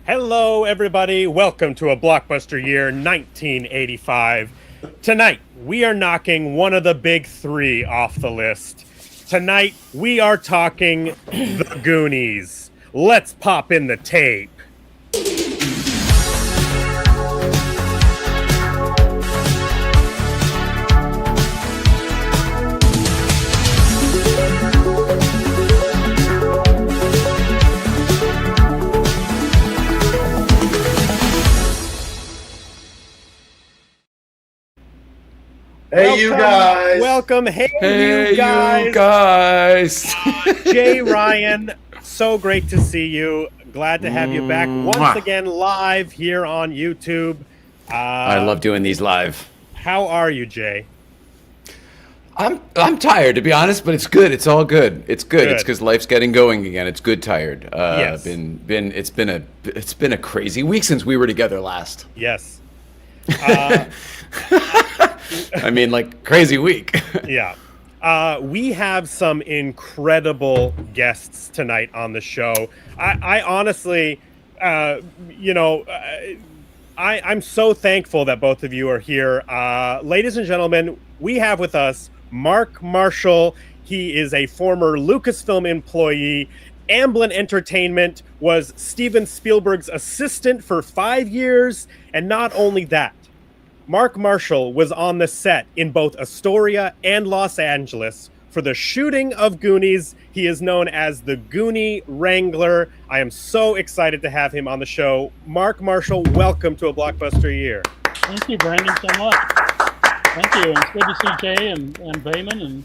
Hello, everybody. Welcome to a blockbuster year, 1985. Tonight, we are knocking one of the big three off the list. Tonight, we are talking The Goonies. Let's pop in the tape. Hey, you guys. Welcome. Hey, Hey, you guys. you guys. Jay Ryan, so great to see you. Glad to have you back once again live here on YouTube. I love doing these live. How are you, Jay? I'm tired, to be honest, but it's good. It's all good. It's good. Good. It's because life's getting going again. It's good tired. Yes. It's been a crazy week since we were together last. Yes. I mean, like, crazy week. Yeah. We have some incredible guests tonight on the show. I honestly, I'm so thankful that both of you are here. Ladies and gentlemen, we have with us Mark Marshall. He is a former Lucasfilm employee. Amblin Entertainment, was Steven Spielberg's assistant for 5 years. And not only that, Mark Marshall was on the set in both Astoria and Los Angeles for the shooting of Goonies. He is known as the Goonie Wrangler. I am so excited to have him on the show. Mark Marshall, welcome to a blockbuster year. Thank you, Brandon, so much. Thank you. It's good to see Jay and Behman,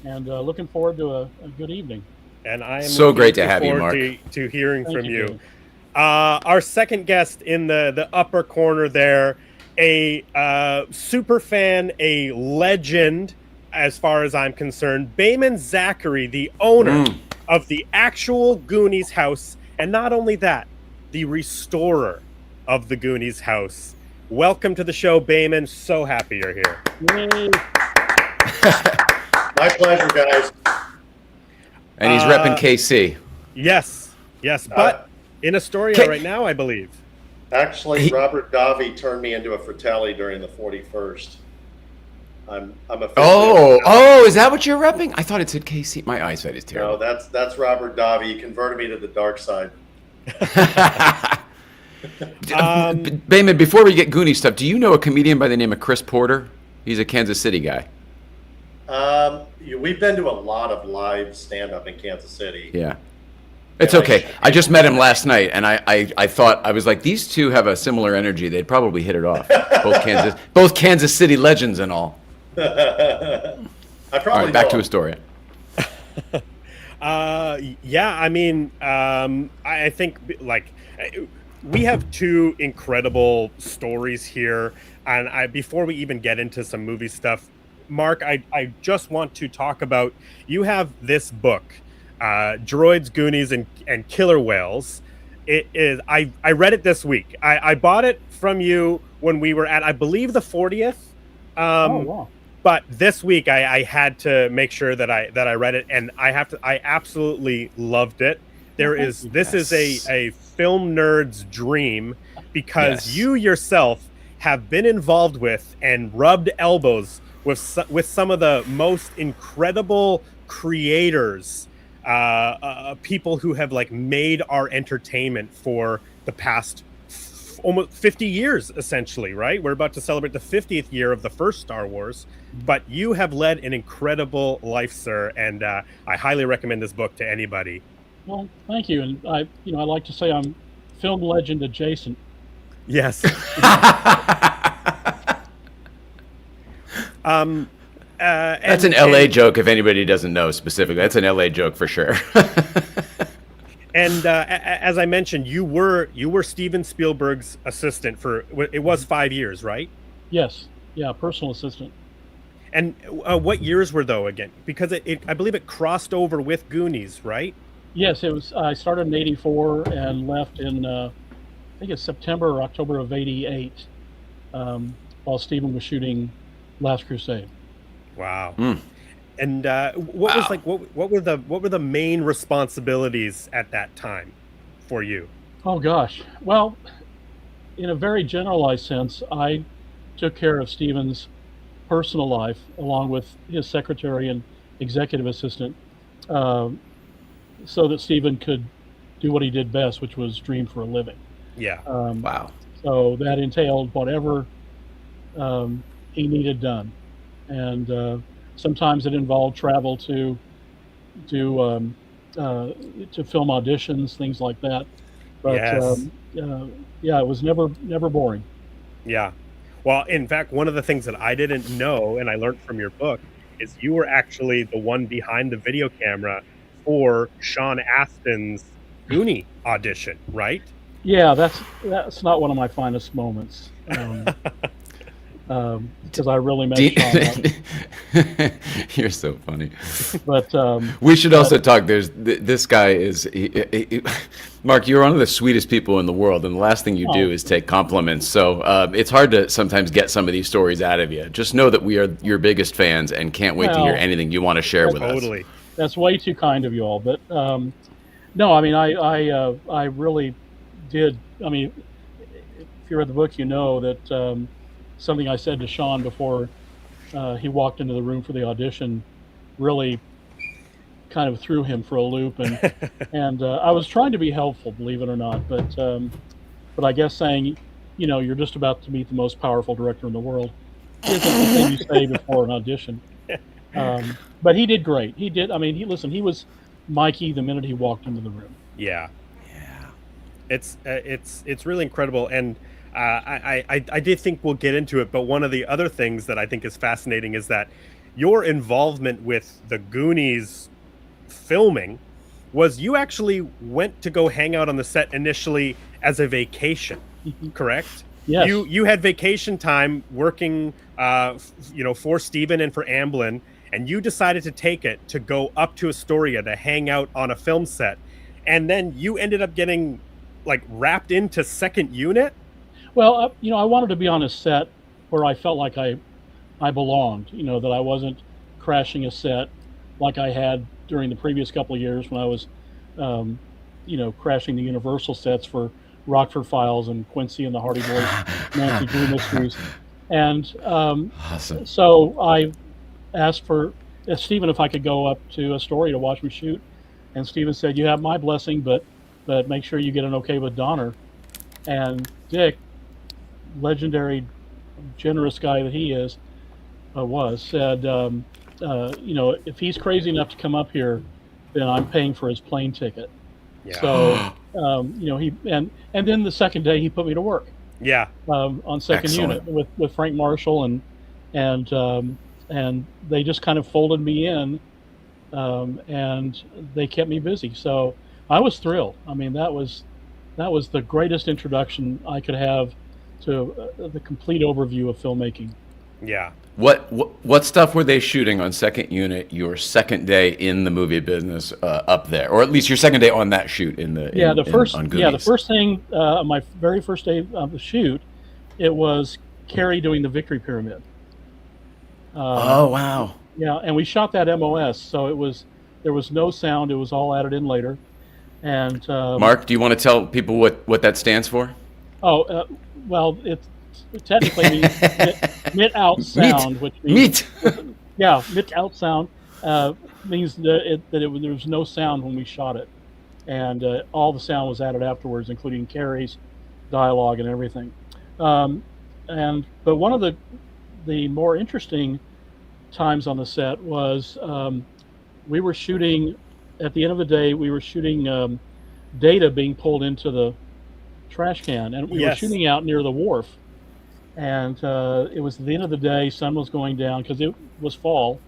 and looking forward to a good evening. And I am So great to have you, forward Mark. to hearing Thank from you, you. Jay. Our second guest in the upper corner there, a super fan, a legend, as far as I'm concerned, Behman Zakeri, the owner of the actual Goonies House, and not only that, the restorer of the Goonies House. Welcome to the show, Behman. So happy you're here. Yay. My pleasure, guys. And he's repping KC. Yes, but in Astoria right now, I believe. Actually, Robert Davi turned me into a Fratelli during the 41st. I'm a. Oh, is that what you're repping? I thought it said KC. My eyesight is No, terrible. that's Robert Davi. He converted me to the dark side. Bayman, before we get Goonie stuff, do you know a comedian by the name of Chris Porter? He's a Kansas City guy. We've been to a lot of live stand-up in Kansas City. Yeah. It's Yeah, okay. I just met him last night, and I thought, I was like, these two have a similar energy. They'd probably hit it off. Both Kansas City legends and all. I probably All right, back to will. Astoria. Yeah, I mean, I think we have two incredible stories here, and before we even get into some movie stuff, Mark, I just want to talk about, you have this book, Droids, Goonies, and Killer Whales. It is, I read it this week. I bought it from you when we were at, I believe, the 40th. Oh, wow. But this week I had to make sure that I read it, and I absolutely loved it. This is a film nerd's dream, because Yes. you yourself have been involved with and rubbed elbows with some of the most incredible creators, people who have made our entertainment for the past almost 50 years, essentially, right? We're about to celebrate the 50th year of the first Star Wars, but you have led an incredible life, sir, and I highly recommend this book to anybody. Well, thank you. And I like to say I'm film legend adjacent. Yes. That's an LA joke, if anybody doesn't know specifically. That's an LA joke for sure. And as I mentioned, you were Steven Spielberg's assistant for, it was 5 years, right? Yes. Yeah, personal assistant. And what years were though again? Because I believe it crossed over with Goonies, right? Yes, it was. I started in '84 and left in I think it's September or October of '88, while Steven was shooting Last Crusade. Wow. And what was what were the main responsibilities at that time for you? Oh gosh. Well, in a very generalized sense, I took care of Steven's personal life along with his secretary and executive assistant, uh, so that Steven could do what he did best, which was dream for a living. Yeah. Wow. So that entailed whatever he needed done, and sometimes it involved travel to to film auditions, things like that. But Yes. yeah, it was never boring. Yeah. Well, in fact, one of the things that I didn't know and I learned from your book is you were actually the one behind the video camera for Sean Astin's Goonie audition, right? Yeah, that's not one of my finest moments. Because I really met Sean up. You're so funny. But We should also talk. This guy is Mark. You're one of the sweetest people in the world, and the last thing you do is take compliments. So it's hard to sometimes get some of these stories out of you. Just know that we are your biggest fans and can't wait to hear anything you want to share with us. Totally. That's way too kind of you all. But no, I mean I really did. I mean, if you read the book, you know that something I said to Sean before he walked into the room for the audition really kind of threw him for a loop, and I was trying to be helpful, believe it or not, but I guess saying, you're just about to meet the most powerful director in the world isn't the thing you say before an audition. But he did great. He did. I mean, he was Mikey the minute he walked into the room. Yeah. It's really incredible, and I did think we'll get into it, but one of the other things that I think is fascinating is that your involvement with the Goonies filming was you actually went to go hang out on the set initially as a vacation, correct? Yes. You had vacation time working, for Steven and for Amblin, and you decided to take it to go up to Astoria to hang out on a film set, and then you ended up getting wrapped into second unit. Well, I wanted to be on a set where I felt like I belonged, that I wasn't crashing a set like I had during the previous couple of years when I was, crashing the Universal sets for Rockford Files and Quincy and the Hardy Boys, Nancy Drew Mysteries. And Awesome. so I asked for Steven if I could go up to Astoria to watch me shoot. And Steven said, "You have my blessing, but make sure you get an okay with Donner." And Dick, legendary, generous guy that he is, said, if he's crazy enough to come up here, then I'm paying for his plane ticket. Yeah. So, he and then the second day he put me to work. Yeah. On second Excellent. unit with Frank Marshall and they just kind of folded me in, and they kept me busy. So I was thrilled. I mean, that was the greatest introduction I could have to the complete overview of filmmaking. Yeah. What stuff were they shooting on second unit your second day in the movie business up there, or at least your second day on that shoot on Goonies? The first thing my very first day of the shoot, it was Carrie doing the Victory Pyramid. Oh wow! Yeah, and we shot that MOS, so there was no sound. It was all added in later. And Mark, do you want to tell people what that stands for? Well, it's technically means mit out sound, which means mit out sound means that there was no sound when we shot it, and all the sound was added afterwards, including Carrie's dialogue and everything. But one of the more interesting times on the set was we were shooting. At the end of the day, we were shooting data being pulled into the trash can, and we were shooting out near the wharf. And it was the end of the day, sun was going down because it was fall,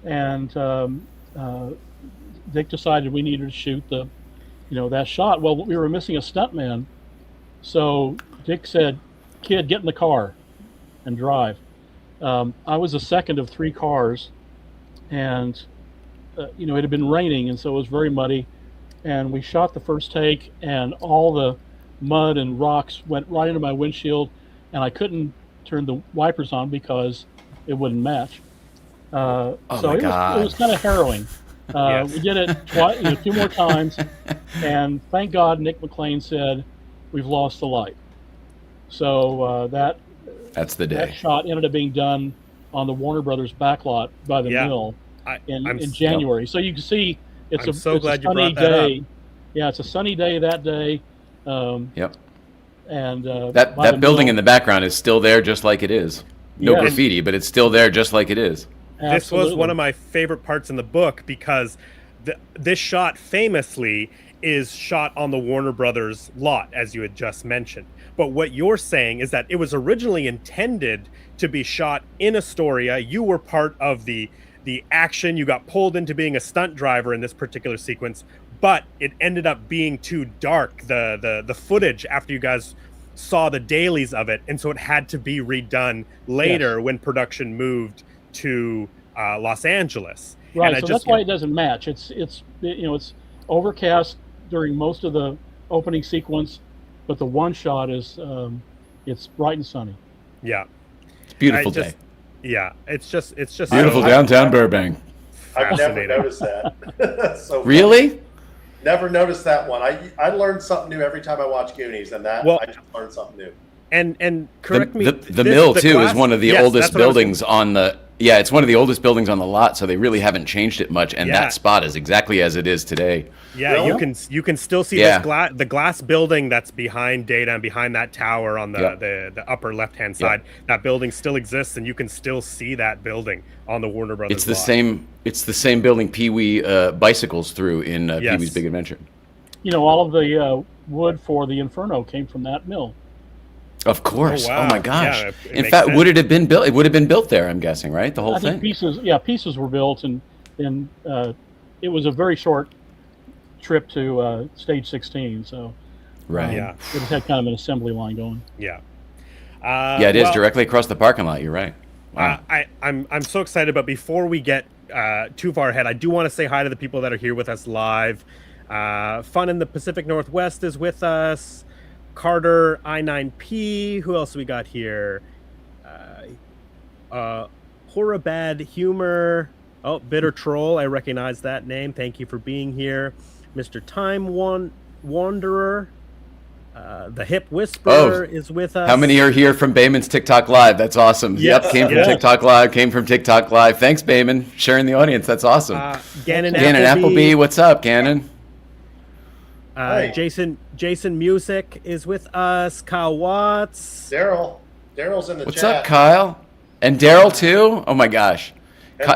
and Dick decided we needed to shoot that shot. Well, we were missing a stuntman, so Dick said, "Kid, get in the car and drive." I was the second of three cars, and it had been raining, and so it was very muddy. And we shot the first take, and all the mud and rocks went right into my windshield, and I couldn't turn the wipers on because it wouldn't match. So it was kind of harrowing. Yes. We did it twice, 2 more times, and thank God Nick McLean said, "We've lost the light." So That's the that day. shot ended up being done on the Warner Brothers backlot by the mill in January. So you can see it's so glad you sunny brought that up. day. Yeah, it's a sunny day that day. Yep. And That building in the background is still there, just like it is. No graffiti, but it's still there, just like it is. This was one of my favorite parts in the book because this shot famously is shot on the Warner Brothers lot, as you had just mentioned. But what you're saying is that it was originally intended to be shot in Astoria. You were part of the action. You got pulled into being a stunt driver in this particular sequence, but it ended up being too dark, the footage, after you guys saw the dailies of it, and so it had to be redone later when production moved to Los Angeles. Right, and so that's why it doesn't match. It's it's overcast during most of the opening sequence, but the one shot is it's bright and sunny. Yeah, it's a beautiful day. Yeah, it's just beautiful downtown Burbank. I've never noticed that. So really? Never noticed that one. I learn something new every time I watch Goonies, and I just learned something new. And correct me. The mill too is one of the oldest buildings on the. Yeah, it's one of the oldest buildings on the lot, so they really haven't changed it much, and that spot is exactly as it is today. Yeah, really? you can still see the glass building that's behind Data and behind that tower on the upper left hand side. That building still exists, and you can still see that building on the Warner Brothers. It's the same building Pee Wee bicycles through in Pee Wee's Big Adventure. All of the wood for the Inferno came from that mill. Of course. Oh, wow. Oh my gosh. Yeah, in fact, would it have been built? It would have been built there, I'm guessing, right? The whole I thing. Think pieces were built, and it was a very short trip to stage 16. So right. It just had kind of an assembly line going. Yeah. It is directly across the parking lot. You're right. Wow. I'm so excited, but before we get too far ahead, I do want to say hi to the people that are here with us live. Fun in the Pacific Northwest is with us. Carter I9P. Who else we got here? Horribad Humor. Oh, Bitter Troll. I recognize that name. Thank you for being here. Mr. Time Wanderer. The Hip Whisperer is with us. How many are here from Behman's TikTok Live? That's awesome. Yes. Yep, came from TikTok Live. Thanks, Behman. Sharing the audience. That's awesome. Gannon Appleby. What's up, Gannon? Jason Music is with us. Kyle Watts. Daryl's in the chat. What's up, Kyle? And Daryl too? Oh my gosh.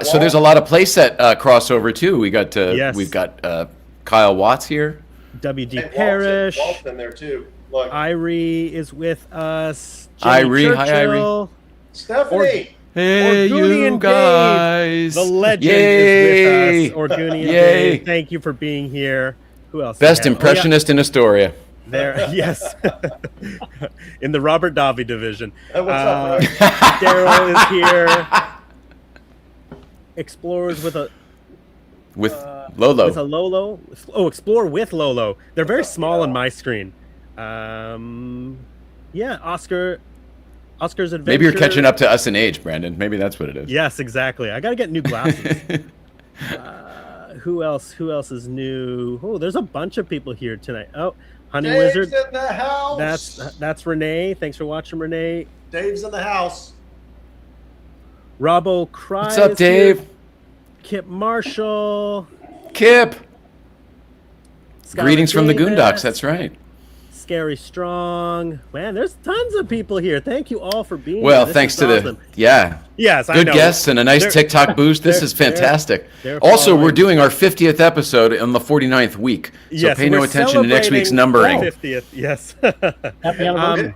So there's a lot of playset crossover too. We've got Kyle Watts here. WD Parrish. Walt's in there too. Look. Irie is with us. Irie, hi Irie. Stephanie. Hey, you guys. Dave, the legend is with us. Or Goonie and Dave. Thank you for being here. Who else? Best impressionist in Astoria. There, yes. In the Robert Davi division. What's up, Daryl is here. Explorers with Lolo. With a Lolo. Oh, Explore with Lolo. They're very small on my screen. Oscar's Adventure. Maybe you're catching up to us in age, Brandon. Maybe that's what it is. Yes, exactly. I got to get new glasses. Who else is new? Oh, there's a bunch of people here tonight. Oh, Honey Dave's Wizard. in the house. That's Renee. Thanks for watching, Renee. Dave's in the house. Robbo Cry. What's up, Dave? Here. Kip Marshall. Kip. Skylar Greetings from the Davis. Goondocks. That's right. Scary Strong. Man, there's tons of people here. Thank you all for being here. This thanks to awesome. Yes, I know. Good guests and a nice TikTok boost. This is fantastic. Also, we're doing our 50th episode on the 49th week. So pay no attention to next week's numbering. 50th, yes. Happy anniversary.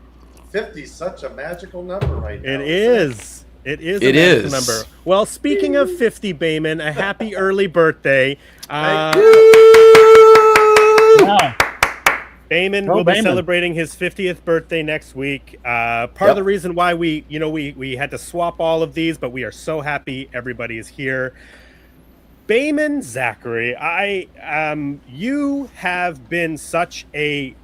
50 is such a magical number right now. It is. It is a magical number. Well, speaking of 50, Behman, a happy early birthday. Behman will be celebrating his 50th birthday next week. Part of the reason why we had to swap all of these, but we are so happy everybody is here. Behman Zakeri, you have been such a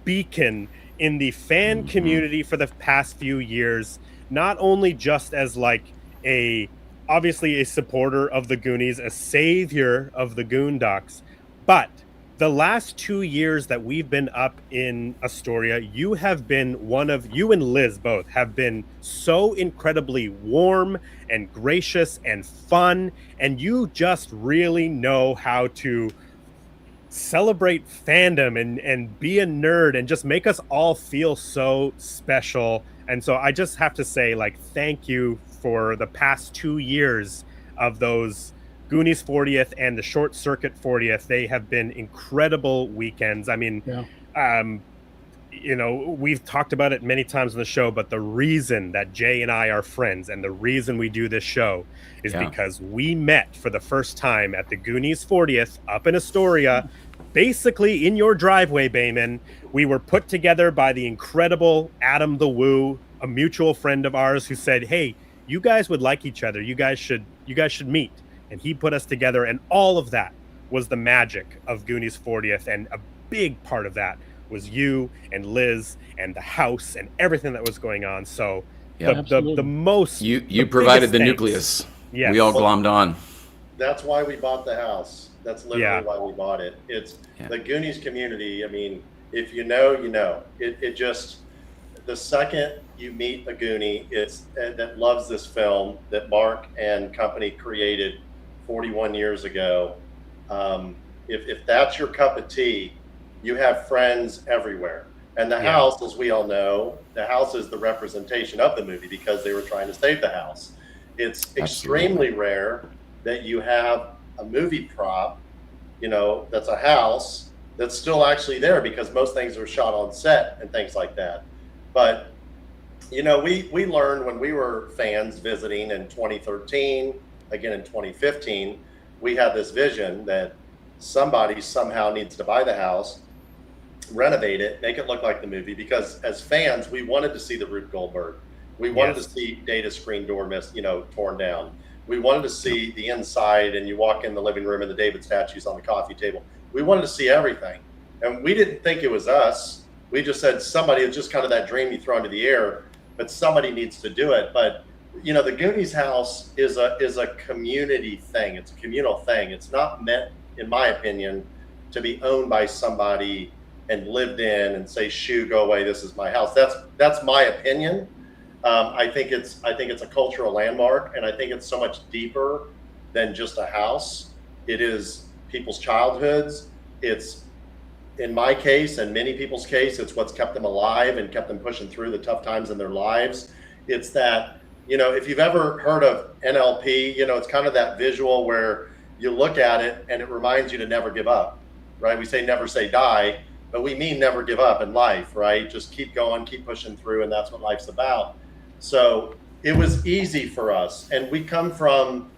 beacon in the fan community for the past few years, not only just as like a obviously a supporter of the Goonies, a savior of the Goondocks. But the last 2 years that we've been up in Astoria, you and Liz both have been so incredibly warm and gracious and fun. And you just really know how to celebrate fandom and be a nerd and just make us all feel so special. And so I just have to say, like, thank you for the past 2 years of those Goonies 40th and the Short Circuit 40th. They have been incredible weekends. I mean, we've talked about it many times on the show, but the reason that Jay and I are friends and the reason we do this show is because we met for the first time at the Goonies 40th up in Astoria, basically in your driveway, Behman. We were put together by the incredible Adam the Woo, a mutual friend of ours, who said, hey, you guys would like each other. You guys should meet. And he put us together, and all of that was the magic of Goonies 40th. And a big part of that was you and Liz and the house and everything that was going on. So the most you provided the nucleus. Yes. We all glommed on. That's why we bought the house. That's literally why we bought it. It's the Goonies community. I mean, if you know, you know. It just, the second you meet a Goonie that loves this film that Mark and company created 41 years ago, if that's your cup of tea, you have friends everywhere. And the house, as we all know, the house is the representation of the movie because they were trying to save the house. It's extremely rare that you have a movie prop, that's a house that's still actually there, because most things are shot on set and things like that. But, we learned when we were fans visiting in 2013, again in 2015, we had this vision that somebody somehow needs to buy the house, renovate it, make it look like the movie, because as fans, we wanted to see the Rube Goldberg. We wanted to see Data's screen door torn down. We wanted to see the inside, and you walk in the living room and the David statues on the coffee table. We wanted to see everything. And we didn't think it was us. We just said somebody, it's just kind of that dream you throw into the air, but somebody needs to do it. But, the Goonies House is a community thing. It's a communal thing. It's not meant, in my opinion, to be owned by somebody and lived in and say, shoo, go away, this is my house. That's my opinion. I think it's a cultural landmark, and I think it's so much deeper than just a house. It is people's childhoods. It's, in my case and many people's case, it's what's kept them alive and kept them pushing through the tough times in their lives. It's that, if you've ever heard of NLP, it's kind of that visual where you look at it and it reminds you to never give up, right? We say never say die, but we mean never give up in life, right? Just keep going, keep pushing through, and that's what life's about. So it was easy for us. And we come from,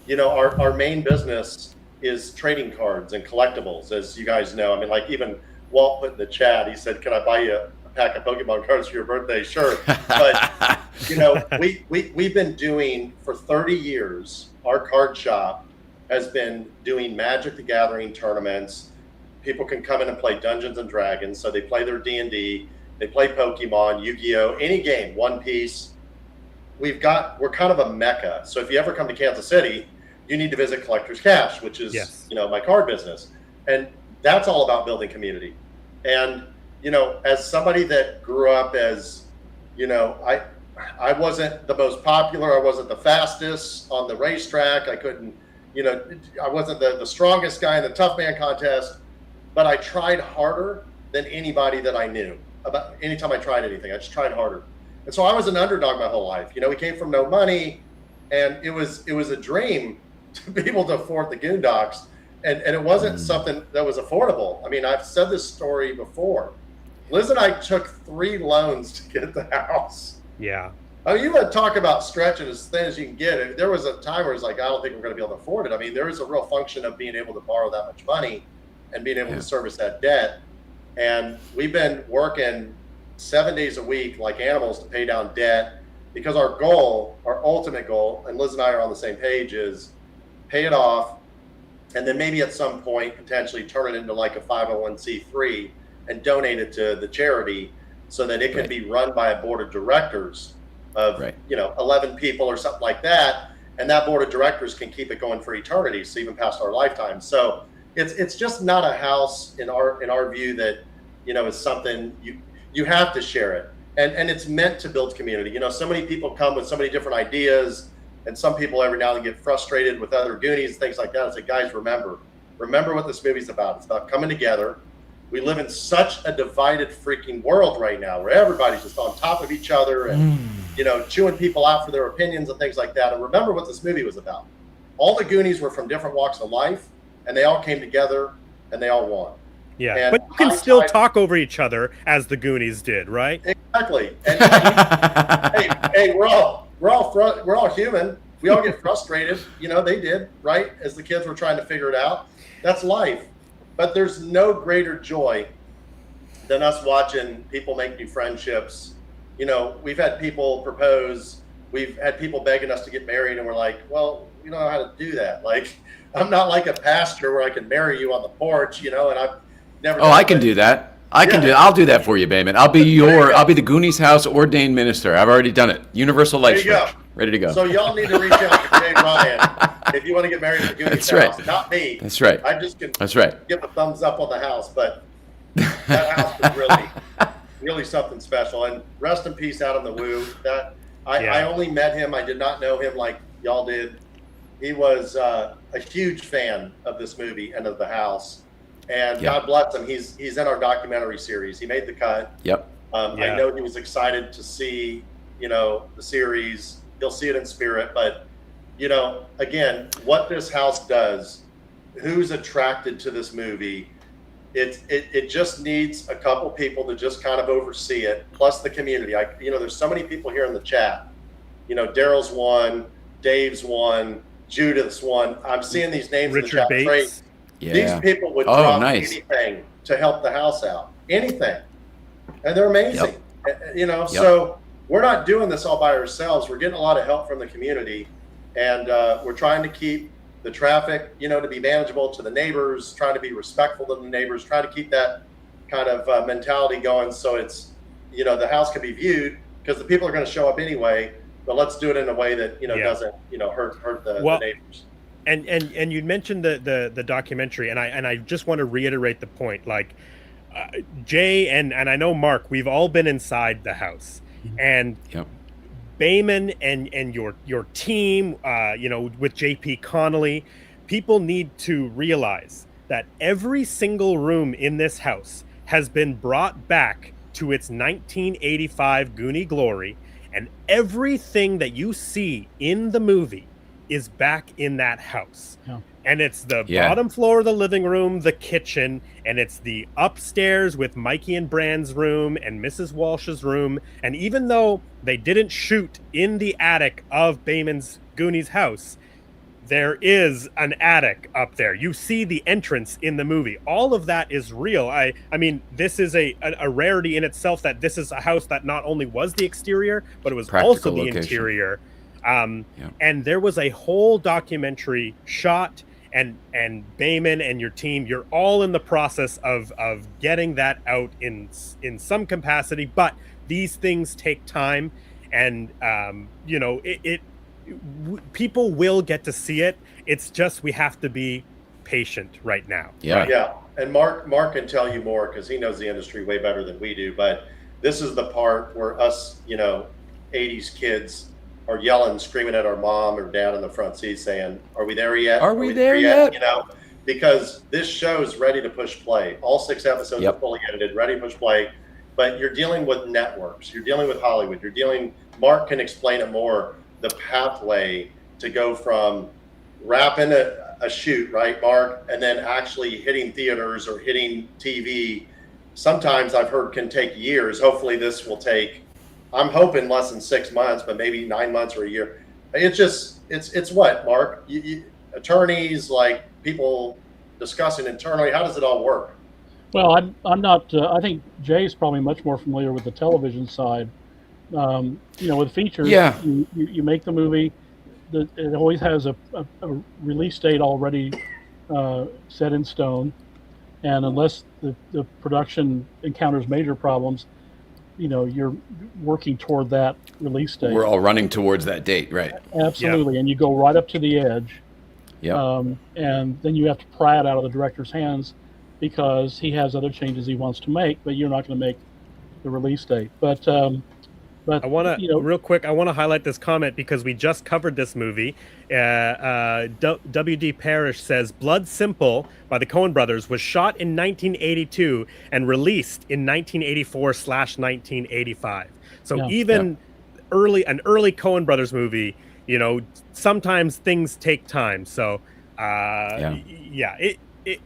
our main business is trading cards and collectibles, as you guys know. I mean, like even Walt put in the chat, he said, can I buy you a pack of Pokemon cards for your birthday? Sure. But, we've been doing for 30 years, our card shop has been doing Magic the Gathering tournaments. People can come in and play Dungeons and Dragons. So they play their D&D, they play Pokemon, Yu-Gi-Oh, any game, One Piece. We're kind of a mecca. So if you ever come to Kansas City, you need to visit Collector's Cash, which is, my card business. And that's all about building community. And, as somebody that grew up as, I wasn't the most popular. I wasn't the fastest on the racetrack. I couldn't, I wasn't the strongest guy in the tough man contest, but I tried harder than anybody that I knew. About anytime I tried anything, I just tried harder. And so I was an underdog my whole life. We came from no money, and it was a dream to be able to afford the Goondocks. And it wasn't something that was affordable. I mean, I've said this story before. Liz and I took 3 loans to get the house. Yeah. I mean, you want to talk about stretching as thin as you can get. There was a time where it's like, I don't think we're going to be able to afford it. I mean, there is a real function of being able to borrow that much money and being able to service that debt. And we've been working 7 days a week like animals to pay down debt, because our ultimate goal, and Liz and I are on the same page, is pay it off, and then maybe at some point potentially turn it into like a 501c3 and donate it to the charity so that it can be run by a board of directors of 11 people or something like that. and that board of directors can keep it going for eternity, so even past our lifetime. So it's just not a house in our view that, you know, is something you have to share it, and it's meant to build community. You know, so many people come with so many different ideas, and some people every now and then get frustrated with other Goonies, things like that. It's like, guys, remember what this movie's about. It's about coming together. We live in such a divided freaking world right now where everybody's just on top of each other and, you know, chewing people out for their opinions and things like that. And remember what this movie was about. All the Goonies were from different walks of life, and they all came together and they all won. Yeah, and but you can still talk over each other as the Goonies did, right? Exactly. And hey, we're all human. We all get frustrated. You know, they did, right? As the kids were trying to figure it out. That's life. But there's no greater joy than us watching people make new friendships. You know, we've had people propose. We've had people begging us to get married, and we're like, well, we don't know how to do that. Like, I'm not like a pastor where I can marry you on the porch, you know, and I've never. Oh, I can do that. I can do. I'll do that for you, Behman. I'll be the Goonies House ordained minister. I've already done it. Universal Life Church. Ready to go. So y'all need to reach out to Jay Ryan if you want to get married to the Goonies House. Right. Not me. That's right. I just can give a thumbs up on the house, but that house was really something special. And rest in peace, Adam the Woo. I only met him. I did not know him like y'all did. He was a huge fan of this movie and of the house. And God bless him. He's in our documentary series. He made the cut. Yep. I know he was excited to see, you know, the series. He'll see it in spirit. But, you know, again, what this house does, who's attracted to this movie, it just needs a couple people to just kind of oversee it, plus the community. There's so many people here in the chat. You know, Daryl's one, Dave's one, Judith's one. I'm seeing these names Richard in the chat. Bates. Yeah. These people would drop anything to help the house out. Anything. And they're amazing. You know, so we're not doing this all by ourselves. We're getting a lot of help from the community. And we're trying to keep the traffic, you know, to be manageable to the neighbors, trying to be respectful to the neighbors, trying to keep that kind of mentality going so it's, you know, the house can be viewed because the people are going to show up anyway. But let's do it in a way that, you know, doesn't, you know, hurt the neighbors. And you mentioned the documentary, and I just want to reiterate the point. Like Jay and I know Mark, we've all been inside the house, and Behman and your team, you know, with JP Connolly, people need to realize that every single room in this house has been brought back to its 1985 Goonie glory, and everything that you see in the movie is back in that house. And it's the bottom floor of the living room, the kitchen, and it's the upstairs with Mikey and Brand's room and Mrs. Walsh's room. And even though they didn't shoot in the attic of Behman's Goonies house, there is an attic up there. You see the entrance in the movie. All of that is real. I mean, this is a rarity in itself that this is a house that not only was the exterior, but it was also the interior. And there was a whole documentary shot, and Behman and your team, you're all in the process of getting that out in some capacity, but these things take time, and you know, people will get to see it. It's just we have to be patient right now. And Mark can tell you more because he knows the industry way better than we do, but this is the part where us, you know, 80s kids are yelling, screaming at our mom or dad in the front seat saying, are we there yet? Are we there yet? You know, because this show's ready to push play. All 6 episodes are fully edited, ready to push play. But you're dealing with networks. You're dealing with Hollywood. Mark can explain it more, the pathway to go from wrapping a shoot, right, Mark, and then actually hitting theaters or hitting TV. Sometimes I've heard can take years. Hopefully this will take, I'm hoping less than 6 months, but maybe 9 months or a year. It's just, it's what, Mark? Attorneys, like people discussing internally, how does it all work? Well, I'm not, I think Jay's probably much more familiar with the television side. You know, with features, you make the movie, it always has a release date already set in stone. And unless the production encounters major problems, you're working toward that release date. We're all running towards that date, right? Absolutely, and you go right up to the edge. Yeah. And then you have to pry it out of the director's hands because he has other changes he wants to make, but you're not going to make the release date. But I want to real quick. I want to highlight this comment because we just covered this movie. W.D. Parrish says Blood Simple by the Coen Brothers was shot in 1982 and released in 1984/1985. So an early Coen Brothers movie, sometimes things take time. So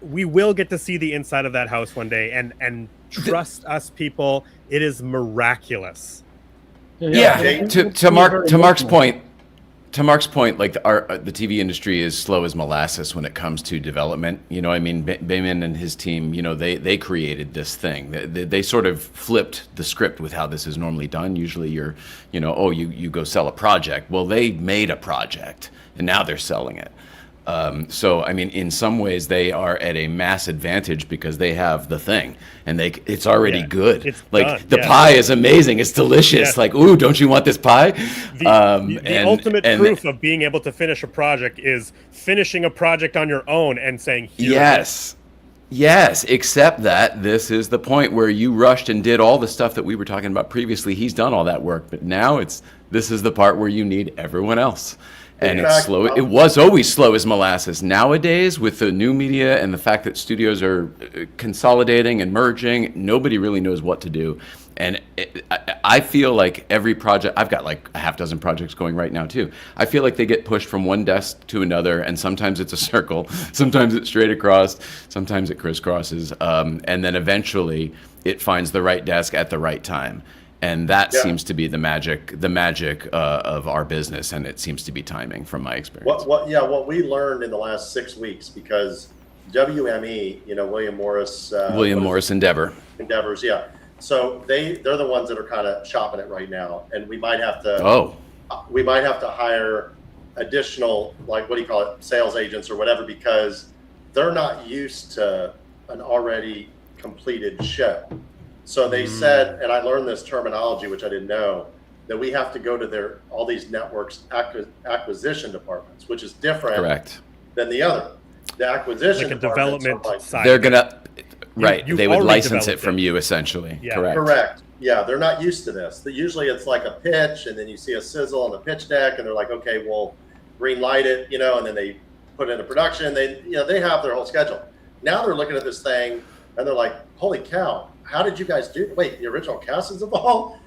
we will get to see the inside of that house one day, and trust us, people, it is miraculous. Yeah. To Mark's point, like the TV industry is slow as molasses when it comes to development. Behman and his team, they created this thing. They sort of flipped the script with how this is normally done. Usually you go sell a project. Well, they made a project and now they're selling it. In some ways they are at a mass advantage because they have the thing and it's already good. It's like done. The pie is amazing. It's delicious. Like, ooh, don't you want this pie? The ultimate proof of being able to finish a project is finishing a project on your own and saying, yes, except that this is the point where you rushed and did all the stuff that we were talking about previously. He's done all that work, but now this is the part where you need everyone else. And it's slow. It was always slow as molasses. Nowadays, with the new media and the fact that studios are consolidating and merging, nobody really knows what to do. And I feel like every project, I've got like a half dozen projects going right now too. I feel like they get pushed from one desk to another, and sometimes it's a circle, sometimes it's straight across, sometimes it crisscrosses, and then eventually it finds the right desk at the right time. And that seems to be the magic of our business, and it seems to be timing, from my experience. What we learned in the last 6 weeks, because WME, William Morris Endeavors, yeah. So they're the ones that are kind of shopping it right now, and we might have to hire additional, sales agents or whatever, because they're not used to an already completed show. So they said, and I learned this terminology, which I didn't know, that we have to go to all these networks' acquisition departments, which is different than the other. The acquisition development side. They're gonna they would license it from you essentially. Yeah. Correct. Yeah, they're not used to this. Usually it's like a pitch, and then you see a sizzle on the pitch deck, and they're like, okay, we'll green light it, and then they put it into production. They have their whole schedule. Now they're looking at this thing, and they're like, holy cow. How did you guys do? Wait, the original cast is involved.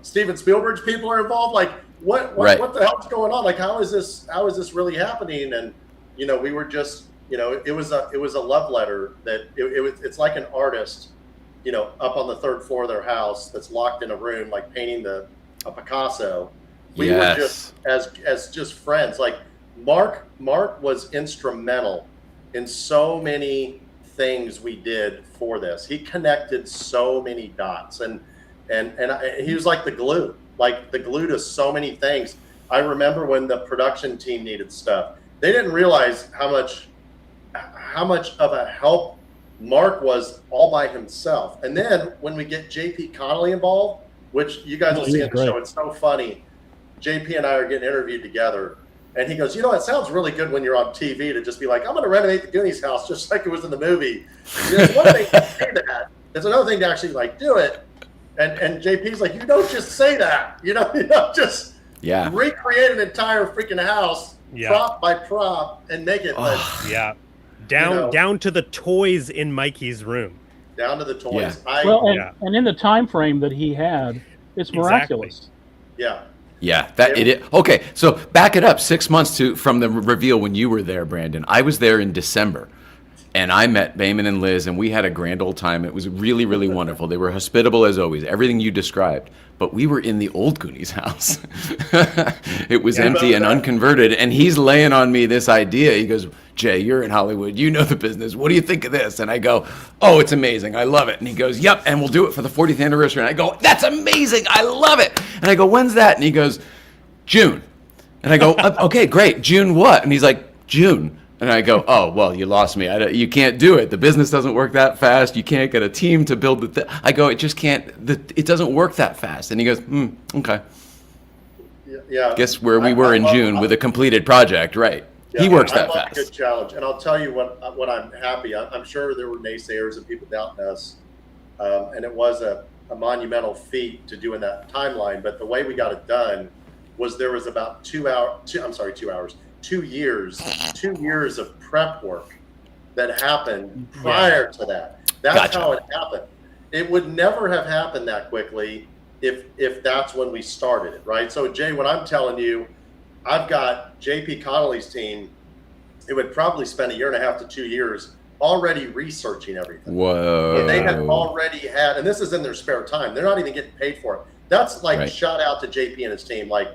Steven Spielberg's people are involved. Like, what the hell's going on? Like, how is this really happening? And we were just, it was a love letter that it's like an artist, up on the third floor of their house that's locked in a room, like painting a Picasso. We were just as just friends. Like Mark was instrumental in so many things we did for this. He connected so many dots, and he was like the glue to so many things. I remember when the production team needed stuff, they didn't realize how much of a help Mark was all by himself. And then when we get JP Connolly involved, which you guys will see in the show, it's so funny. JP and I are getting interviewed together, and he goes, it sounds really good when you're on TV to just be like, I'm going to renovate the Goonies house just like it was in the movie. It's one thing to say that. It's another thing to actually do it. And JP's like, you don't just say that. You don't just recreate an entire freaking house prop by prop and make it. Down to the toys in Mikey's room. Down to the toys. Yeah. And in the time frame that he had, it's miraculous. Yeah. Yeah, okay, so back it up 6 months from the reveal when you were there, Brandon. I was there in December, and I met Behman and Liz, and we had a grand old time. It was really, really wonderful. They were hospitable as always, everything you described. But we were in the old Goonies house. It was empty and unconverted, and he's laying on me this idea. He goes, Jay, you're in Hollywood. You know the business. What do you think of this? And I go, oh, it's amazing. I love it. And he goes, yep, and we'll do it for the 40th anniversary. And I go, that's amazing. I love it. And I go, when's that? And he goes, June. And I go, okay, great. June what? And he's like, June And I go, oh, well, you lost me. You can't do it. The business doesn't work that fast. You can't get a team to build the I go, it just can't, it doesn't work that fast. And he goes, okay. Yeah. Guess where we were in June with a completed project, right? Yeah, he works that I love fast. a good challenge. And I'll tell you what I'm happy. I'm sure there were naysayers and people doubting us. And it was a monumental feat to do in that timeline. But the way we got it done was there was about 2 years of prep work that happened prior to that. That's how it happened. It would never have happened that quickly if that's when we started it, right? So Jay, what I'm telling you, I've got JP Connolly's team. It would probably spend 1.5 to 2 years already researching everything. Whoa. And they have already had, and this is in their spare time. They're not even getting paid for it. That's like shout out to JP and his team. Like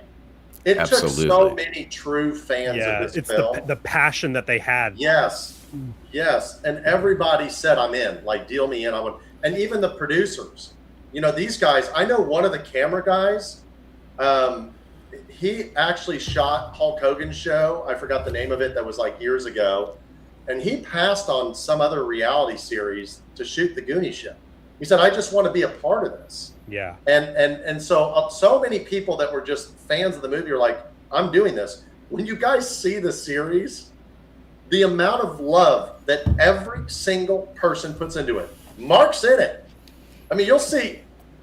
it took so many true fans of this film. The passion that they had. Yes. And everybody said, I'm in, like deal me in. And even the producers, these guys, I know one of the camera guys, he actually shot Hulk Hogan's show. I forgot the name of it. That was like years ago. And he passed on some other reality series to shoot the Goonies show. He said, I just want to be a part of this. Yeah. And so many people that were just fans of the movie are like, I'm doing this. When you guys see the series, the amount of love that every single person puts into it. Mark's in it. I mean, you'll see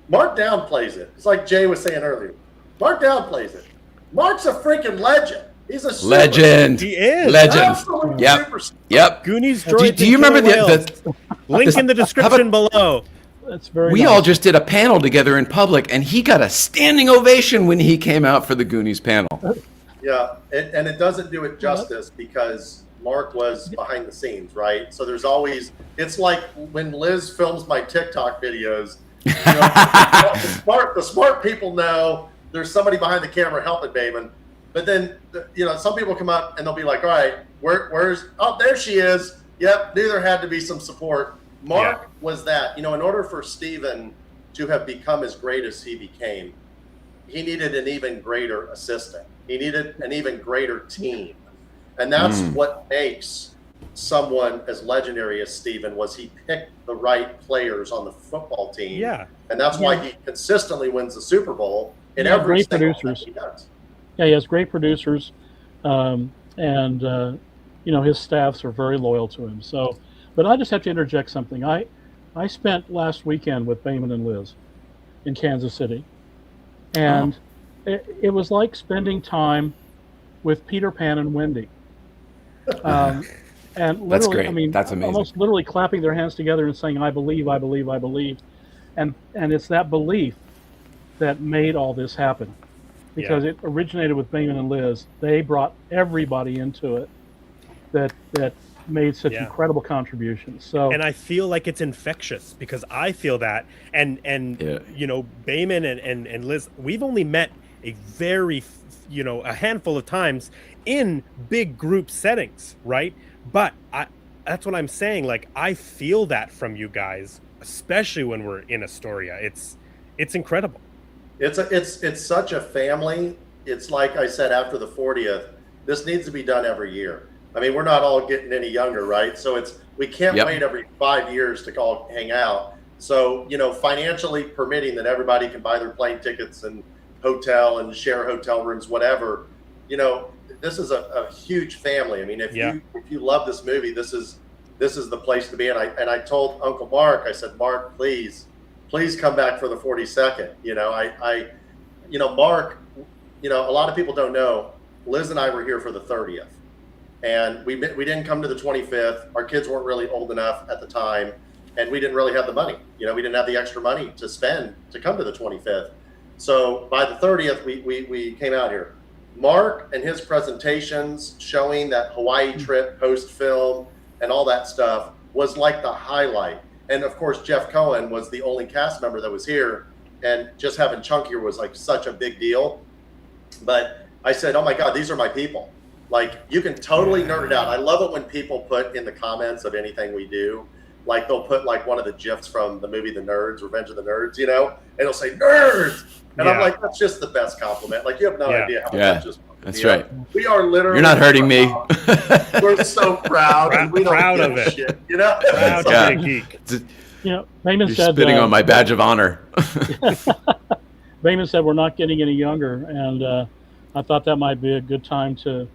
Mark downplays it. It's like Jay was saying earlier. Mark downplays it. Mark's a freaking legend. He's a legend. He is. Legend. Yep. Goonies. Do you remember the link in the description below? That's very we all just did a panel together in public, and he got a standing ovation when he came out for the Goonies panel. Yeah, and it doesn't do it justice because Mark was behind the scenes, right? So there's always, it's like when Liz films my TikTok videos, the smart people know there's somebody behind the camera helping Behman. But then, some people come up and they'll be like, all right, where's, oh, there she is. Yep, knew there had to be some support. Mark was that. In order for Steven to have become as great as he became, he needed an even greater assistant. He needed an even greater team. And that's what makes someone as legendary as Steven was he picked the right players on the football team. Yeah. And that's why he consistently wins the Super Bowl in every single thing he does. Yeah, he has great producers, and his staffs are very loyal to him. So, but I just have to interject something. I spent last weekend with Behman and Liz in Kansas City, and it was like spending time with Peter Pan and Wendy. And that's great. I mean, that's amazing. Almost literally clapping their hands together and saying, "I believe, I believe, I believe," and it's that belief that made all this happen. Because it originated with Behman and Liz. They brought everybody into it that made such incredible contributions. So, and I feel like it's infectious because I feel that. And Behman and Liz, we've only met a very, a handful of times in big group settings, right? But that's what I'm saying. Like, I feel that from you guys, especially when we're in Astoria. It's incredible. It's such a family. It's like I said after the 40th, this needs to be done every year. I mean, we're not all getting any younger, right? So we can't wait every 5 years to all hang out. So, financially permitting that everybody can buy their plane tickets and hotel and share hotel rooms, whatever, this is a huge family. I mean, if you love this movie, this is the place to be. And I told Uncle Mark, I said, Mark, please come back for the 42nd. Mark, a lot of people don't know, Liz and I were here for the 30th. And we didn't come to the 25th. Our kids weren't really old enough at the time. And we didn't really have the money. We didn't have the extra money to spend to come to the 25th. So by the 30th, we came out here. Mark and his presentations showing that Hawaii trip post-film and all that stuff was like the highlight. And of course, Jeff Cohen was the only cast member that was here. And just having Chunk here was like such a big deal. But I said, oh my God, these are my people. Like, you can totally nerd it out. I love it when people put in the comments of anything we do, like they'll put like one of the GIFs from the movie The Nerds, Revenge of the Nerds, and it'll say nerds. And I'm like, that's just the best compliment. Like, you have no idea how much that just That's right. We are literally. You're not hurting me. We're so proud. And we don't Proud give of a it. Shit, you know? Proud to be a geek. Behman You're said, spitting on my badge of honor. Behman said we're not getting any younger, and I thought that might be a good time to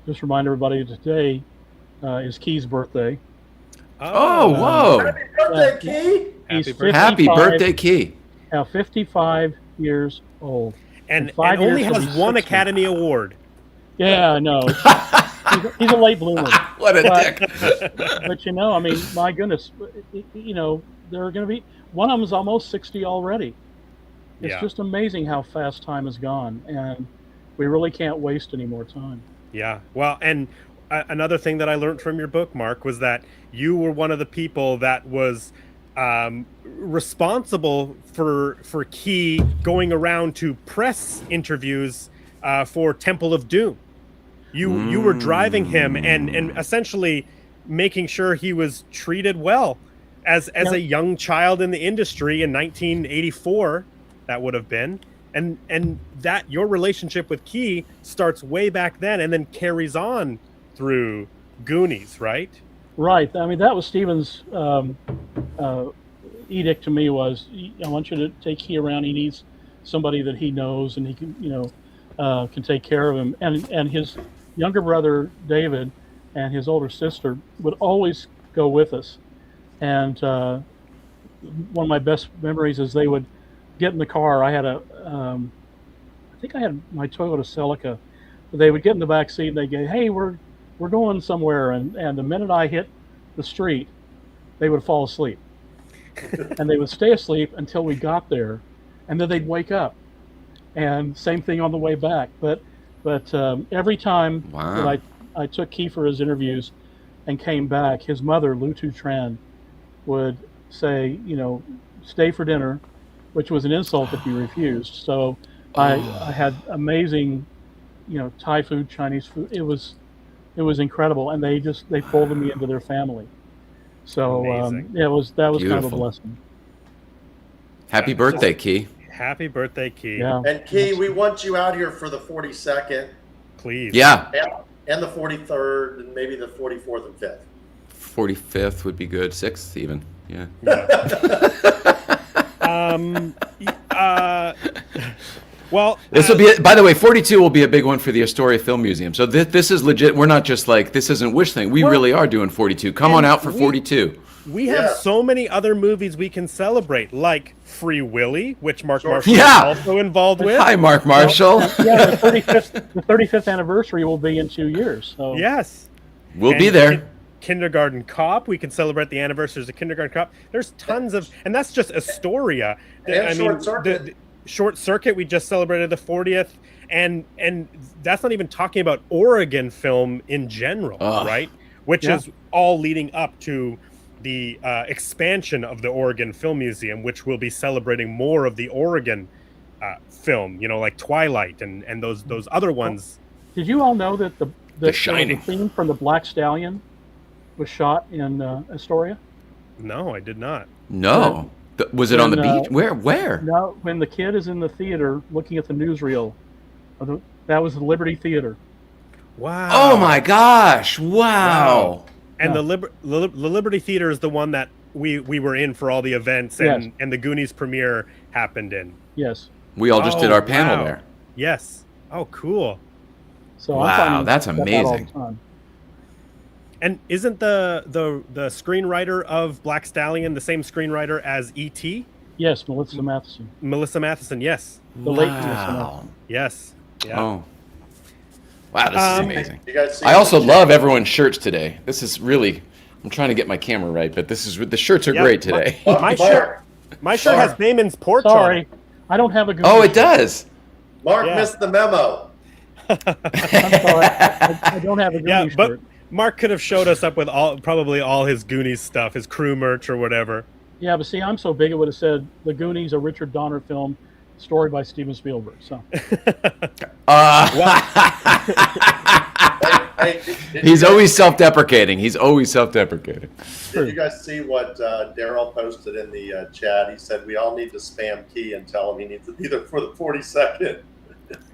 just remind everybody today is Key's birthday. Oh, whoa. Happy birthday, Key. He's Happy birthday, Key. Now 55 years old. And 5 years only he'll has be one 60. Academy Award. Yeah, I know. He's a late bloomer. What a dick. But I mean, my goodness, there are going to be, one of them is almost 60 already. It's just amazing how fast time has gone, and we really can't waste any more time. Yeah. Well, and another thing that I learned from your book, Mark, was that you were one of the people that was responsible for Key going around to press interviews for Temple of Doom. You were driving him and essentially making sure he was treated well as a young child in the industry in 1984. That would have been, and that your relationship with Key starts way back then and then carries on through Goonies, right? Right. I mean, that was Steven's edict to me was, I want you to take Key around. He needs somebody that he knows and he can, can take care of him. And his younger brother, David, and his older sister would always go with us. And one of my best memories is they would get in the car. I had I think I had my Toyota Celica. They would get in the back seat and they'd go, "Hey, we're going somewhere." And the minute I hit the street, they would fall asleep. And they would stay asleep until we got there, and then they'd wake up. And same thing on the way back. But every time that I took Key for his interviews and came back, his mother, Lu Tu Tran, would say, stay for dinner, which was an insult if you refused. So I had amazing, Thai food, Chinese food. It was incredible, and they folded me into their family. So that was Beautiful. kind of a blessing. Happy birthday, Key. Happy birthday, Key. Yeah. And Key, we want you out here for the 42nd. Please. Yeah. And the 43rd, and maybe the 44th and 5th. 45th would be good. 6th even. Yeah. Well, this will be, by the way, 42 will be a big one for the Astoria Film Museum. So this is legit. We're not just like, this isn't wish thing. We really are doing 42. Come on out for 42. We have so many other movies we can celebrate, like Free Willy, which Mark Marshall is also involved with. Hi, Mark Marshall. Yeah, the 35th anniversary will be in 2 years. So yes. We'll be there. Kindergarten Cop. We can celebrate the anniversaries of Kindergarten Cop. There's tons of, and that's just Astoria. And Short Circuit. Short Circuit, we just celebrated the 40th, and that's not even talking about Oregon film in general, right? Which is all leading up to the expansion of the Oregon Film Museum, which will be celebrating more of the Oregon film, like Twilight and those other ones. Did you all know that the Shining theme from the Black Stallion was shot in Astoria? No, I did not. No. Was it on the beach? Where? No, when the kid is in the theater looking at the newsreel, that was the Liberty Theater. Wow! Oh my gosh! Wow! And the Liberty Theater is the one that we were in for all the events, and the Goonies premiere happened in. Yes. We all just did our panel there. Yes. Oh, cool. So wow, that's amazing. And isn't the screenwriter of Black Stallion the same screenwriter as E.T.? Yes, Melissa Matheson. Melissa Matheson, yes. The late Melissa Matheson. Yes. Yeah. Oh. Wow, this is amazing. You guys see I also love everyone's shirts today. This is really, I'm trying to get my camera right, but the shirts are great today. My shirt has Behman's porch on it. I don't have a Goonie. Oh, it does. Mark missed the memo. I'm sorry, I don't have a Goonie shirt. But Mark could have showed us up with probably all his Goonies stuff, his crew merch or whatever. Yeah, but see, I'm so big it would have said The Goonies, a Richard Donner film, story by Steven Spielberg. So. He's always self-deprecating. He's always self-deprecating. Did you guys see what Daryl posted in the chat? He said we all need to spam Key and tell him he needs to be there for the 42nd.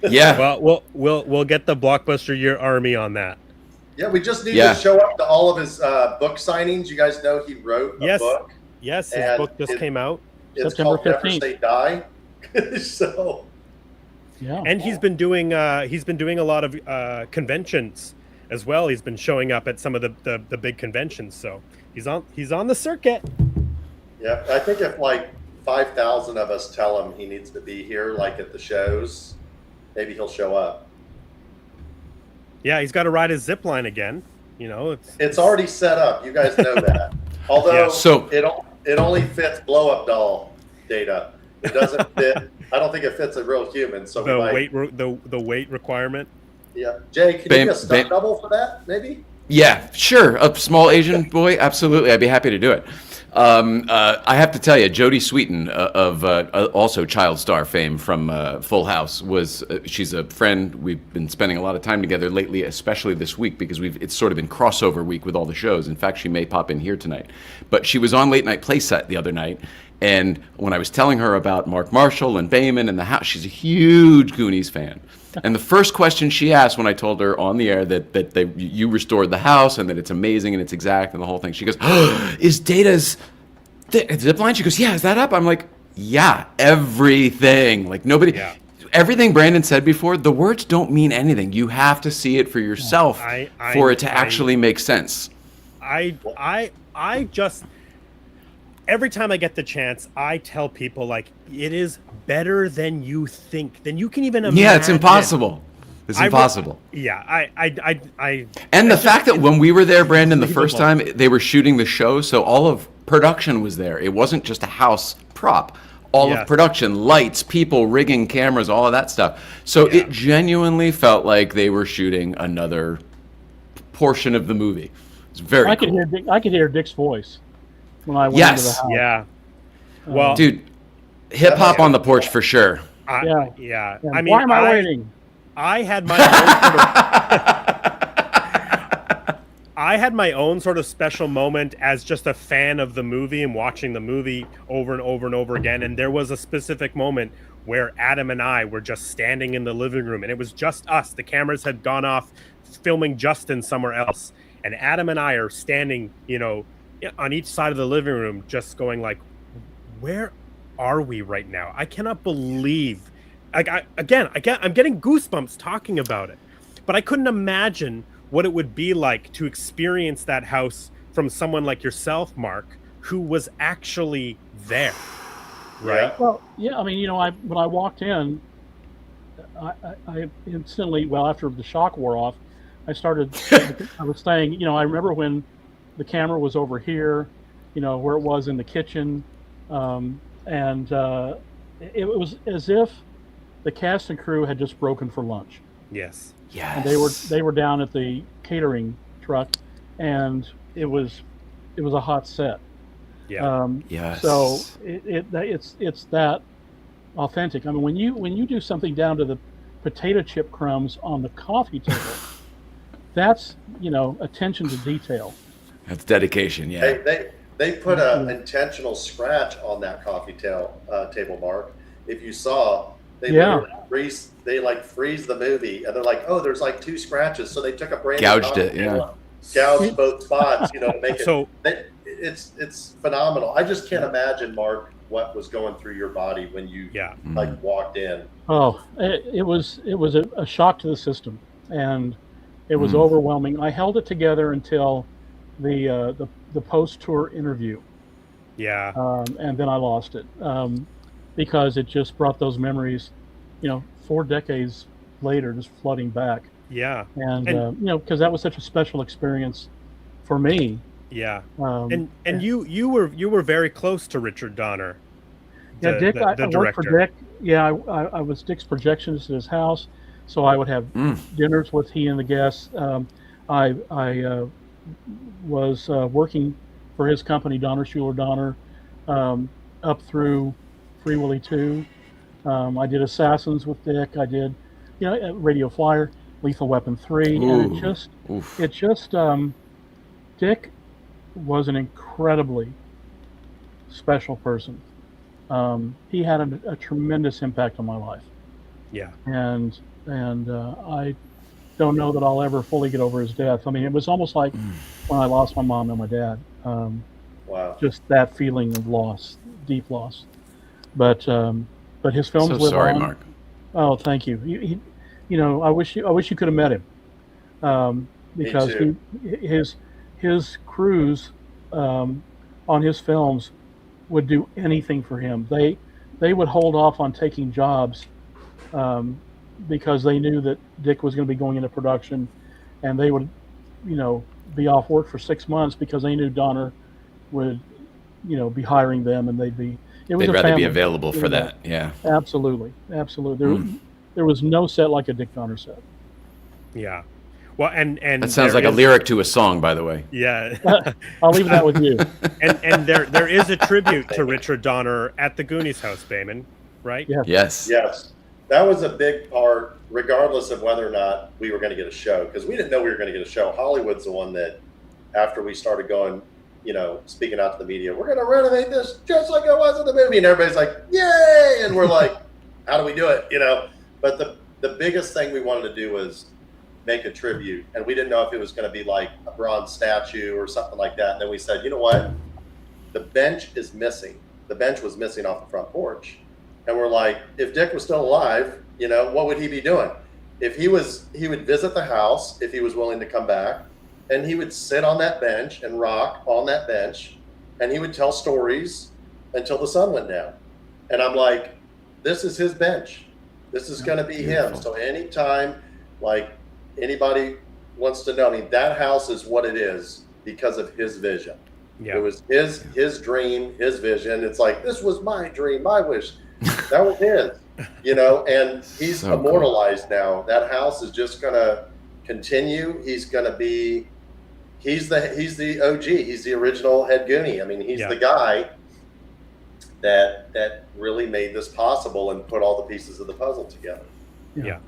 Yeah. Well, we'll get the Blockbuster Year Army on that. Yeah, we just need to show up to all of his book signings. You guys know he wrote a book. Yes, his book just came out. It's September called Never 15th. Say Die. So, Yeah. And he's been doing a lot of conventions as well. He's been showing up at some of the big conventions. So he's on the circuit. yeah, I think if like 5,000 of us tell him he needs to be here, like at the shows, maybe he'll show up. Yeah, he's got to ride his zip line again. You know, It's already set up. You guys know that. Although it only fits blow up doll data. It doesn't fit. I don't think it fits a real human. So the weight requirement. Yeah, Jay, can you get a stunt double for that? Maybe. Yeah, sure. A small Asian boy, absolutely. I'd be happy to do it. I have to tell you, Jodie Sweetin of also child star fame from Full House she's a friend. We've been spending a lot of time together lately, especially this week because it's sort of been crossover week with all the shows. In fact, she may pop in here tonight. But she was on Late Night Playset the other night, and when I was telling her about Mark Marshall and Behman and the house, she's a huge Goonies fan. And the first question she asked when I told her on the air that you restored the house and that it's amazing and it's exact and the whole thing, she goes, oh, is Data's zip line? She goes, yeah, is that up? I'm like, yeah, everything. Like everything Brandon said before, the words don't mean anything. You have to see it for yourself for it to actually make sense. I just, every time I get the chance, I tell people like it is better than you think, than you can even imagine. Yeah, it's impossible. It's impossible. And the fact that when we were there, Brandon, the first time they were shooting the show, so all of production was there. It wasn't just a house prop. All of production, lights, people, rigging, cameras, all of that stuff. So it genuinely felt like they were shooting another portion of the movie. It's very cool. I could hear Dick's voice when I went into the house. Yeah. Well, dude, hip hop on the porch for sure. Yeah. I mean, why am I waiting? I had my own sort of special moment as just a fan of the movie and watching the movie over and over and over again. And there was a specific moment where Adam and I were just standing in the living room, and it was just us. The cameras had gone off filming Justin somewhere else. And Adam and I are standing, on each side of the living room, just going like, where are we right now? I cannot believe, I'm getting goosebumps talking about it, but I couldn't imagine what it would be like to experience that house from someone like yourself, Mark, who was actually there. Right. Well, yeah. I mean, when I walked in, I instantly, after the shock wore off, I was saying, I remember when the camera was over here, where it was in the kitchen. And it was as if the cast and crew had just broken for lunch. Yes. Yes. And they were down at the catering truck, and it was a hot set. Yeah. Yes. So it's that authentic. I mean, when you do something down to the potato chip crumbs on the coffee table, that's attention to detail. That's dedication. Yeah. They put an intentional scratch on that coffee table, Mark. If you saw, they freeze the movie, and they're like, oh, there's like 2 scratches, so they took a brand gouged it, gouged both spots, to make so, it. It's phenomenal. I just can't imagine, Mark, what was going through your body when you walked in. Oh, it was a shock to the system, and it was overwhelming. I held it together until the post-tour interview. Yeah. And then I lost it because it just brought those memories, 4 decades later, just flooding back. Yeah. And because that was such a special experience for me. Yeah. And you were very close to Richard Donner. Dick. I worked for Dick. Yeah, I was Dick's projectionist at his house, so I would have dinners with he and the guests. I was working for his company, Donner Schuler Donner, up through Free Willy 2. I did Assassins with Dick. I did, Radio Flyer, Lethal Weapon 3, and it just Dick was an incredibly special person. He had a tremendous impact on my life, Yeah. And I don't know that I'll ever fully get over his death. I mean, it was almost like when I lost my mom and my dad. Wow. Just that feeling of loss, deep loss. But his films So live sorry, on. Mark. Oh, thank you. I wish you could have met him, because his crews on his films would do anything for him. They would hold off on taking jobs because they knew that Dick was going to be going into production, and they would, be off work for 6 months because they knew Donner would, be hiring them, and they'd rather be available for that. Yeah. Absolutely. There was no set like a Dick Donner set. Yeah. Well, and that sounds like a lyric to a song, by the way. Yeah. I'll leave that with you. And there is a tribute to Richard Donner at the Goonies House, Behman, right? Yeah. Yes. Yes. That was a big part, regardless of whether or not we were going to get a show, because we didn't know we were going to get a show. Hollywood's the one that, after we started going, speaking out to the media, we're going to renovate this just like it was in the movie. And everybody's like, yay! And we're like, how do we do it? But the biggest thing we wanted to do was make a tribute. And we didn't know if it was going to be like a bronze statue or something like that. And then we said, you know what? The bench is missing. The bench was missing off the front porch. And we're like, if Dick was still alive, what would he be doing? He would visit the house if he was willing to come back. And he would sit on that bench and rock on that bench, and he would tell stories until the sun went down. And I'm like, this is his bench. This is going to be him. So anytime, like, anybody wants to know, that house is what it is because of his vision. Yeah. It was his dream, his vision. It's like, this was my dream, my wish. That was his, and he's so immortalized now. That house is just going to continue. He's going to be, he's the OG. He's the original head Goonie. He's the guy that really made this possible and put all the pieces of the puzzle together. Yeah.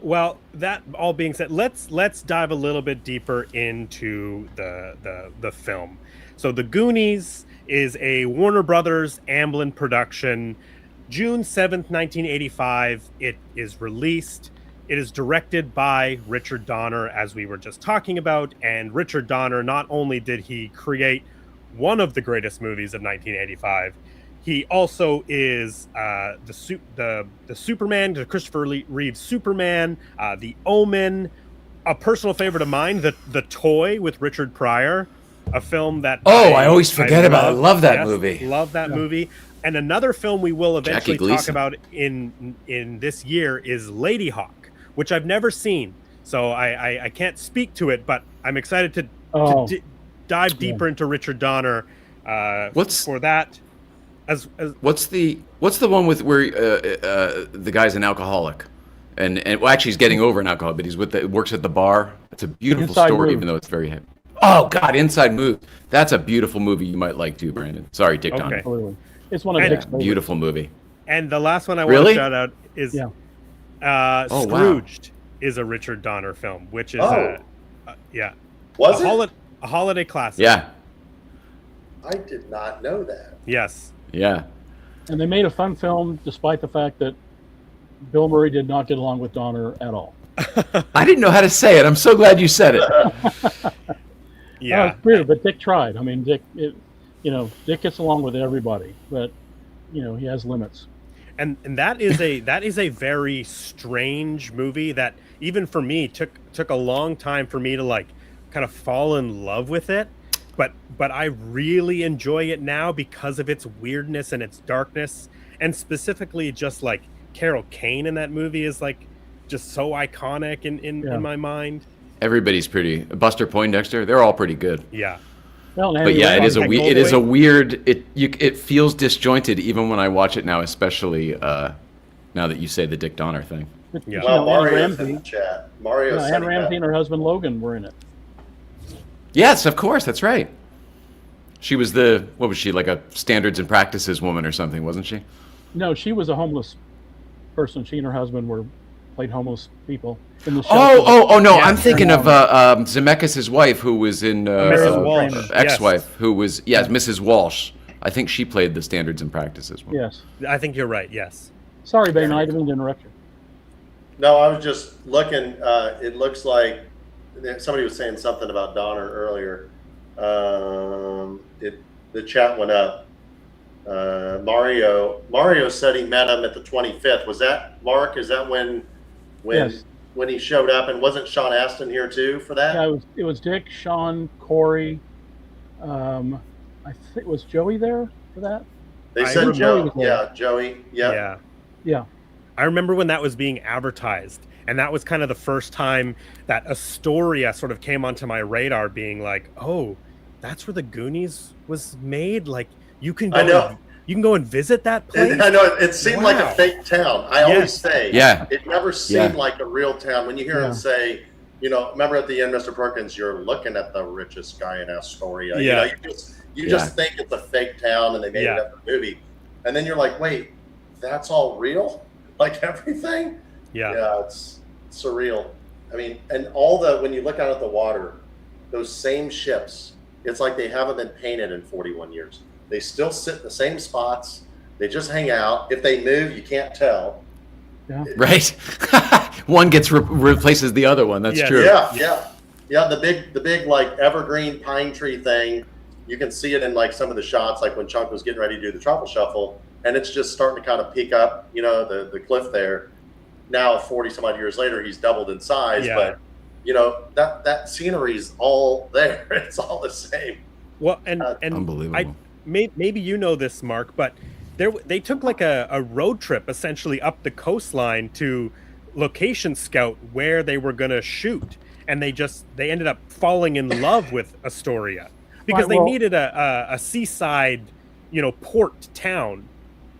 Well, that all being said, let's dive a little bit deeper into the film. So The Goonies is a Warner Brothers Amblin production. June 7th, 1985, it is released. It is directed by Richard Donner, as we were just talking about. And Richard Donner, not only did he create one of the greatest movies of 1985, he also is the Superman, the Christopher Reeve Superman, The Omen, a personal favorite of mine, The Toy with Richard Pryor, a film that I always forget about. I love that movie. Love that movie. And another film we will eventually talk about in this year is Lady Hawk, which I've never seen, so I can't speak to it, but I'm excited to dive deeper into Richard Donner. For that? What's the one with where the guy's an alcoholic, and well, actually he's getting over an alcoholic, but he's works at the bar. It's a beautiful story, even though it's very heavy. Oh God, Inside Move. That's a beautiful movie you might like too, Brandon. Sorry, Dick Donner. Absolutely. It's one of Dick's beautiful movie. And the last one I want to shout out is Scrooged is a Richard Donner film, which is was a holiday classic. Yeah. I did not know that. Yes. Yeah. And they made a fun film despite the fact that Bill Murray did not get along with Donner at all. I didn't know how to say it. I'm so glad you said it. Yeah. It's weird, but Dick tried. Dick gets along with everybody, but he has limits. And that is a very strange movie that even for me took a long time for me to like kind of fall in love with it. But I really enjoy it now because of its weirdness and its darkness, and specifically just like Carol Kane in that movie is like just so iconic in my mind. Everybody's pretty. Buster Poindexter, they're all pretty good. Yeah. Well, but yeah, it is a weird. It feels disjointed even when I watch it now, especially now that you say the Dick Donner thing. Yeah. Well, Mario's in the chat. Anne Ramsey and her husband Logan were in it. Yes, of course, that's right. She was what was she, like a standards and practices woman or something, wasn't she? No, she was a homeless person. She and her husband played homeless people in the show. Oh, no, I'm thinking of Zemeckis' wife, who was in Mrs. Walsh. ex-wife, who was Mrs. Walsh. I think she played the standards and practices woman. Yes. I think you're right, yes. Sorry, Behman, I didn't mean to interrupt you. No, I was just looking. It looks like somebody was saying something about Donner earlier. The chat went up. Mario said he met him at the 25th. Was that Mark? Is that when Yes. when he showed up? And wasn't Sean Astin here too for that? Yeah, it was Dick, Sean, Corey. I think was Joey there for that. They said Joey. Yeah, Joey. Yeah. I remember when that was being advertised, and that was kind of the first time that Astoria sort of came onto my radar, being like, "Oh, that's where the Goonies was made." Like, you can go and visit that place. I know it seemed like a fake town. I always say, it never seemed like a real town. When you hear him say, remember at the end, Mr. Perkins, you're looking at the richest guy in Astoria. You just think it's a fake town, and they made it up for a movie, and then you're like, wait, that's all real. Like everything? Yeah, it's surreal. I mean, and when you look out at the water, those same ships, it's like they haven't been painted in 41 years. They still sit in the same spots. They just hang out. If they move, you can't tell. Yeah. Right. One gets replaces the other one. That's true. Yeah. The big like evergreen pine tree thing. You can see it in like some of the shots, like when Chunk was getting ready to do the truffle shuffle. And it's just starting to kind of peak up, the cliff there. Now, 40 some odd years later, he's doubled in size, but that scenery's all there. It's all the same. Well, and unbelievable. Maybe you know this, Mark, but they took like a road trip essentially up the coastline to location scout where they were going to shoot, and they ended up falling in love with Astoria because they needed a seaside, port town.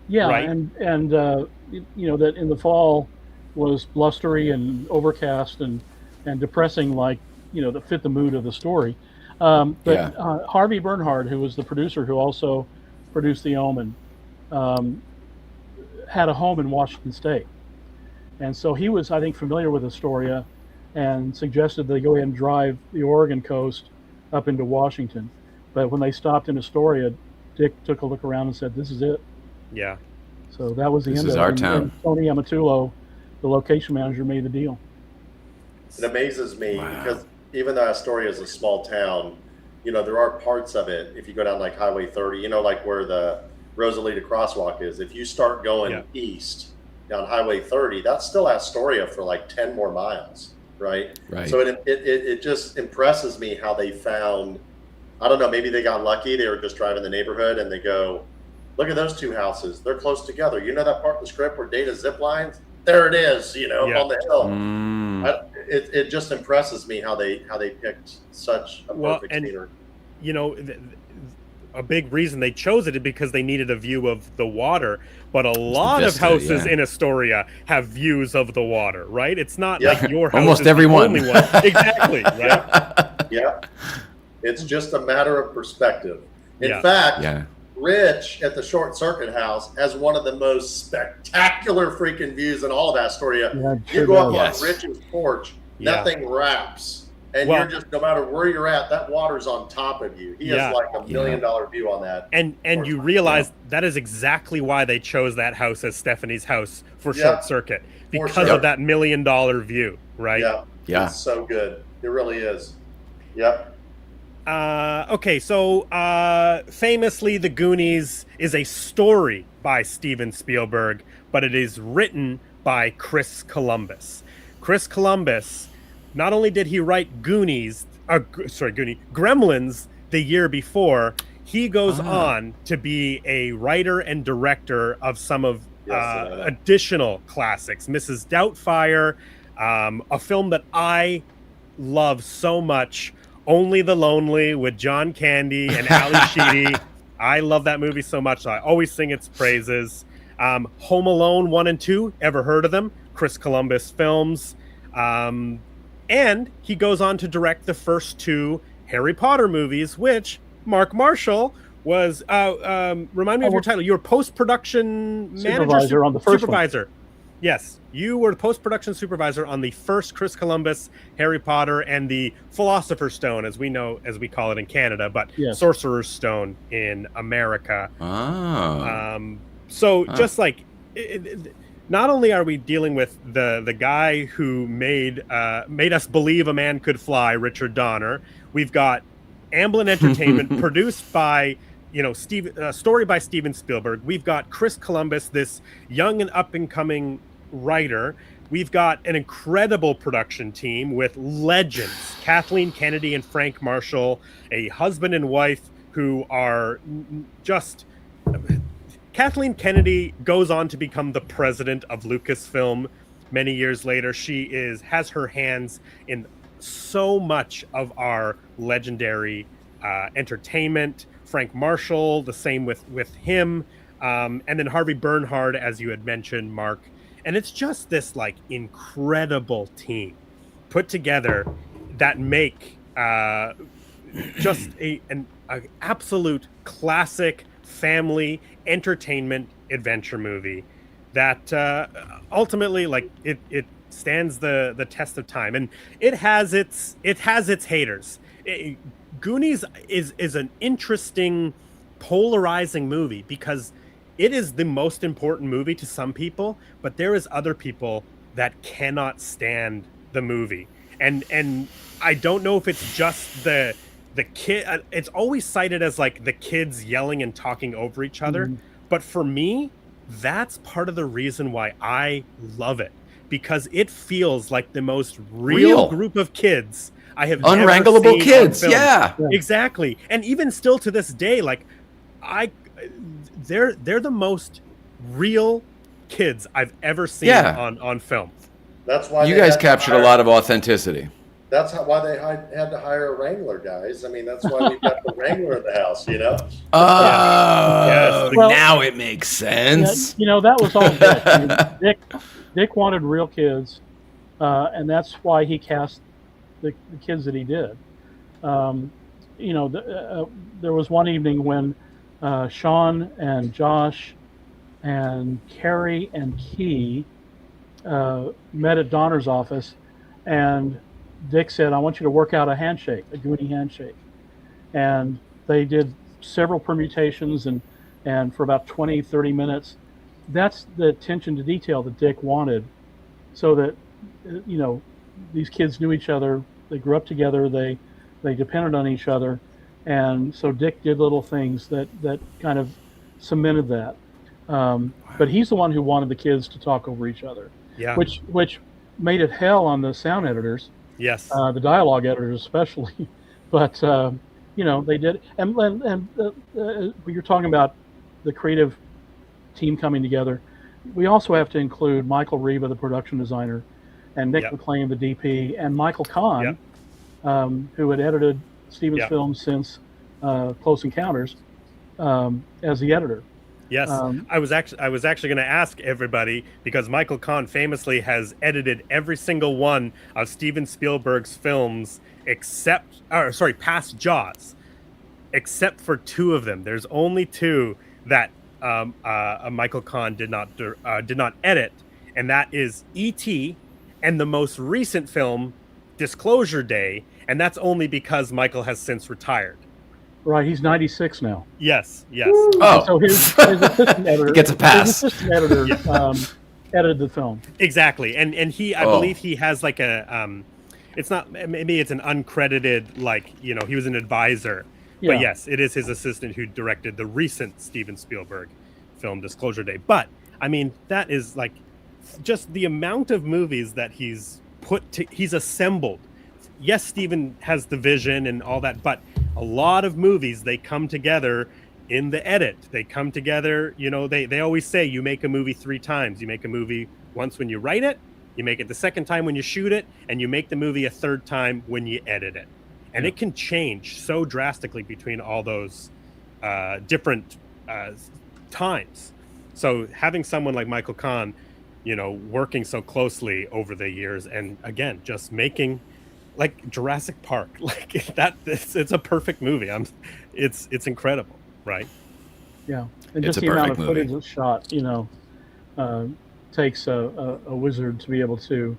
Yeah, right? and that in the fall was blustery and overcast and depressing, like that fit the mood of the story. But Harvey Bernhard, who was the producer who also produced The Omen, had a home in Washington State, and so he was, I think, familiar with Astoria, and suggested they go ahead and drive the Oregon coast up into Washington. But when they stopped in Astoria, Dick took a look around and said, "This is it." Yeah. So that was the end of it. This is our town. And Tony Amatullo, the location manager, made the deal. It amazes me because even though Astoria is a small town, there are parts of it. If you go down like Highway 30, like where the Rosalita crosswalk is, if you start going east down Highway 30, that's still Astoria for like 10 more miles, right? Right. So it just impresses me how they found, I don't know, maybe they got lucky. They were just driving the neighborhood and they go, look at those two houses. They're close together. You know that part of the script where Data zip lines? There it is, on the hill. It just impresses me how they picked such a perfect scenery. A big reason they chose it is because they needed a view of the water. But a lot of houses in Astoria have views of the water, right? It's not like your house almost is everyone. The only one. Exactly, right? Yeah. It's just a matter of perspective. In fact, Rich at the Short Circuit House has one of the most spectacular freaking views in all of Astoria. You go up on Rich's porch, that thing wraps, and you're just, no matter where you're at, that water's on top of you. He has like $1 million view on that. And you realize that is exactly why they chose that house as Stephanie's house for Short Circuit, because of that $1 million view, right? Yeah. It's so good. It really is. Yep. Okay, so famously, The Goonies is a story by Steven Spielberg, but it is written by Chris Columbus. Chris Columbus, not only did he write Gremlins the year before, he goes on to be a writer and director of some of additional classics. Mrs. Doubtfire, a film that I love so much, Only the Lonely with John Candy and Ali Sheedy. I love that movie so much. I always sing its praises. Home Alone 1 and 2, ever heard of them? Chris Columbus films. And he goes on to direct the first 2 Harry Potter movies, which Mark Marshall was, remind me of your title. You were post-production supervisor on the first supervisor. Yes, you were the post-production supervisor on the first Chris Columbus Harry Potter and the Philosopher's Stone, as we call it in Canada, but Sorcerer's Stone in America. Oh. So just like not only are we dealing with the guy who made us believe a man could fly, Richard Donner. We've got Amblin Entertainment, produced by story by Steven Spielberg. We've got Chris Columbus, this young and up and coming writer. We've got an incredible production team with legends, Kathleen Kennedy and Frank Marshall, a husband and wife who are just... Kathleen Kennedy goes on to become the president of Lucasfilm many years later. She has her hands in so much of our legendary entertainment. Frank Marshall, the same with him. And then Harvey Bernhard, as you had mentioned, Mark. And it's just this like incredible team put together that make just an absolute classic family entertainment adventure movie that ultimately, like, it stands the test of time, and it has its haters. Goonies is an interesting, polarizing movie because it is the most important movie to some people, but there is other people that cannot stand the movie, and I don't know if it's just the kid. It's always cited as like the kids yelling and talking over each other, but for me, that's part of the reason why I love it, because it feels like the most real group of kids I have unwranglable ever seen kids. on film. Yeah, exactly. And even still to this day, like they're the most real kids I've ever seen on film. That's why you guys captured a lot of authenticity. That's why they had to hire a Wrangler, guys. I mean, that's why we got the Wrangler in the house, you know? Oh, yes. Well, now it makes sense. Yeah, that was all Dick. I mean, Dick wanted real kids, and that's why he cast the kids that he did. There was one evening when Sean and Josh and Carrie and Key met at Donner's office, and Dick said, I want you to work out a handshake, a Goonie handshake. And they did several permutations and for about 20, 30 minutes. That's the attention to detail that Dick wanted, so that, these kids knew each other. They grew up together. They depended on each other. And so Dick did little things that kind of cemented that. But he's the one who wanted the kids to talk over each other, which made it hell on the sound editors. Yes. The dialogue editors especially, but they did. And you're talking about the creative team coming together. We also have to include Michael Reba, the production designer, and Nick McLean, the DP, and Michael Kahn, who had edited Steven's films since Close Encounters, as the editor. Yes, I was actually going to ask everybody, because Michael Kahn famously has edited every single one of Steven Spielberg's films past Jaws, except for two of them. There's only two that Michael Kahn did not edit, and that is E.T. and the most recent film, Disclosure Day, and that's only because Michael has since retired. Right, he's 96 now. Yes. Oh, so his assistant editor gets a pass. His assistant editor edited the film. Exactly, and he, I believe he has like a, it's not, maybe it's an uncredited, like, he was an advisor, but yes, it is his assistant who directed the recent Steven Spielberg film Disclosure Day. But I mean, that is like just the amount of movies that he's assembled. Yes, Steven has the vision and all that, but a lot of movies, they come together in the edit. They come together, they always say you make a movie 3 times. You make a movie once when you write it, you make it the second time when you shoot it, and you make the movie a third time when you edit it. And it can change so drastically between all those different times. So having someone like Michael Kahn, working so closely over the years, and again, just making like Jurassic Park, like that, it's a perfect movie. It's incredible, right? Yeah, and just the amount of footage that's shot, takes a wizard to be able to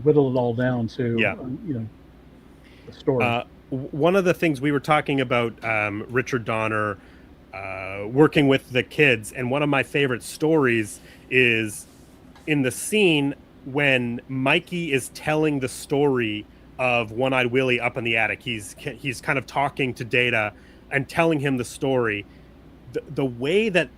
whittle it all down to, the story. One of the things we were talking about, Richard Donner, working with the kids. And one of my favorite stories is in the scene when Mikey is telling the story of One-Eyed Willie up in the attic. He's kind of talking to Data and telling him the story. The way that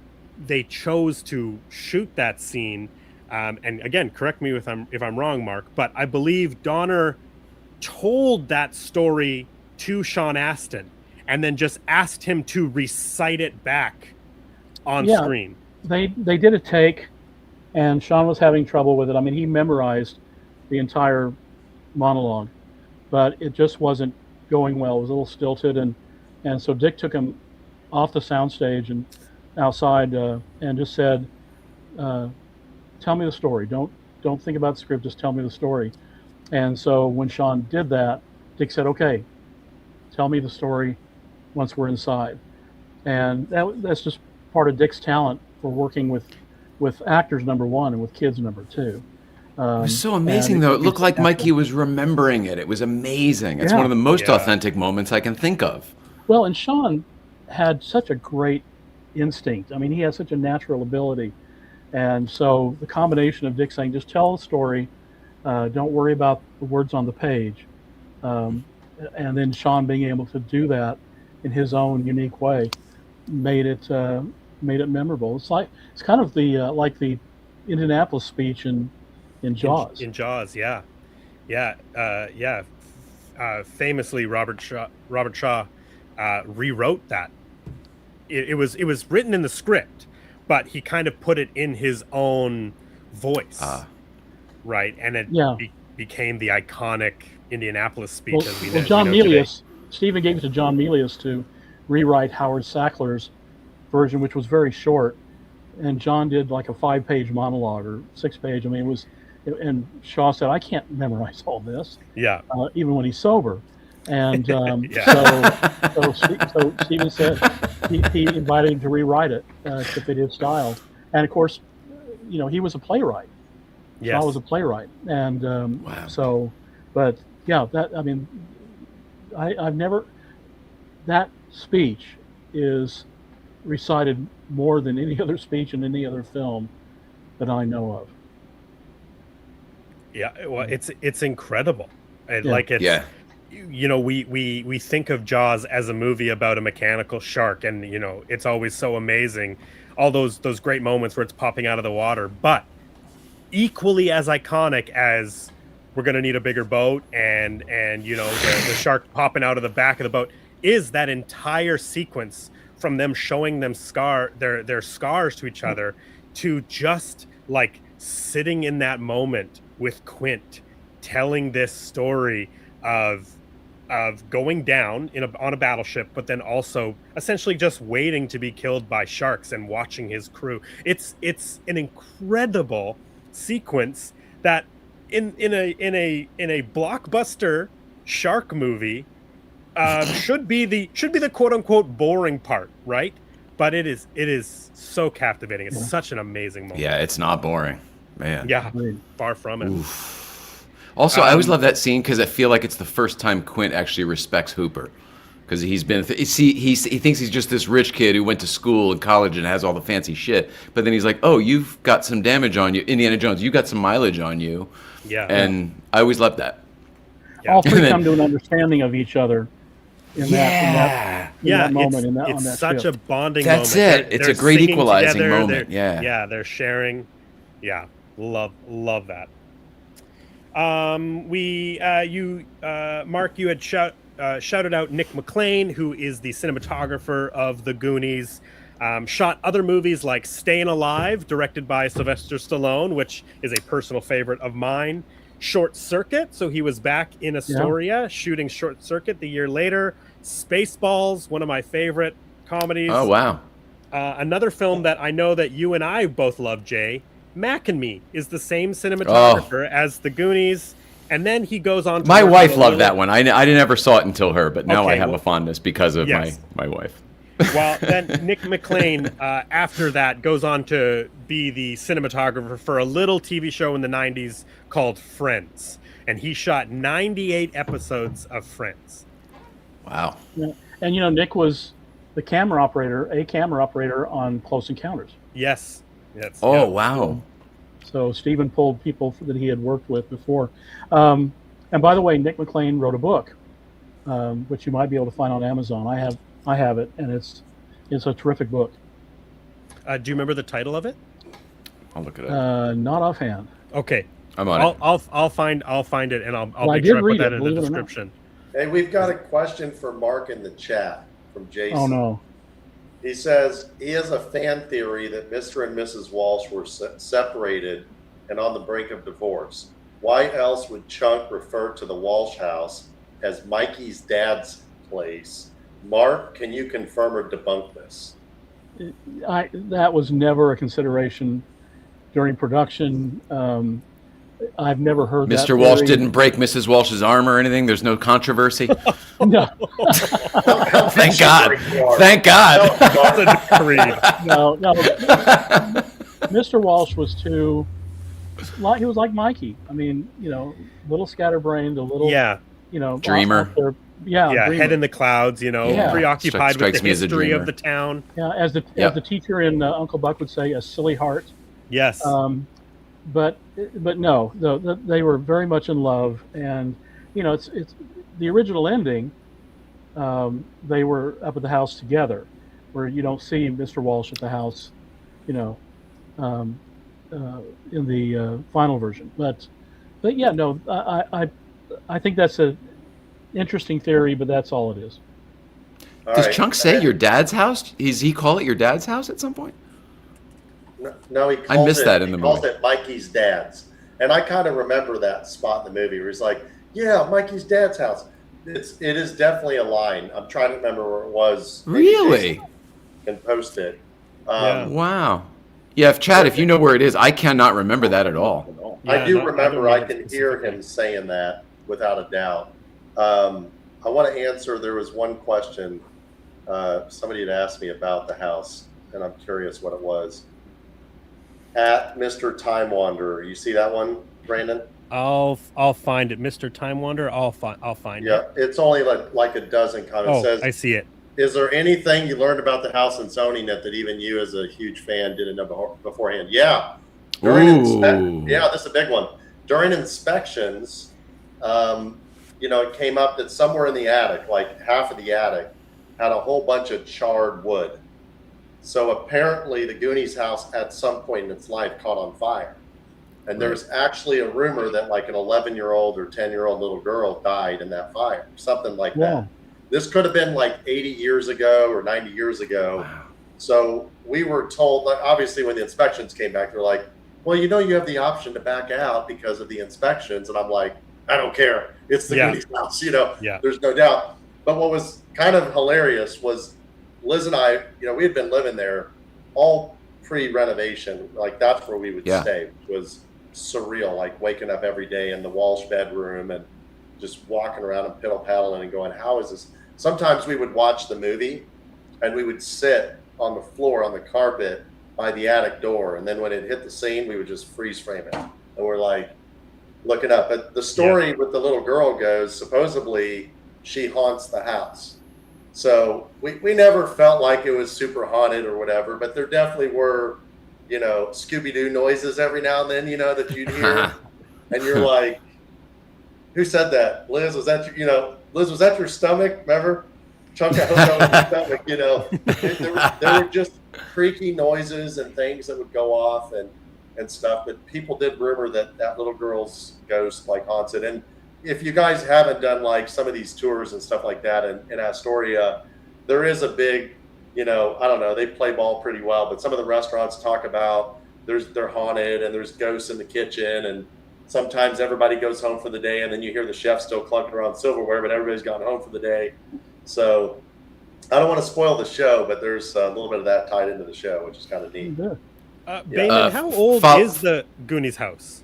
they chose to shoot that scene, and again, correct me if I'm wrong, Mark, but I believe Donner told that story to Sean Astin and then just asked him to recite it back on screen. They did a take, and Sean was having trouble with it. I mean, he memorized the entire monologue, but it just wasn't going well. It was a little stilted, and so Dick took him off the soundstage and outside and just said, "Tell me the story. Don't think about the script. Just tell me the story." And so when Sean did that, Dick said, "Okay, tell me the story once we're inside." And that's just part of Dick's talent for working with actors, number one, and with kids, number two. It was so amazing, though. It looked like Mikey was remembering it. It was amazing. It's one of the most authentic moments I can think of. Well, and Sean had such a great instinct. I mean, he has such a natural ability. And so the combination of Dick saying, just tell the story, don't worry about the words on the page, and then Sean being able to do that in his own unique way made it memorable. It's kind of the like the Indianapolis speech in Jaws. In Jaws, yeah. Famously, Robert Shaw rewrote that. It was written in the script, but he kind of put it in his own voice, right? And it became the iconic Indianapolis speech. John Milius, Steven gave it to John Milius to rewrite Howard Sackler's version, which was very short, and John did like a 5-page monologue or 6-page. I mean, it was, and Shaw said, "I can't memorize all this." Yeah. Even when he's sober. And so Steven said he invited him to rewrite it to fit his style. And of course, he was a playwright. Yes. Shaw was a playwright. And wow. But yeah, I've never, that speech is recited more than any other speech in any other film that I know of. Yeah, well, it's incredible. We think of Jaws as a movie about a mechanical shark, and it's always so amazing, all those great moments where it's popping out of the water. But equally as iconic as we're going to need a bigger boat and the shark popping out of the back of the boat is that entire sequence from them showing them their scars to each other, to just like sitting in that moment with Quint telling this story of going down on a battleship, but then also essentially just waiting to be killed by sharks and watching his crew. It's an incredible sequence that in a blockbuster shark movie should be the quote unquote boring part, right? But it is so captivating. It's such an amazing moment. Yeah, it's not boring, man. Yeah, far from it. Oof. Also, I always love that scene because I feel like it's the first time Quint actually respects Hooper, because he thinks he's just this rich kid who went to school and college and has all the fancy shit. But then he's like, "Oh, you've got some damage on you, Indiana Jones. You got some mileage on you." Yeah, and I always loved that. Yeah. All three come to an understanding of each other. In that moment, it's such a bonding moment. That's it. It's a great equalizing moment. They're sharing. Yeah, love that. Mark, you had shouted out Nick McLean, who is the cinematographer of the Goonies. Shot other movies like Staying Alive, directed by Sylvester Stallone, which is a personal favorite of mine. Short Circuit, so he was back in Astoria shooting Short Circuit the year later. Spaceballs, one of my favorite comedies. Oh, wow. Another film that I know that you and I both love, Jay, Mac and Me, is the same cinematographer as the Goonies. And then he goes on to... My wife loved that one. I never saw it until her, but now I have a fondness because of my wife. Well, then Nick McLean, after that, goes on to be the cinematographer for a little TV show in the 90s called Friends. And he shot 98 episodes of Friends. Wow. Yeah. And, Nick was a camera operator on Close Encounters. Yes. Yes. Oh, yeah. wow. So Steven pulled people that he had worked with before. And by the way, Nick McLean wrote a book, which you might be able to find on Amazon. I have it, and it's a terrific book. Do you remember the title of it? I'll look it up. Not offhand. Okay. I'm on it. I'll find it, and I'll Well, make sure I put that in the description. Hey, we've got a question for Mark in the chat from Jason. Oh no. He says he has a fan theory that Mr. and Mrs. Walsh were separated and on the brink of divorce. Why else would Chunk refer to the Walsh house as Mikey's dad's place? Mark, can you confirm or debunk this? That was never a consideration during production. I've never heard that. Mr. Walsh didn't break Mrs. Walsh's arm or anything. There's no controversy. No. Thank God. Thank God. No. Mr. Walsh was too. He was like Mikey. I mean, little scatterbrained, a little. Yeah. Dreamer. Dreamer. Head in the clouds. Preoccupied with the history of the town. Yeah, as the teacher in Uncle Buck would say, a silly heart. Yes. But no, they were very much in love, and it's the original ending. They were up at the house together, where you don't see Mr. Walsh at the house, in the final version. But yeah, no, I think that's a interesting theory, but that's all it is. Does Chunk say your dad's house? Does he call it your dad's house at some point? No, he I missed that in the movie. Calls it Mikey's dad's, and I kind of remember that spot in the movie where he's like, "Yeah, Mikey's dad's house." It is definitely a line. I'm trying to remember where it was. Really? And post it. Wow. Yeah, if you know where it is, I cannot remember that at all. I do remember. I can hear him saying that without a doubt. I want to answer. There was one question somebody had asked me about the house, and I'm curious what it was. At Mr. Time Wanderer, you see that one, Brandon? I'll find it, Mr. Time Wanderer. I'll find it. Yeah, it's only like a dozen comments. Oh, Says, I see it. Is there anything you learned about the house and zoning that even you, as a huge fan, didn't know beforehand? Yeah. Yeah, this is a big one. During inspections, it came up that somewhere in the attic, like half of the attic, had a whole bunch of charred wood. So apparently the Goonies house at some point in its life caught on fire. And there's actually a rumor that like an 11-year-old or 10-year-old little girl died in that fire, something like that. This could have been like 80 years ago or 90 years ago. Wow. So we were told, like, obviously when the inspections came back, they're like, well, you have the option to back out because of the inspections. And I'm like, I don't care. It's the Goonies house, There's no doubt. But what was kind of hilarious was Liz and I, we had been living there all pre-renovation. Like that's where we would stay, which was surreal, like waking up every day in the Walsh bedroom and just walking around and piddle-paddling and going, how is this? Sometimes we would watch the movie and we would sit on the floor on the carpet by the attic door. And then when it hit the scene, we would just freeze frame it. And we're like looking up. But the story with the little girl goes, supposedly she haunts the house. So we never felt like it was super haunted or whatever, but there definitely were, Scooby-Doo noises every now and then, that you'd hear. And you're like, who said that? Liz, was that Liz, was that your stomach? Remember? Chunk, I hope that was your stomach, there were just creaky noises and things that would go off and stuff, but people did rumor that little girl's ghost like haunts it. And if you guys haven't done like some of these tours and stuff like that in Astoria, there is a big, I don't know, they play ball pretty well, but some of the restaurants talk about they're haunted and there's ghosts in the kitchen, and sometimes everybody goes home for the day and then you hear the chef still clunking around silverware, but everybody's gone home for the day. So I don't want to spoil the show, but there's a little bit of that tied into the show, which is kind of neat. Behman, how old is the Goonies house?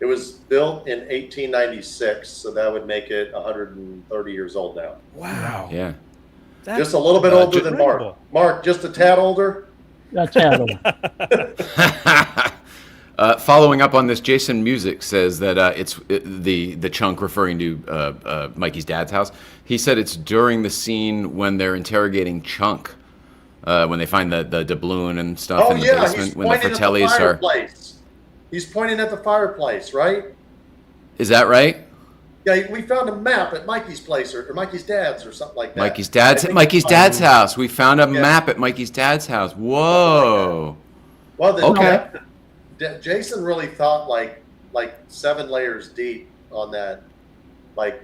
It was built in 1896, so that would make it 130 years old now. Wow. Yeah. That's just a little bit older than Mark. Mark, just a tad older? A tad older. Following up on this, Jason Music says that it's the chunk referring to Mikey's dad's house. He said it's during the scene when they're interrogating Chunk, when they find the doubloon and stuff in the basement. He's when the pointing Fratellis at the are. fireplace. He's pointing at the fireplace, right? Is that right? Yeah, we found a map at Mikey's place or Mikey's dad's or something like that. Mikey's dad's house. We found a map at Mikey's dad's house. Whoa. Well, okay. Jason really thought like 7 layers deep on that, like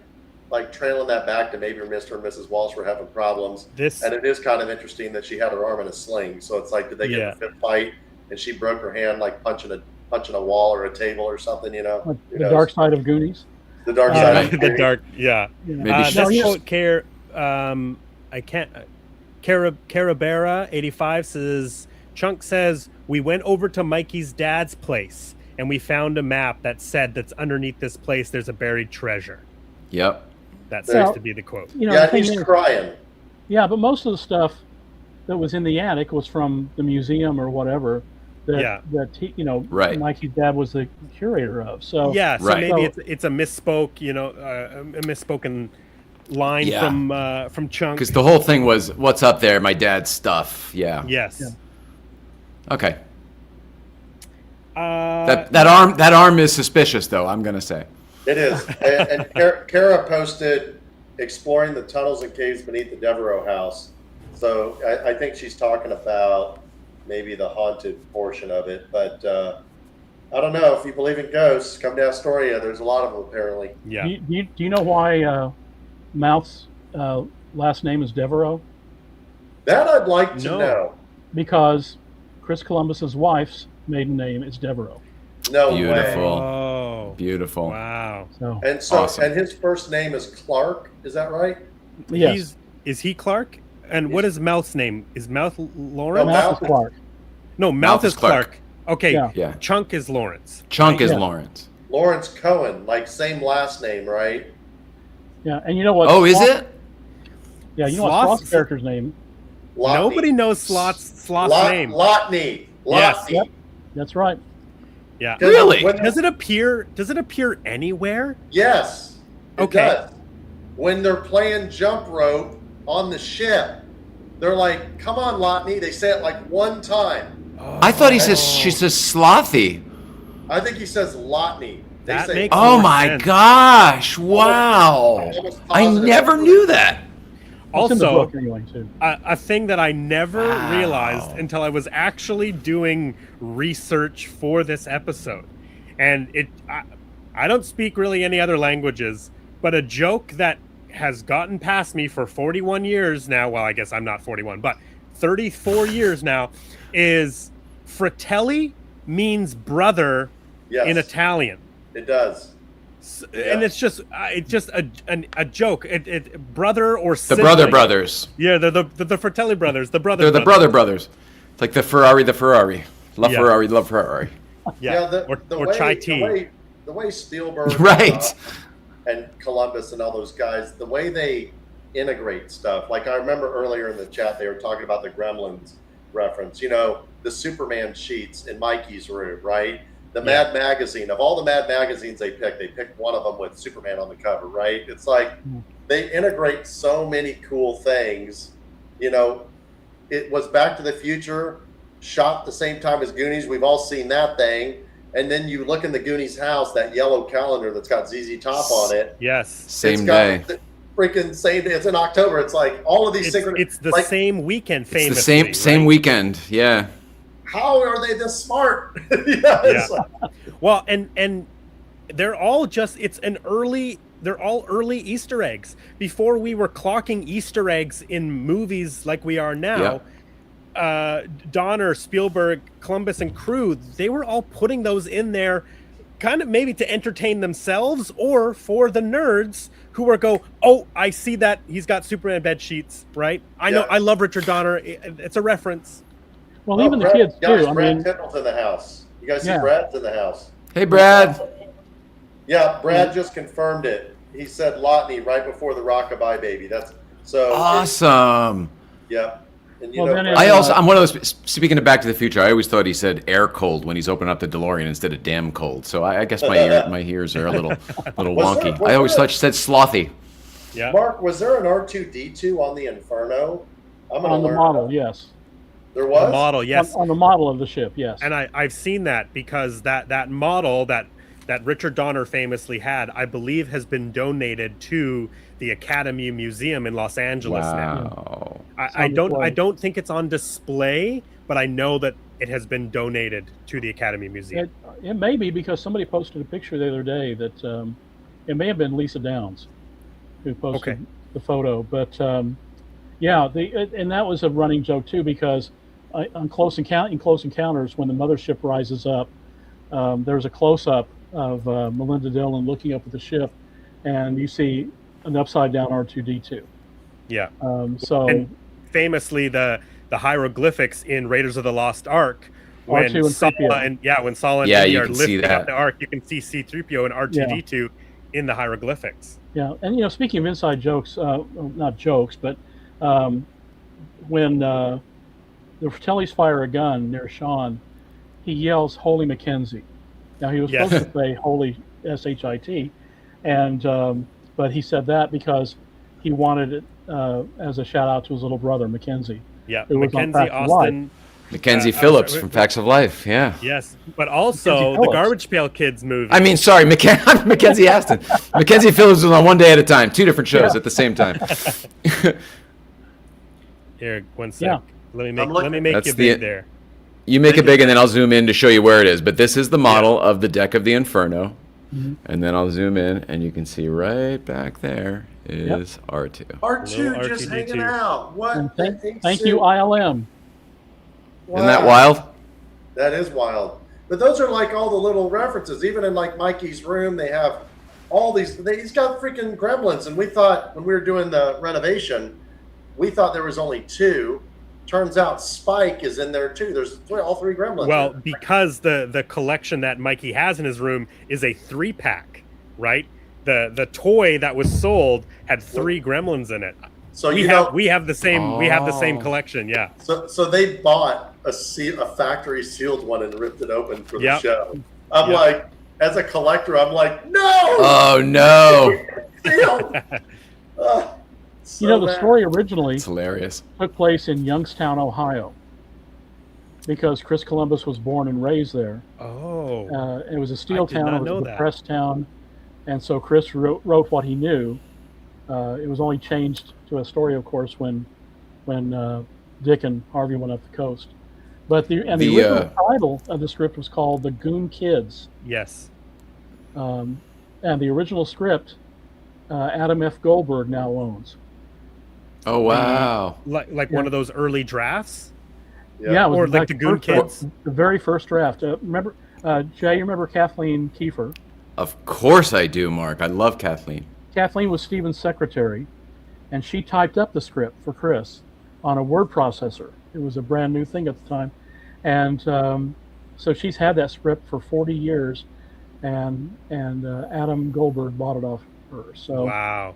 trailing that back to maybe Mr. and Mrs. Walsh were having problems. And it is kind of interesting that she had her arm in a sling. So it's like, did they get in a fit fight and she broke her hand like punching a wall or a table or something? You know, the dark side of Goonies. The dark side. The dark, yeah. Maybe this quote, Carabera 85 says, Chunk says, we went over to Mikey's dad's place and we found a map that said that's underneath this place there's a buried treasure. Yep. That seems to be the quote. You know, yeah, he's crying. Yeah, but most of the stuff that was in the attic was from the museum or whatever. That right. Mikey's dad was the curator of. So yeah, so maybe it's a misspoke, a misspoken line from Chunk. Because the whole thing was, "What's up there? My dad's stuff." Yeah. Yes. Yeah. Okay. That arm is suspicious, though. I'm gonna say. It is, and Kara posted exploring the tunnels and caves beneath the Devereaux house. So I think she's talking about maybe the haunted portion of it, but I don't know. If you believe in ghosts, come to Astoria. There's a lot of them apparently. Yeah. Do you know why Mouth's last name is Devereaux? That I'd like to know. Because Chris Columbus's wife's maiden name is Devereaux. No Beautiful. way. Oh, beautiful. Wow. So awesome. And his first name is Clark. Is that right? Yes. Is he Clark? And what is Mouth's name? Is Mouth Lawrence? No, Mouth is Clark. No, Mouth is Clark. Okay. Yeah. Chunk is Lawrence. Chunk is Lawrence. Lawrence Cohen, like same last name, right? Yeah, and you know what? Oh, is it? Yeah, you know what Sloth's character's name? Lotney. Nobody knows Sloth's name. Lotney. Yes. Yep. That's right. Yeah. Really? Does it appear anywhere? Yes. It Okay. does. When they're playing jump rope on the ship, they're like, "Come on, Lotney." They say it like one time. I thought she says Slothy. I think he says Lotney. That makes Oh more my sense. gosh! Wow. I never knew that. It's in the Also, book anyway, too. a thing that I never realized until I was actually doing research for this episode, and I don't speak really any other languages, but a joke that has gotten past me for 41 years now. Well, I guess I'm not 41, but 34 years now, is fratelli means brother in Italian. It does. And it's just a joke. It brother or The sibling. Brother Brothers. Yeah, the Fratelli brothers. They're the Brother Brothers. It's like the Ferrari. Ferrari, love Ferrari. Yeah, or way, chai tea. The way Spielberg Right. And Columbus and all those guys, the way they integrate stuff. Like I remember earlier in the chat, they were talking about the Gremlins reference. The Superman sheets in Mikey's room, right? The Mad Magazine, of all the Mad magazines they picked one of them with Superman on the cover, right? It's like they integrate so many cool things. It was Back to the Future, shot the same time as Goonies. We've all seen that thing. And then you look in the Goonies house, that yellow calendar that's got ZZ Top on it. Yes. Same day. Freaking same day. It's in October. It's like all of these synchronous. It's the same weekend, famously. It's the same weekend. Yeah. How are they this smart? Well, and they're all they're all early Easter eggs. Before we were clocking Easter eggs in movies like we are now, Donner, Spielberg, Columbus, and crew, they were all putting those in there kind of maybe to entertain themselves or for the nerds who are oh, I see that he's got Superman bed sheets, right? I know, I love Richard Donner. It's a reference. Well, even the kids, guys, too. Brad Tindall's in the house. You guys see Brad's in the house. Hey, Brad. Yeah, Brad just confirmed it. He said Lotney right before the Rockabye Baby. That's so awesome. Yeah. And Well, then I'm one of those. Speaking of Back to the Future, I always thought he said air cold when he's opening up the DeLorean instead of damn cold. So I guess my ears are a little wonky. I always thought you said slothy. Yeah. Mark, was there an R2D2 on the Inferno? On the model, yes. There was? The model, yes. On the model of the ship, yes. And I've seen that because that model that Richard Donner famously had, I believe, has been donated to the Academy Museum in Los Angeles now. I don't think it's on display, but I know that it has been donated to the Academy Museum. It may be because somebody posted a picture the other day that it may have been Lisa Downs who posted the photo, but and that was a running joke too, because in Close Encounters, when the mothership rises up, there's a close-up of Melinda Dillon looking up at the ship, and you see an upside-down R2-D2. Yeah. And famously, the hieroglyphics in Raiders of the Lost Ark, when Sala and Indy are lifting up the Ark, you can see C-3PO and R2-D2 in the hieroglyphics. Yeah, and speaking of inside jokes, not jokes, but when the Fratellis fire a gun near Sean, he yells, "Holy Mackenzie." Now, he was supposed to say "Holy S-H-I-T," and but he said that because he wanted it as a shout out to his little brother, Mackenzie. Yeah, Mackenzie Austin. Mackenzie Phillips from Facts of Life, yeah. Yes, but also the Garbage Pail Kids movie. I mean, sorry, Mackenzie Aston. Mackenzie Phillips was on One Day at a Time, 2 different shows at the same time. Here, one sec. Yeah. Let me make you big there. You make it big, and then I'll zoom in to show you where it is. But this is the model of the deck of the Inferno. Mm-hmm. And then I'll zoom in, and you can see right back there is R2. R2 just hanging out. What? Thank you, ILM. Wow. Isn't that wild? That is wild. But those are like all the little references. Even in like Mikey's room, they have all these. He's got freaking gremlins. And we thought when we were doing the renovation, we thought there was only 2. Turns out Spike is in there too. There's all 3 gremlins. Well, because the collection that Mikey has in his room is a 3-pack, right? The toy that was sold had 3 gremlins in it. So we have the same collection, yeah. So they bought a factory sealed one and ripped it open for the show. I'm like, as a collector, I'm like, no! Oh no! The story originally hilarious. Took place in Youngstown, Ohio, because Chris Columbus was born and raised there. Oh. It was a steel town, it was a depressed town, and so Chris wrote what he knew. It was only changed to Astoria, of course, when Dick and Harvey went up the coast. But the original title of the script was called The Goon Kids. Yes. And the original script, Adam F. Goldberg now owns. Oh wow! Like one of those early drafts. Yeah, or like the Goon Kids. The very first draft. Remember, Jay? You remember Kathleen Kiefer? Of course I do, Mark. I love Kathleen. Kathleen was Steven's secretary, and she typed up the script for Chris on a word processor. It was a brand new thing at the time, and so she's had that script for 40 years, and Adam Goldberg bought it off her. So wow.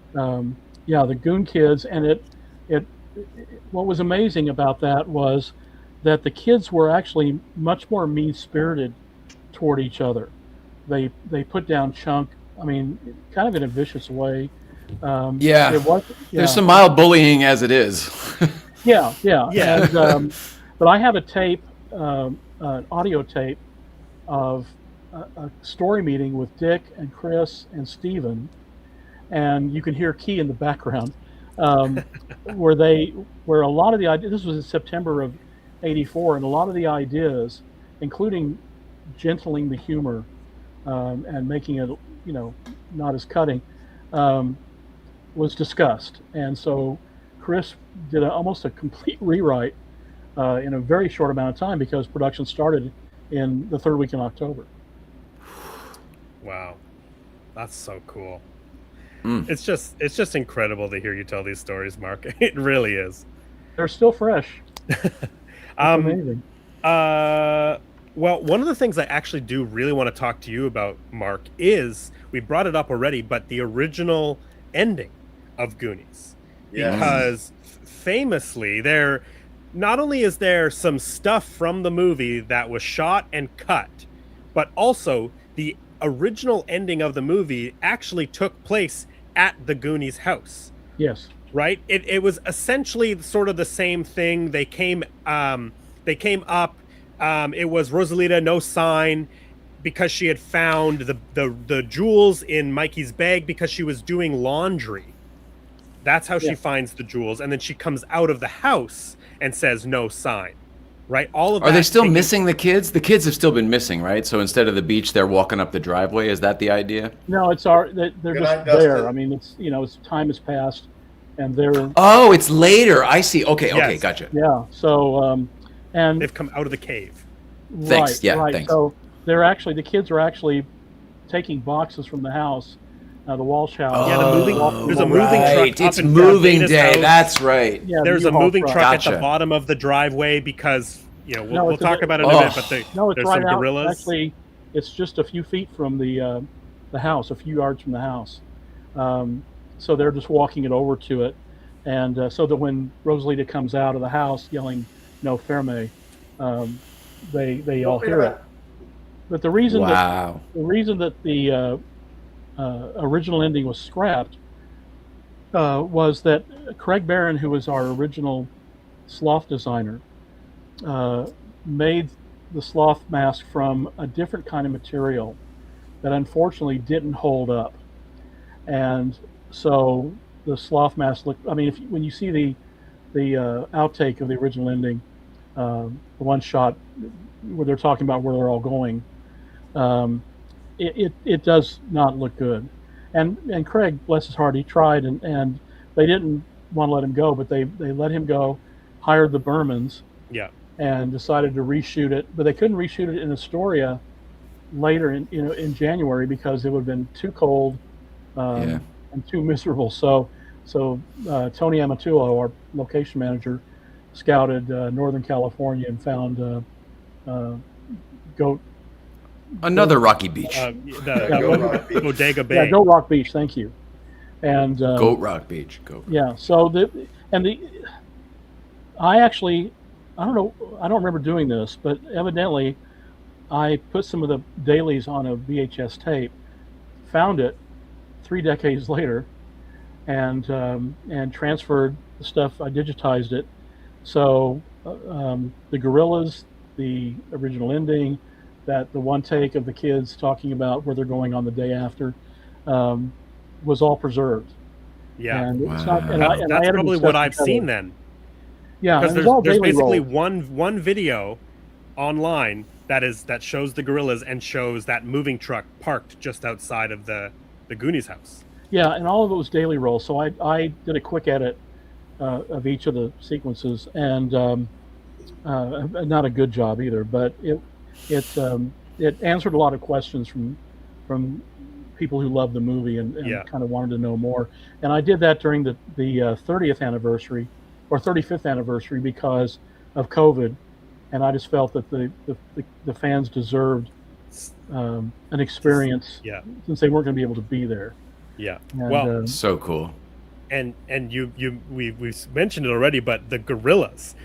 The Goon Kids, and it what was amazing about that was that the kids were actually much more mean-spirited toward each other. They put down Chunk. I mean, kind of in a vicious way. There's some mild bullying as it is. Yeah. And, but I have a tape, an audio tape of a story meeting with Dick and Chris and Steven, and you can hear Key in the background, where a lot of the ideas, this was in September of '84, and a lot of the ideas, including gentling the humor and making it, not as cutting, was discussed. And so Chris did almost a complete rewrite in a very short amount of time, because production started in the 3rd week in October. Wow, that's so cool. It's just incredible to hear you tell these stories, Mark. It really is. They're still fresh. Amazing. Well, one of the things I actually do really want to talk to you about, Mark, is, we brought it up already, but the original ending of Goonies. Yes. Because famously, not only is there some stuff from the movie that was shot and cut, but also the original ending of the movie actually took place at the Goonies house. Yes. Right? It was essentially sort of the same thing. They came up. It was Rosalita, no sign, because she had found the jewels in Mikey's bag because she was doing laundry. That's how she finds the jewels, and then she comes out of the house and says no sign. Right? All of Are that they still missing the kids? The kids have still been missing, right? So instead of the beach, they're walking up the driveway. Is that the idea? No, they're just there. I mean, it's time has passed, and they're. Oh, it's later. I see. Okay, okay, gotcha. Yeah. So, and they've come out of the cave. Thanks. Right, yeah. Right. Thanks. So the kids are actually taking boxes from the house, the Walsh house. Yeah, there's a moving truck. It's moving day. House. That's right. Yeah, there's a moving truck Gotcha. at the bottom of the driveway because we'll talk about it in a bit. But it's there's right some out. gorillas. Actually, it's just a few feet from the house, a few yards from the house. So they're just walking it over to it, and so that when Rosalita comes out of the house yelling "No ferme," they all hear it. But the reason that the original ending was scrapped was that Craig Barron, who was our original sloth designer, made the sloth mask from a different kind of material that unfortunately didn't hold up, and so the sloth mask looked. I mean, when you see the outtake of the original ending, the one shot where they're talking about where they're all going, it does not look good. And Craig, bless his heart, he tried, and they didn't want to let him go, but they let him go, hired the Bermans, and decided to reshoot it, but they couldn't reshoot it in Astoria later in January because it would have been too cold and too miserable. So Tony Amatullo, our location manager, scouted Northern California and found another rocky beach. Bodega Bay. Yeah, Goat Rock Beach. Thank you. And Goat Rock Beach. Yeah. So I don't remember doing this, but evidently I put some of the dailies on a VHS tape, found it 3 decades later, and transferred the stuff. I digitized it. So the gorillas, the original ending, the one take of the kids talking about where they're going on the day after, was all preserved. Yeah, and it's not, that's probably what I've seen then. Yeah, because there's basically one video online that shows the gorillas and shows that moving truck parked just outside of the Goonies house. Yeah, and all of it was daily rolls. So I did a quick edit of each of the sequences, and not a good job either, but it answered a lot of questions from people who loved the movie and kind of wanted to know more. And I did that during the 30th anniversary or 35th anniversary because of COVID, and I just felt that the fans deserved an experience since they weren't going to be able to be there. Yeah, and, well, so cool. And we've mentioned it already, but the gorillas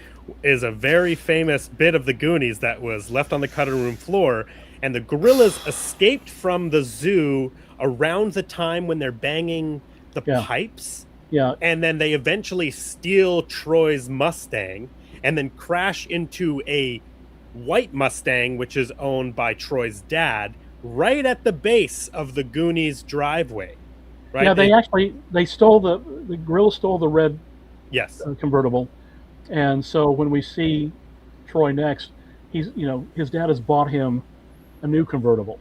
is a very famous bit of the Goonies that was left on the cutting room floor, and the gorillas escaped from the zoo around the time when they're banging the pipes. Yeah. And then they eventually steal Troy's Mustang and then crash into a white Mustang, which is owned by Troy's dad, right at the base of the Goonies driveway. Right? Yeah, they stole the gorillas stole the red convertible. And so when we see Troy next, his dad has bought him a new convertible.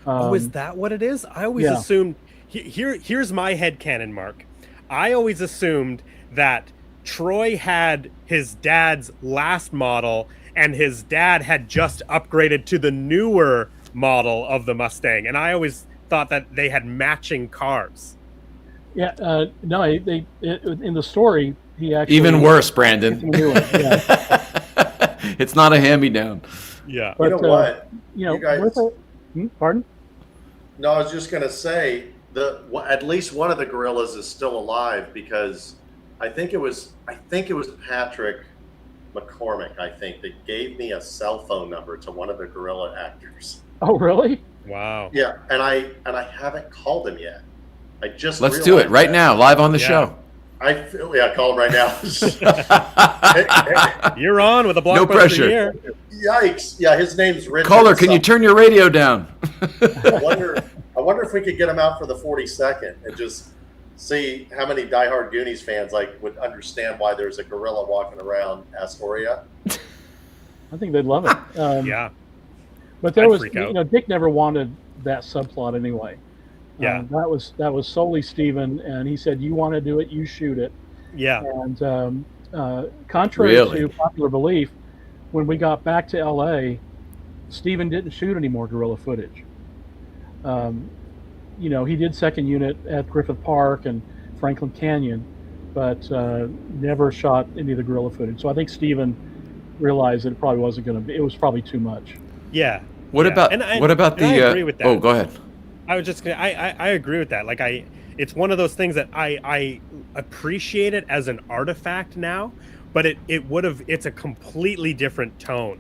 Is that what it is? I always assumed here's my headcanon, Mark. I always assumed that Troy had his dad's last model and his dad had just upgraded to the newer model of the Mustang, and I always thought that they had matching cars. Yeah, no, in the story he actually even worse, Brandon. Yeah. It's not a hand-me-down. Yeah, but, you guys, pardon? No, I was just gonna say at least one of the gorillas is still alive because I think it was Patrick McCormick, I think, that gave me a cell phone number to one of the gorilla actors. Oh, really? Wow. Yeah, and I haven't called him yet. I just Let's do it right now, live on the show. Call him right now. You're on with a blockbuster No pressure. year. Yikes! Yeah, his name's Richard. Caller, can you turn your radio down? I wonder if we could get him out for the 42nd and just see how many diehard Goonies fans would understand why there's a gorilla walking around Astoria. I think they'd love it. Yeah. But there was, Dick never wanted that subplot anyway. Yeah. That was solely Steven, and he said, "You want to do it, you shoot it." Yeah. And contrary to popular belief, when we got back to LA, Steven didn't shoot any more gorilla footage. He did second unit at Griffith Park and Franklin Canyon, but never shot any of the gorilla footage. So I think Steven realized that it probably wasn't going to be. It was probably too much. Yeah. What about the? I agree with that. Oh, go ahead. I was just gonna. I agree with that. It's one of those things that I appreciate it as an artifact now, but it's a completely different tone.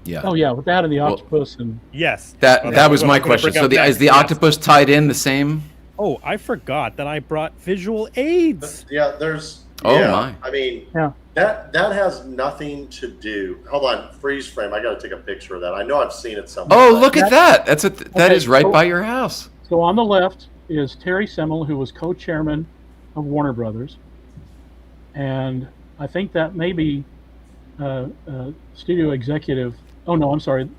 Yeah. Oh yeah, with that and the octopus and yes. That was my question. So is the octopus tied in the same? Oh, I forgot that I brought visual aids. Yeah, there's. Oh yeah, my. I mean, yeah. That has nothing to do. Hold on, freeze frame. I got to take a picture of that. I know I've seen it somewhere. Oh, look at that! That is right by your house. So on the left is Terry Semel, who was co-chairman of Warner Brothers, and I think that may be studio executive. Oh no, I'm sorry.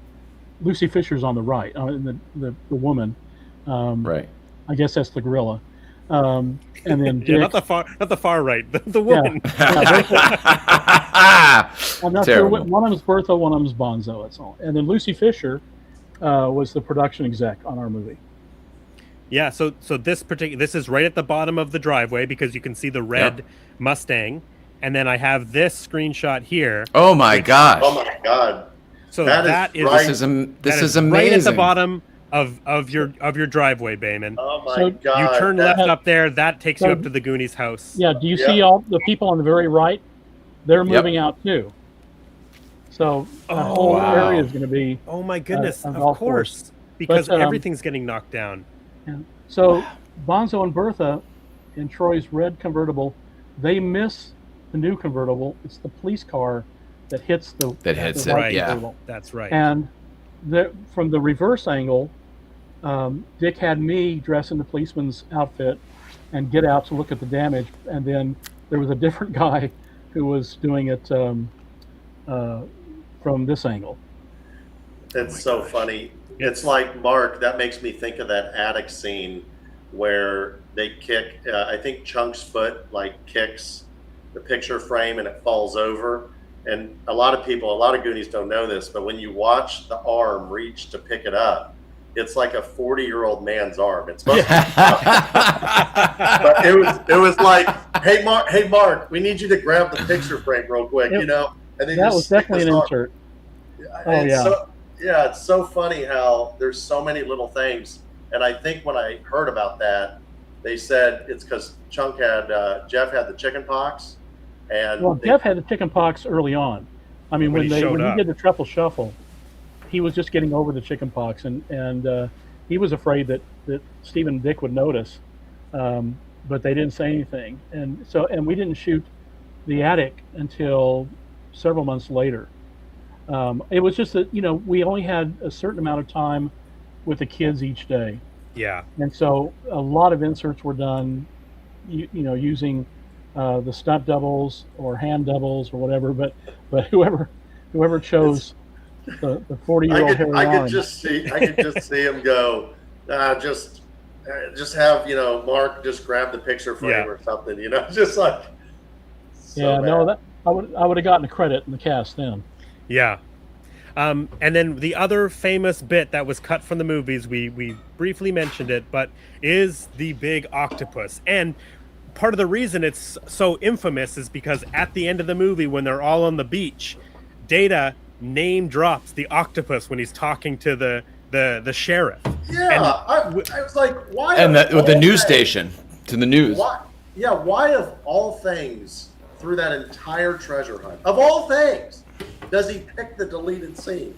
Lucy Fisher's on the right, the woman. Right. I guess that's the gorilla. And then Dick, not the far right, the woman. I'm not sure. One of them's Bertha, one of them's Bonzo. That's all. And then Lucy Fisher was the production exec on our movie. Yeah. So this is right at the bottom of the driveway because you can see the red Mustang, and then I have this screenshot here. Oh my gosh! Oh my god! So this is amazing. Right at the bottom of your driveway, Bayman. Oh my god! You turn left up there. That takes you up to the Goonies house. Yeah. Do you see all the people on the very right? They're moving out too. So the whole area is going to be. Oh my goodness! Of course, because everything's getting knocked down. Yeah. So Bonzo and Bertha in Troy's red convertible, they miss the new convertible. It's the police car that hits the right. Yeah, convertible. That's right. And from the reverse angle, Dick had me dress in the policeman's outfit and get out to look at the damage, and then there was a different guy who was doing it from this angle. It's so funny. It's like, Mark, that makes me think of that attic scene where they kick, I think Chunk's foot kicks the picture frame and it falls over. And a lot of Goonies don't know this, but when you watch the arm reach to pick it up, it's like a 40-year-old man's arm. It's supposed to be but it was like, hey Mark, we need you to grab the picture frame real quick, And then that was definitely an insert. It's so funny how there's so many little things. And I think when I heard about that, they said it's because Jeff had the chicken pox. And Jeff had the chicken pox early on. I mean, when he did the Truffle Shuffle, he was just getting over the chicken pox, and he was afraid that Stephen and Dick would notice, but they didn't say anything. And we didn't shoot the attic until several months later. It was just that we only had a certain amount of time with the kids each day. Yeah. And so a lot of inserts were done, using the stunt doubles or hand doubles or whatever. But whoever chose the 40-year-old hairy I arm. could just see him go. Just have Mark just grab the picture frame or something. Just like. I would have gotten a credit in the cast then. Yeah. And then the other famous bit that was cut from the movies, we briefly mentioned it, but is the big octopus. And part of the reason it's so infamous is because at the end of the movie, when they're all on the beach, Data name drops the octopus when he's talking to the sheriff. Yeah, I was like, why? And with the news station, to the news. Why of all things through that entire treasure hunt? Of all things, does he pick the deleted scene?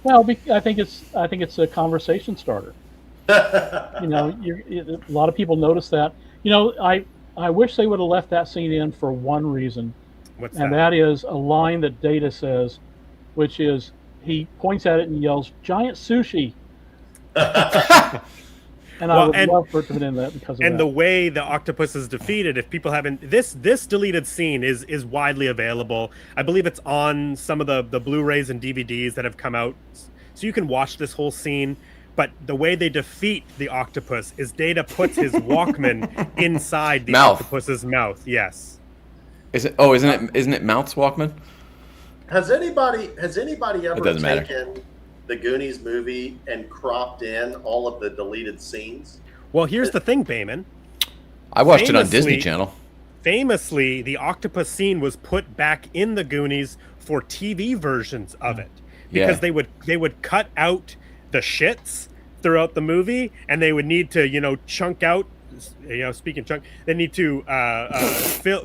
Well, I think it's a conversation starter. You know, a lot of people notice that. You know, I wish they would have left that scene in for one reason. What's and that? that is a line that Data says, which is he points at it and yells, "Giant sushi." And I would love for it to have been in that because of and that. the way the octopus is defeated, if people haven't, this deleted scene is widely available. I believe it's on some of the Blu-rays and DVDs that have come out, so you can watch this whole scene. But the way they defeat the octopus is Data puts his Walkman inside the octopus's mouth. Yes. Is it? Oh, isn't it Mouth's Walkman? Has anybody ever taken the Goonies movie and cropped in all of the deleted scenes? Well, here's the thing, Behman. I watched it on Disney Channel. Famously, the octopus scene was put back in the Goonies for TV versions of it because they would cut out the shits throughout the movie, and they would need to chunk out. Speaking chunk, they need to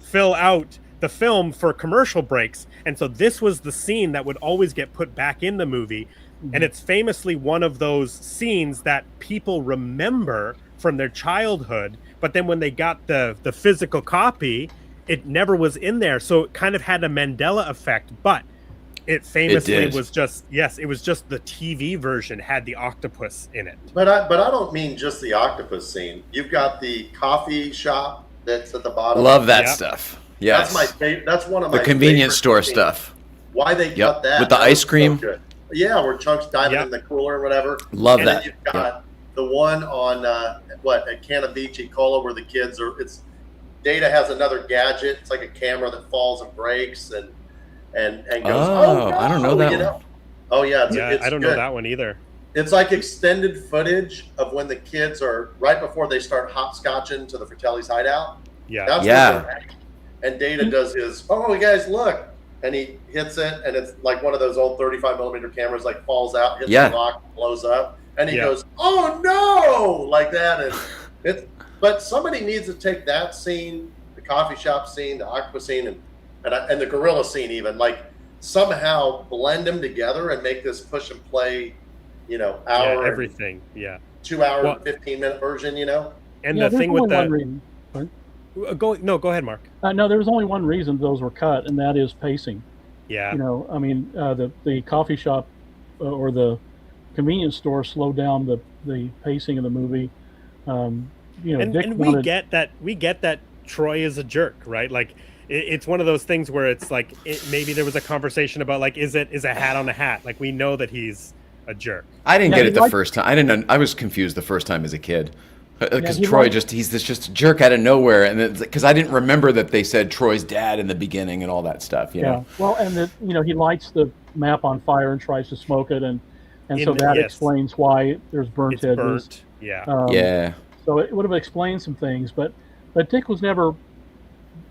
fill out the film for commercial breaks, and so this was the scene that would always get put back in the movie. And it's famously one of those scenes that people remember from their childhood, but then when they got the physical copy, it never was in there. So it kind of had a Mandela effect, but it famously was just the TV version had the octopus in it. But I don't mean just the octopus scene. You've got the coffee shop that's at the bottom. Love that stuff. Yes. That's my favorite. That's one of my convenience store stuff. Why they cut that with the ice cream. So yeah, where Chunk's diving in the cooler or whatever. Love and that. Then you've got the one on at Canavici Cola where the kids are. It's Data has another gadget. It's like a camera that falls and breaks and goes. Oh, no, I don't know that one. Oh yeah, it's I don't know that one either. It's like extended footage of when the kids are right before they start hopscotching to the Fratelli's hideout. Yeah, that's what they're at. And Data does his. Oh, you guys look. And he hits it, and it's like one of those old 35mm cameras, like falls out, hits the lock, blows up, and he goes, "Oh no!" like that. And but somebody needs to take that scene, the coffee shop scene, the octopus scene, and the gorilla scene, even like somehow blend them together and make this push and play, hour everything, 2 hour and 15-minute version, And the thing with that. Go ahead, Mark. No, there was only one reason those were cut, and that is pacing. Yeah. I mean, the coffee shop or the convenience store slowed down the pacing of the movie. We get that Troy is a jerk, right? Like it's one of those things where it's like maybe there was a conversation about like is a hat on a hat? Like we know that he's a jerk. I didn't get it the first time. I didn't. I was confused the first time as a kid. Because Troy he's just a jerk out of nowhere, and because I didn't remember that they said Troy's dad in the beginning and all that stuff. You know? Well, and he lights the map on fire and tries to smoke it, and so that explains why there's burnt edges. Yeah. So it would have explained some things, but Dick was never,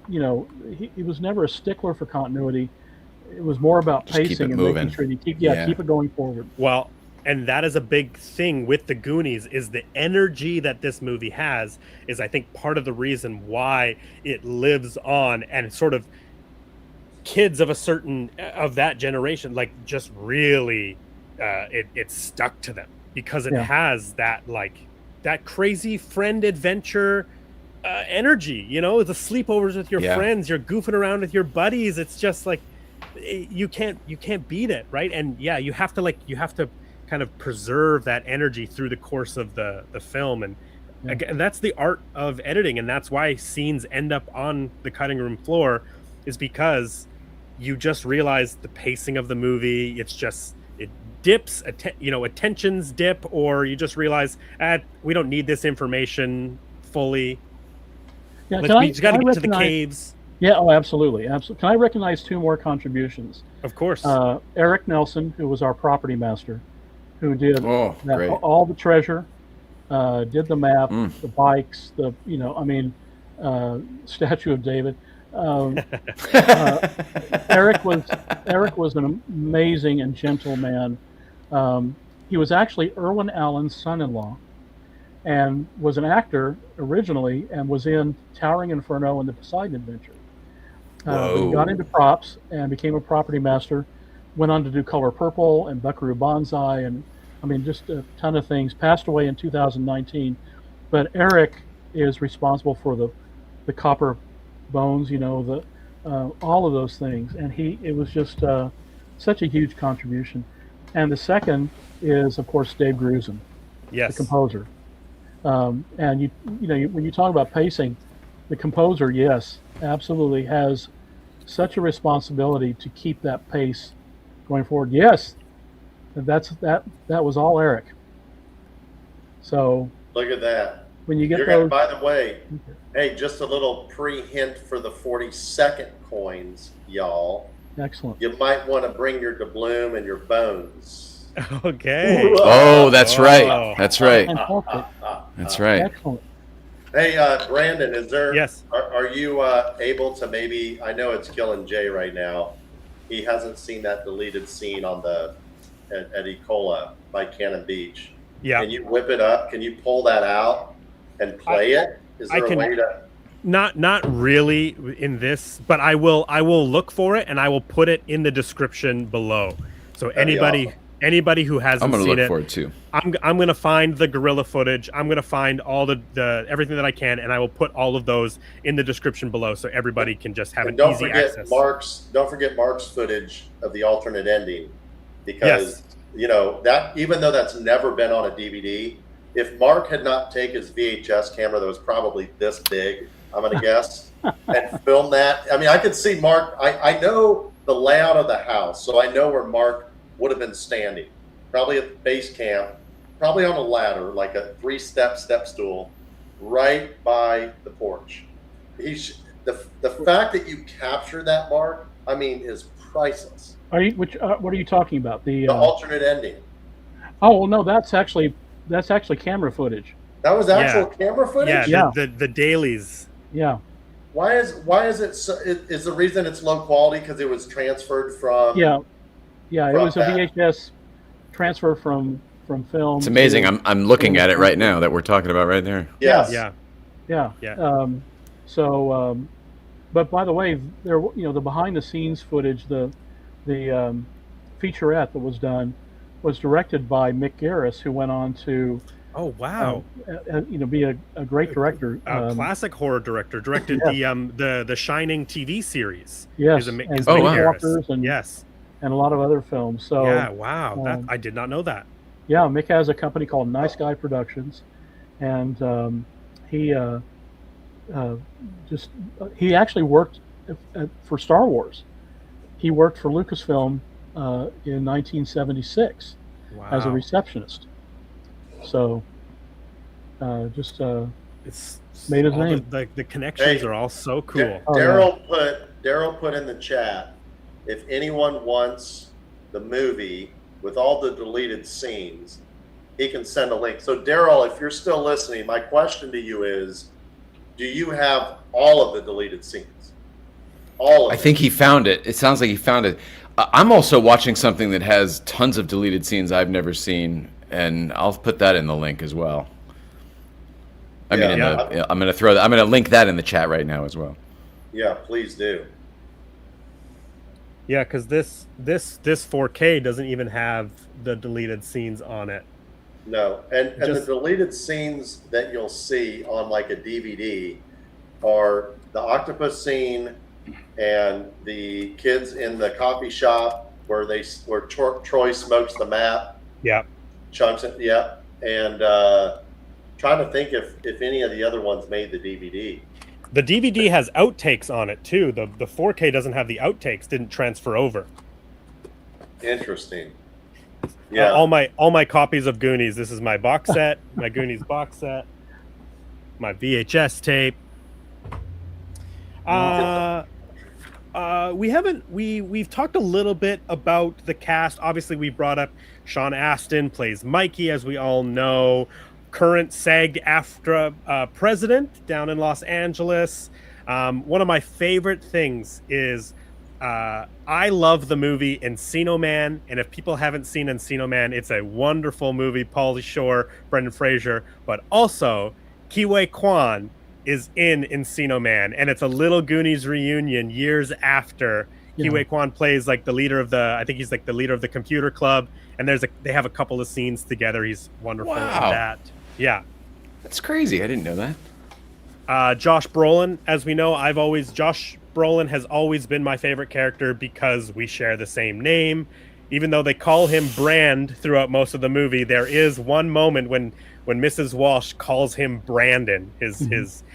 he was never a stickler for continuity. It was more about just pacing and making sure you keep it going forward. Well. And that is a big thing with the Goonies is the energy that this movie has is I think part of the reason why it lives on and sort of kids of that generation, like just really it stuck to them because it has that like that crazy friend adventure energy, the sleepovers with your friends, you're goofing around with your buddies. It's just like you can't beat it. Right. And you have to kind of preserve that energy through the course of the film, and again, that's the art of editing, and that's why scenes end up on the cutting room floor, is because you just realize the pacing of the movie. It's just it dips, attentions dip, or you just realize we don't need this information fully. Yeah, we just got to get to the caves. Yeah, oh, absolutely. Can I recognize two more contributions? Of course. Eric Nelson, who was our property master, who did all the treasure, did the map, the bikes, Statue of David. Eric was an amazing and gentle man. He was actually Irwin Allen's son-in-law, and was an actor originally, and was in Towering Inferno and the Poseidon Adventure. But he got into props and became a property master. Went on to do Color Purple and Buckaroo Banzai, and I mean, just a ton of things. Passed away in 2019. But Eric is responsible for the copper bones, all of those things, and it was just such a huge contribution. And the second is, of course, Dave Grusin, yes, the composer. And when you talk about pacing, the composer, yes, absolutely has such a responsibility to keep that pace going forward. Yes, that was all Eric. So look at that. When you get by the way, hey, just a little pre-hint for the 40-second coins, y'all. Excellent. You might want to bring your doubloon and your bones. Okay. Oh, that's right. That's right. That's right. Excellent. Hey, Brandon, Yes. Are you able to maybe, I know it's killing Jay right now. He hasn't seen that deleted scene on at Ecola by Cannon Beach. Yeah. Can you whip it up? Can you pull that out and play it? Is there a way to? Not really in this, but I will look for it and I will put it in the description below. So anybody who hasn't I'm gonna seen look for it too. I'm gonna find the guerrilla footage. I'm gonna find all the everything that I can, and I will put all of those in the description below, so everybody can just have an easy access. Don't forget Mark's footage of the alternate ending, because that, even though that's never been on a DVD, if Mark had not taken his VHS camera that was probably this big, I'm gonna guess, and film that. I mean, I could see Mark. I know the layout of the house, so I know where Mark would have been standing, probably at the base camp, probably on a ladder, like a 3-step step stool, right by the porch. The fact that you capture that, Mark, I mean, is priceless. What are you talking about? The alternate ending. Oh well, no, that's actually camera footage. That was actual camera footage. Yeah. The dailies. Yeah. Why is it? So, is the reason it's low quality because it was transferred from? Yeah, it was a VHS transfer from film. It's amazing. I'm looking at it right now that we're talking about right there. Yes. Yeah. But by the way, there, the behind the scenes footage, the featurette that was done was directed by Mick Garris, who went on to be a great director, classic horror director. Directed the Shining TV series. Yes, and Walkers and yes. And a lot of other films. So yeah, wow, I did not know that. Yeah, Mick has a company called Nice Guy Productions, and he actually worked for Star Wars. He worked for Lucasfilm in 1976 as a receptionist. So it's made his name. The connections are all so cool. Daryl put in the chat, if anyone wants the movie with all the deleted scenes, he can send a link. So Daryl, if you're still listening, my question to you is, do you have all of the deleted scenes? All of them? I think he found it. It sounds like he found it. I'm also watching something that has tons of deleted scenes I've never seen, and I'll put that in the link as well. I'm going to link that in the chat right now as well. Yeah, please do. Yeah, because this 4K doesn't even have the deleted scenes on it. No, and the deleted scenes that you'll see on like a DVD are the octopus scene and the kids in the coffee shop where Troy smokes the map. Yeah. Chunks it. Yeah, and trying to think if any of the other ones made the DVD. The DVD has outtakes on it too. The 4K doesn't have the outtakes. Didn't transfer over. Interesting. Yeah. All my copies of Goonies. This is my box set. My Goonies box set. My VHS tape. We've talked a little bit about the cast. Obviously, we brought up Sean Astin plays Mikey, as we all know. Current SAG-AFTRA president down in Los Angeles. One of my favorite things is I love the movie Encino Man, and if people haven't seen Encino Man, it's a wonderful movie. Pauly Shore, Brendan Fraser, but also Ke Huy Quan is in Encino Man, and it's a little Goonies reunion years after. Ke Huy Quan plays like the leader of I think he's like the leader of the computer club, and they have a couple of scenes together. He's wonderful in that. Yeah. That's crazy. I didn't know that. Josh Brolin, as we know, Josh Brolin has always been my favorite character because we share the same name. Even though they call him Brand throughout most of the movie, there is one moment when Mrs. Walsh calls him Brandon.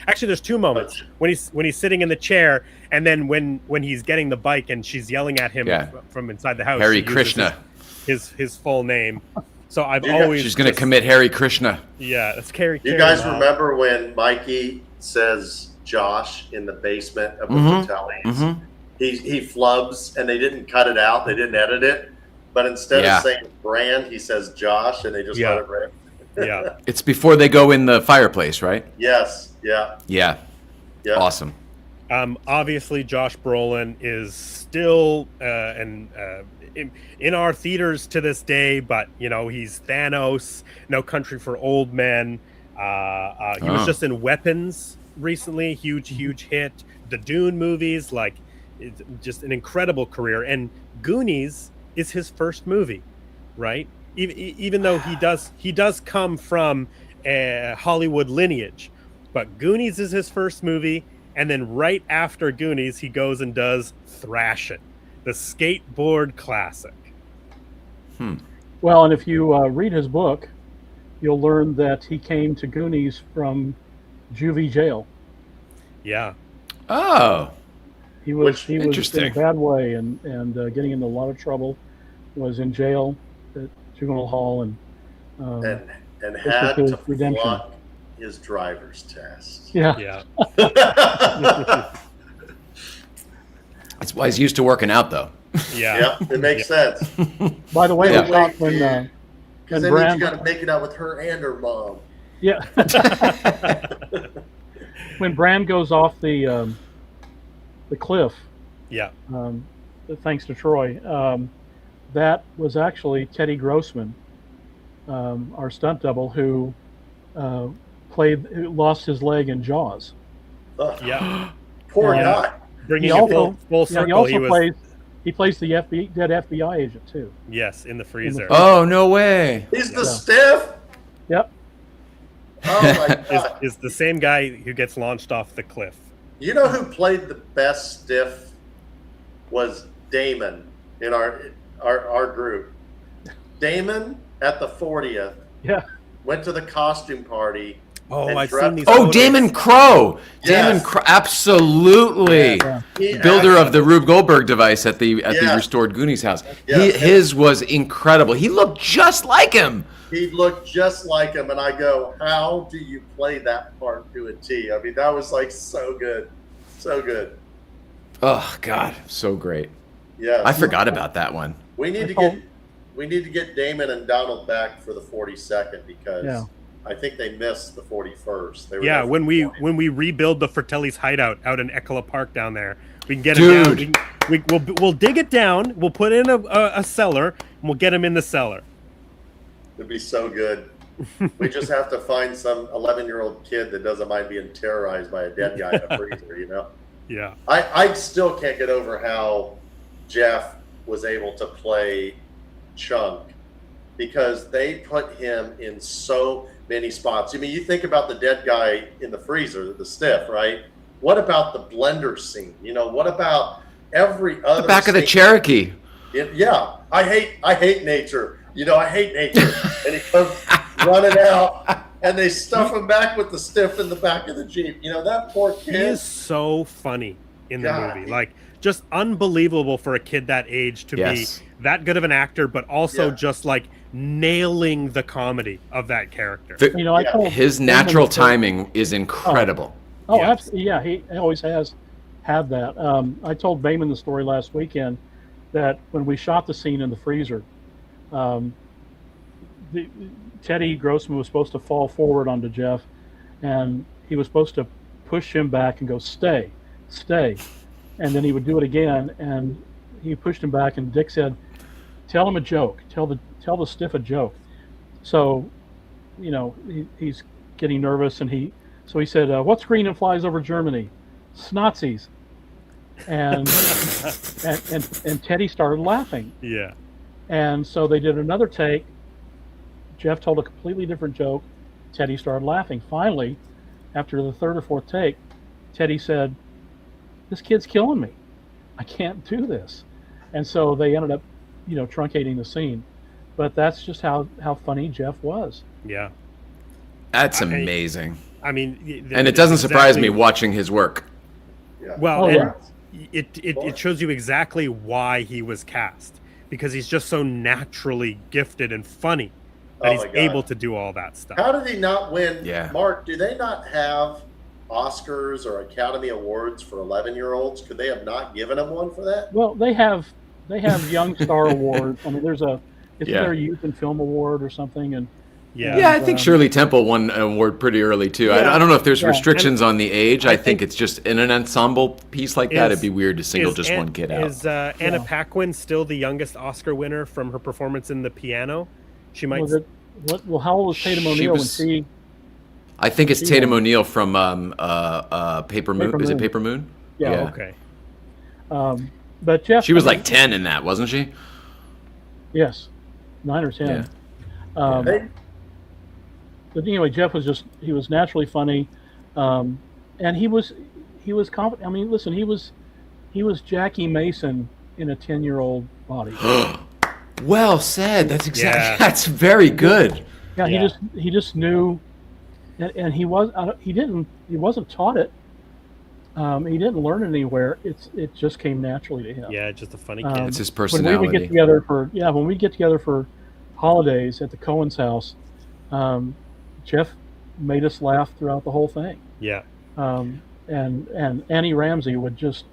Actually, there's two moments when he's sitting in the chair, and then when he's getting the bike and she's yelling at him from inside the house. Hare Krishna, his full name. So she's going to commit Hare Krishna. Yeah, that's Carrie. You guys remember when Mikey says Josh in the basement of the Fratellis? He flubs, and they didn't cut it out. They didn't edit it. But instead of saying Brand, he says Josh, and they just let it rip. Yeah. It's before they go in the fireplace, right? Yes. Yeah. Yeah. Awesome. Obviously, Josh Brolin is still in our theaters to this day, but he's Thanos, No Country for Old Men. He was just in Weapons recently, huge hit. The Dune movies, like, it's just an incredible career. And Goonies is his first movie, right? Even though he does come from a Hollywood lineage, but Goonies is his first movie, and then right after Goonies, he goes and does Thrashin', the skateboard classic. Well, and if you read his book, you'll learn that he came to Goonies from juvie jail. Yeah. Oh. He was in a bad way and getting into a lot of trouble. Was in jail at juvenile hall and had to flunk his driver's test. Yeah. That's why he's used to working out, though. Yeah, it makes sense. By the way, because when that means you got to make it out with her and her mom. Yeah. When Brand goes off the cliff. Yeah. Thanks to Troy. That was actually Teddy Grossman, our stunt double, who lost his leg in Jaws. Yeah. Poor guy. Bringing it full circle. He plays the dead FBI agent too. Yes, in the freezer. Oh, no way. He's the stiff. Yep. Oh my God. Is the same guy who gets launched off the cliff. You know who played the best stiff was Damon in our group. Damon at the 40th. Yeah. Went to the costume party. Oh, I've seen these. Oh, Damon Crowe. Yes. Damon Crowe, absolutely. Yeah. Builder of the Rube Goldberg device at the restored Goonies house. Yes. His was incredible. He looked just like him. He looked just like him, and I go, how do you play that part to a T? I mean, that was like so good. So good. Oh, God. So great. Yeah. I forgot about that one. We need to get Damon and Donald back for the 42nd because I think they missed the 41st. When we rebuild the Fratelli's hideout out in Eckler Park down there, we can get him down. We'll dig it down. We'll put in a cellar, and we'll get him in the cellar. It'd be so good. We just have to find some 11-year-old kid that doesn't mind being terrorized by a dead guy in a freezer, Yeah. I still can't get over how Jeff was able to play Chunk because they put him in so many spots. I mean, you think about the dead guy in the freezer, the stiff, right? What about the blender scene? What about every other the back of the Cherokee? Yeah. I hate nature. I hate nature. And he comes running out, and they stuff him back with the stiff in the back of the Jeep. That poor kid. He is so funny in the movie. Like, just unbelievable for a kid that age to be that good of an actor, but also just, like, nailing the comedy of that character. His natural timing is incredible. Absolutely. Yeah, he always has had that. I told Behman the story last weekend that when we shot the scene in the freezer, Teddy Grossman was supposed to fall forward onto Jeff, and he was supposed to push him back and go, stay, and then he would do it again, and he pushed him back, and Dick said, tell him a joke, tell the stiff a joke. So, he's getting nervous, and he So he said, "What's green and flies over Germany? Snazis." And and Teddy started laughing. Yeah. And so they did another take. Jeff told a completely different joke. Teddy started laughing. Finally, after the third or fourth take, Teddy said, "This kid's killing me. I can't do this." And so they ended up, truncating the scene. But that's just how funny Jeff was. Yeah. That's amazing. I mean, and it doesn't surprise me watching his work. Yeah. Well, it shows you exactly why he was cast, because he's just so naturally gifted and funny that he's able to do all that stuff. How did he not win? Yeah. Mark, do they not have Oscars or Academy Awards for 11-year-olds? Could they have not given him one for that? Well, they have Young Star Awards. I mean, it's their Youth and Film Award or something, and I think Shirley Temple won an award pretty early too. Yeah. I don't know if there's restrictions on the age. I think it's just in an ensemble piece like that, it'd be weird to single just one kid out. Is Anna Paquin still the youngest Oscar winner from her performance in The Piano? She might. Well, how old was Tatum O'Neal when she? I think it's Tatum O'Neal from Paper Moon. Is it Paper Moon? Yeah. Okay. But Jeff. She was like 10 in that, wasn't she? Yes, 9 or 10. Yeah. But anyway, Jeff was naturally funny, and he was confident. I mean, listen, he was Jackie Mason in a 10-year-old body. Well said. That's exactly. That's very good. Yeah, he just knew, and he wasn't taught it. He didn't learn it anywhere. It just came naturally to him. Yeah, just a funny kid. It's his personality. When we would get together for holidays at the Coens house, Jeff made us laugh throughout the whole thing. Yeah. And Annie Ramsey would just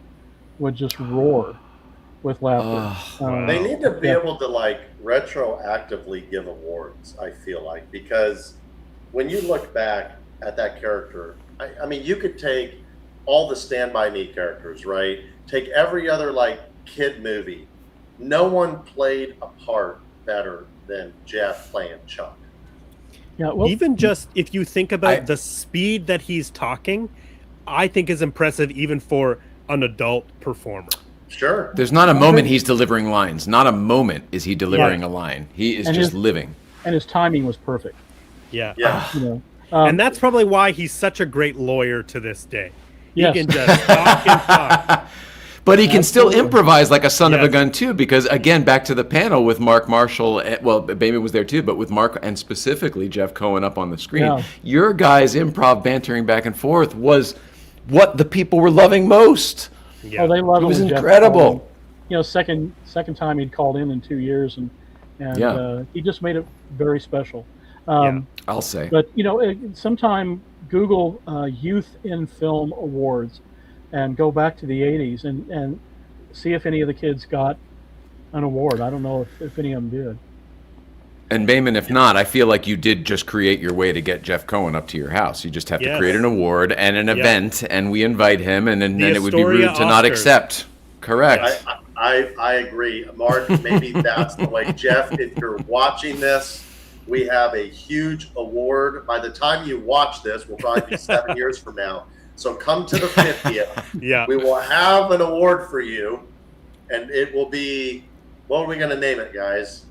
roar with laughter. Wow. They need to be able to retroactively give awards, I feel like, because when you look back at that character, I mean, you could take all the Stand By Me characters, right? Take every other kid movie. No one played a part better than Jeff playing Chuck. Yeah, well, even just if you think about the speed that he's talking, I think is impressive even for an adult performer. Sure. There's not a moment he's delivering lines. Not a moment is he delivering a line. He is just living. And his timing was perfect. Yeah. Yeah. And that's probably why he's such a great lawyer to this day. Yes. He can just talk and talk. But he can still improvise like a son of a gun too, because again, back to the panel with Mark Marshall, well, Behman was there too, but with Mark and specifically Jeff Cohen up on the screen, your guys' improv bantering back and forth was what the people were loving most. Yeah. Oh, they loved it. It was incredible. Second time he'd called in 2 years, and he just made it very special. I'll say. But sometime Google Youth in Film Awards and go back to the 80s and see if any of the kids got an award. I don't know if any of them did. And Behman, if not, I feel like you did just create your way to get Jeff Cohen up to your house. You just have to create an award and an event, and we invite him, and then it would be rude to not accept. Correct. I agree. Mark, maybe that's the way. Jeff, if you're watching this, we have a huge award. By the time you watch this, we'll probably be 7 years from now. So come to the 50th. Yeah. We will have an award for you, and it will be, what are we going to name it, guys?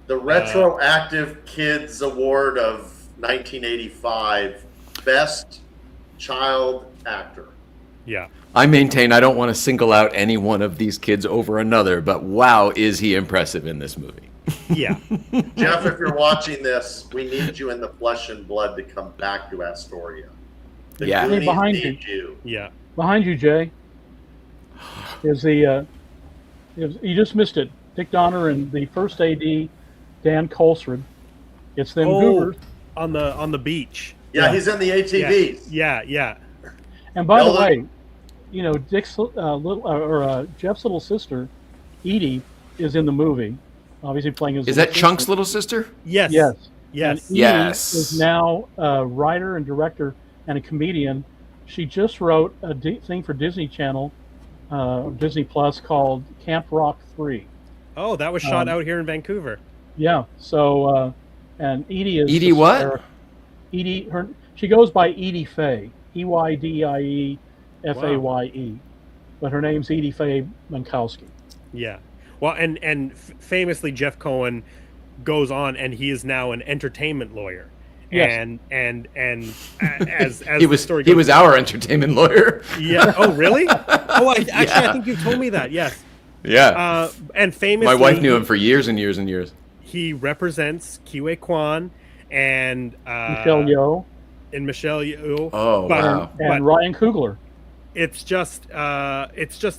The Retroactive Kids Award of 1985, Best Child Actor. Yeah. I maintain I don't want to single out any one of these kids over another, but wow, is he impressive in this movie. Yeah. Jeff, if you're watching this, we need you in the flesh and blood to come back to Astoria. The Goonies behind need you. Yeah. Behind you, Jay, is you just missed it. Dick Donner and the first AD, Dan Colsrud. It's them Goobers. On the beach. Yeah, he's in the ATVs. Yeah. And by the way, Dick's Jeff's little sister, Edie, is in the movie. Obviously playing his. Is that Chunk's little sister? Yes. Yes. Yes. And Edie is now a writer and director and a comedian. She just wrote a thing for Disney Channel, Disney Plus, called Camp Rock 3. Oh, that was shot out here in Vancouver. Yeah. So, and Edie is Edie what? Edie. She goes by Edie Faye, Eydie Faye, but her name's Edie Faye Mankowski. Yeah. Well, and famously, Jeff Cohen goes on, and he is now an entertainment lawyer. Yes. And as he was the story goes, he was our entertainment lawyer. Yeah. Oh, really? Oh, I think you told me that. Yes. Yeah. And famously, my wife knew him for years and years and years. He represents Kiwi Kwan and Michelle Yeoh. And Michelle Yeoh. Oh, wow. And Ryan Coogler. It's just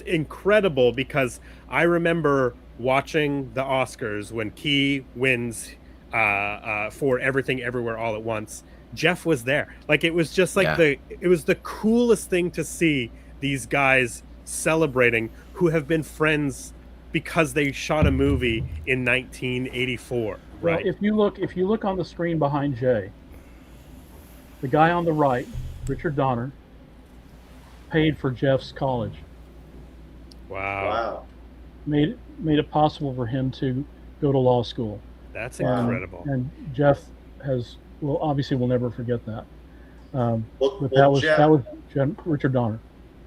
incredible, because I remember watching the Oscars when Key wins for Everything Everywhere All at Once. Jeff was there. Like, it was just like it was the coolest thing to see these guys celebrating who have been friends because they shot a movie in 1984. Right. Well, if you look on the screen behind Jay, the guy on the right, Richard Donner, paid for Jeff's college. Wow. Made it possible for him to go to law school. That's incredible. And Jeff obviously we'll never forget that. But Jeff, that was Richard Donner.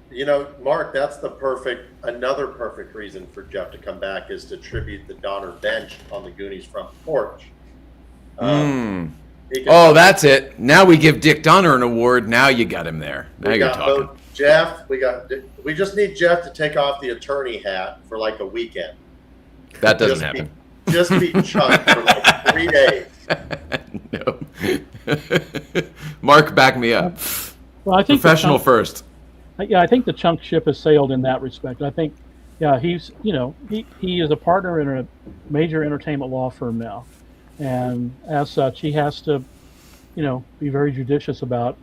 You know, Mark, that's another perfect reason for Jeff to come back is to tribute the Donner bench on the Goonies front porch. That's it. Now we give Dick Donner an award. Now you got him there. Now you're talking. Jeff, we just need Jeff to take off the attorney hat for like a weekend. That doesn't happen. Just be chunked for like 3 days. No. Mark, back me up. Well, I think professional first. Yeah, I think the chunk ship has sailed in that respect. I think, he's he is a partner in a major entertainment law firm now, and as such, he has to, be very judicious about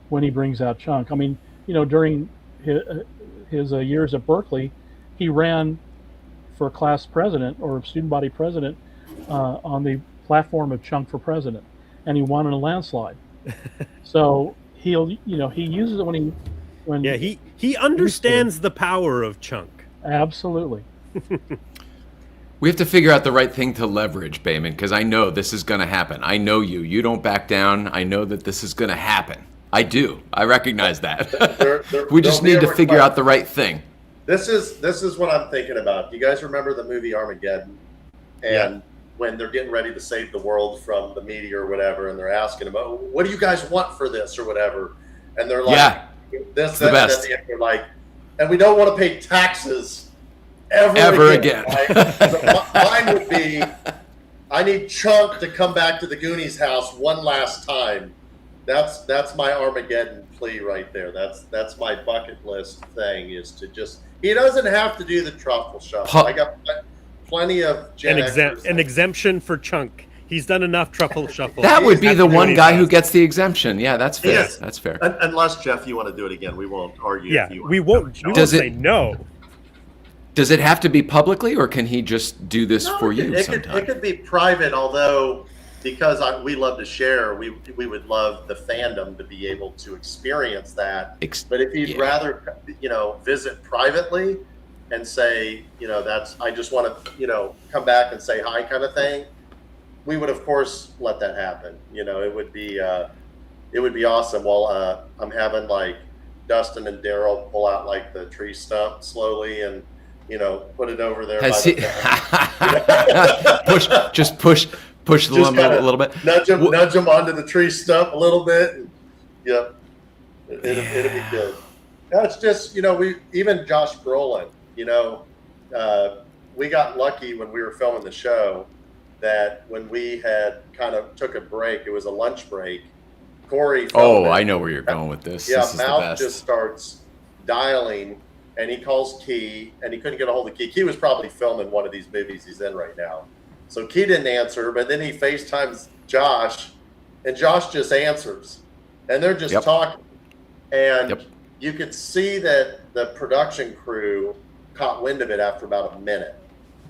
when he brings out chunk. I mean, during his years at Berkeley, he ran for class president or student body president on the platform of Chunk for President, and he won in a landslide. So he uses it when he understands the power of chunk. Absolutely. We have to figure out the right thing to leverage, Behman, because I know this is going to happen. I know you don't back down. I know that this is going to happen. I do. I recognize that. We just need to figure out the right thing. This is what I'm thinking about. Do you guys remember the movie Armageddon? And when they're getting ready to save the world from the meteor or whatever, and they're asking them, "Oh, what do you guys want for this?" or whatever, and they're like, "This, the best." And they're like, "And we don't want to pay taxes ever again." Right? So mine would be, I need Chunk to come back to the Goonies house one last time. That's my Armageddon plea right there. That's my bucket list thing, is to just, he doesn't have to do the truffle shuffle. I got plenty of an exemption for Chunk. He's done enough truffle shuffle. That would be the one guy who gets the exemption. Yeah, that's fair. Yes. That's fair. Unless, Jeff, you want to do it again, we won't argue. Yeah, we won't say no. Does it have to be publicly, or can he just do this for you sometime? It could be private, although because we love to share, we would love the fandom to be able to experience that. But if he'd rather, visit privately and say, I just want to, come back and say hi kind of thing, we would of course let that happen. It would be awesome. While I'm having like Dustin and Daryl pull out like the tree stump slowly and put it over there. Push the lumber a little bit. Nudge them onto the tree stump a little bit. It'll be good. That's just even Josh Brolin. We got lucky when we were filming the show that when we had kind of took a break, it was a lunch break. Corey. I know where you're going with this. Yeah, this is Mouth just starts dialing. And he calls Key, and he couldn't get a hold of Key. Key was probably filming one of these movies he's in right now. So Key didn't answer, but then he FaceTimes Josh, and Josh just answers. And they're just talking. And you could see that the production crew caught wind of it after about a minute.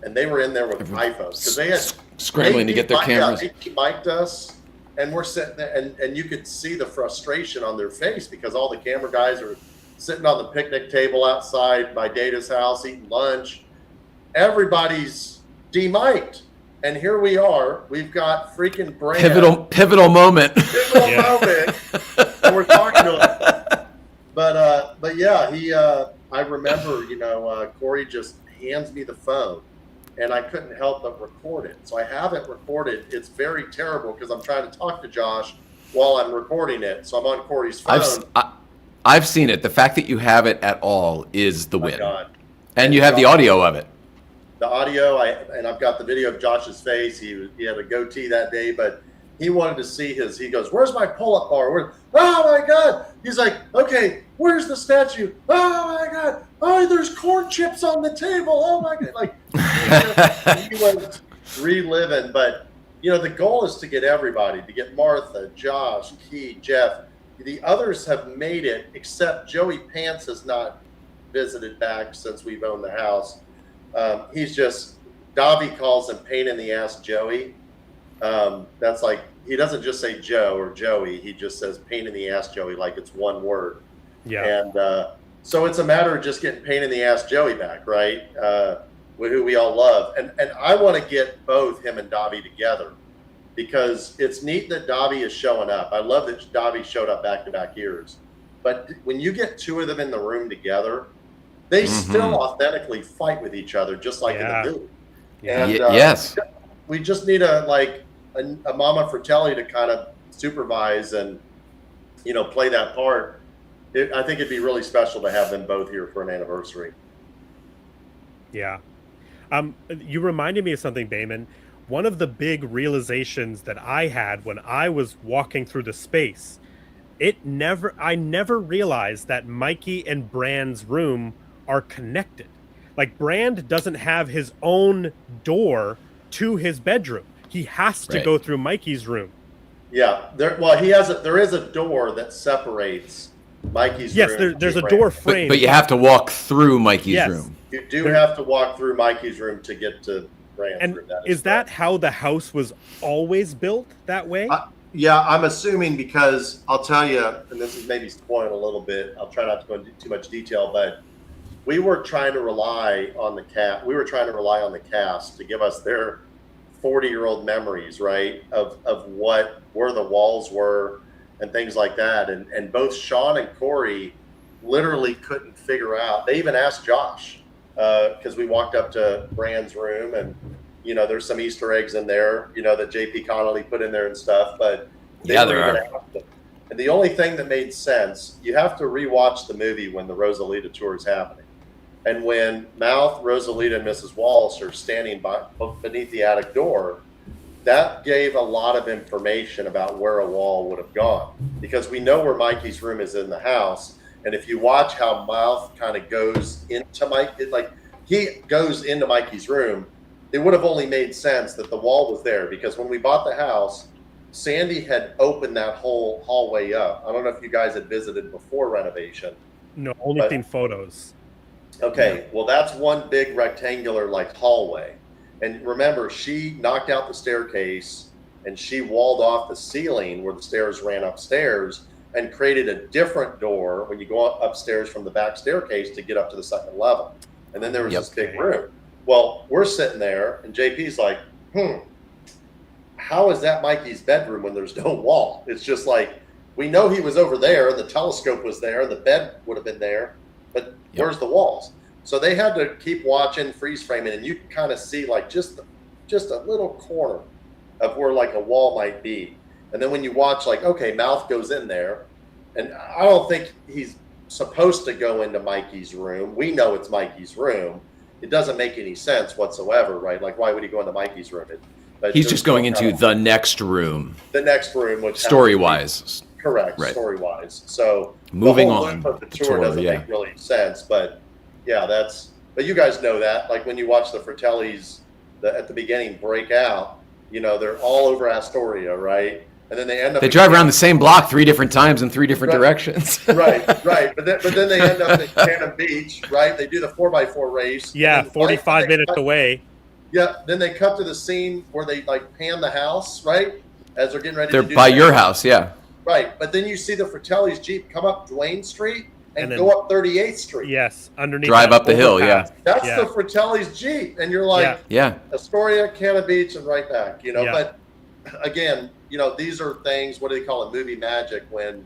And they were in there with iPhones. Because they had scrambling to get their cameras. They mic'd us, and we're sitting there, and you could see the frustration on their face because all the camera guys are sitting on the picnic table outside by Data's house eating lunch. Everybody's demiked. And here we are. We've got freaking Brand. Pivotal moment. Pivotal moment. And we're talking to him. But yeah, I remember, Corey just hands me the phone, and I couldn't help but record it. So I have it recorded. It's very terrible because I'm trying to talk to Josh while I'm recording it. So I'm on Corey's phone. I've seen it. The fact that you have it at all is the win. God. And you have the audio of it. The audio, and I've got the video of Josh's face. He had a goatee that day, but he wanted to see he goes, "Where's my pull-up bar? Oh my God." He's like, "Okay, where's the statue? Oh my God. Oh, there's corn chips on the table. Oh my God." Like, he was reliving, but the goal is to get everybody, to get Martha, Josh, Key, Jeff. The others have made it, except Joey Pants has not visited back since we've owned the house. He's just, Davi calls him pain in the ass Joey. That's like, he doesn't just say Joe or Joey. He just says pain in the ass Joey, like it's one word. Yeah. And so it's a matter of just getting pain in the ass Joey back, right? Who we all love. And I want to get both him and Davi together, because it's neat that Davi is showing up. I love that Davi showed up back-to-back years. But when you get two of them in the room together, they still authentically fight with each other, just like in the movie. Yeah. And, Yes. We just need a Mama Fratelli to kind of supervise and, play that part. I think it'd be really special to have them both here for an anniversary. Yeah. You reminded me of something, Behman. One of the big realizations that I had when I was walking through the space, I never realized that Mikey and Brand's room are connected. Like, Brand doesn't have his own door to his bedroom. He has to go through Mikey's room. Yeah. There is a door that separates Mikey's room. Yes, there's a door frame. But you have to walk through Mikey's room. You do have to walk through Mikey's room to get to Brand's and room. Is that how the house was always built that way? Yeah, I'm assuming, because I'll tell you, and this is maybe spoiling a little bit. I'll try not to go into too much detail, but we were trying to rely on the cast to give us their 40-year-old memories, right, of where the walls were and things like that. And both Sean and Corey literally couldn't figure out. They even asked Josh, because we walked up to Brand's room, and there's some Easter eggs in there, that JP Connolly put in there and stuff. But there are. And the only thing that made sense, you have to rewatch the movie when the Rosalita tour is happening. And when Mouth, Rosalita, and Mrs. Walsh are standing beneath the attic door, that gave a lot of information about where a wall would have gone, because we know where Mikey's room is in the house. And if you watch how Mouth kind of goes into he goes into Mikey's room, it would have only made sense that the wall was there, because when we bought the house, Sandy had opened that whole hallway up. I don't know if you guys had visited before renovation. No, only seen photos. Okay, well, that's one big rectangular hallway. And remember, she knocked out the staircase and she walled off the ceiling where the stairs ran upstairs, and created a different door when you go upstairs from the back staircase to get up to the second level. And then there was this big room. Well, we're sitting there and JP's like, how is that Mikey's bedroom when there's no wall? It's just like, we know he was over there, and the telescope was there, and the bed would have been there, but where's the walls? So they had to keep watching, freeze framing, and you can kind of see just a little corner of where a wall might be. And then when you watch, okay, Mouth goes in there, and I don't think he's supposed to go into Mikey's room. We know it's Mikey's room. It doesn't make any sense whatsoever, right? Why would he go into Mikey's room? He's just going into the next room. The next room, which story-wise. Correct, right. Story-wise. So moving the whole on. Loop of the tour doesn't make really sense, but yeah, but you guys know that. When you watch the Fratellis at the beginning break out, they're all over Astoria, right? And then they end up. They drive around the same block 3 different times in 3 different directions. Right. But then they end up at Cannon Beach, right? They do the 4x4 race. Yeah, 45 minutes away. Yeah. Then they cut to the scene where they pan the house, right? As they're getting ready. They're by your house, yeah. Right, but then you see the Fratelli's Jeep come up Duane Street, and then go up 38th Street. Yes, underneath. Drive that up the hill, overpass. That's the Fratelli's Jeep, and you're like, Yeah. Astoria, Cannon Beach, and right back. You know, Yeah. but again, you know, these are things. What do they call it? Movie magic. When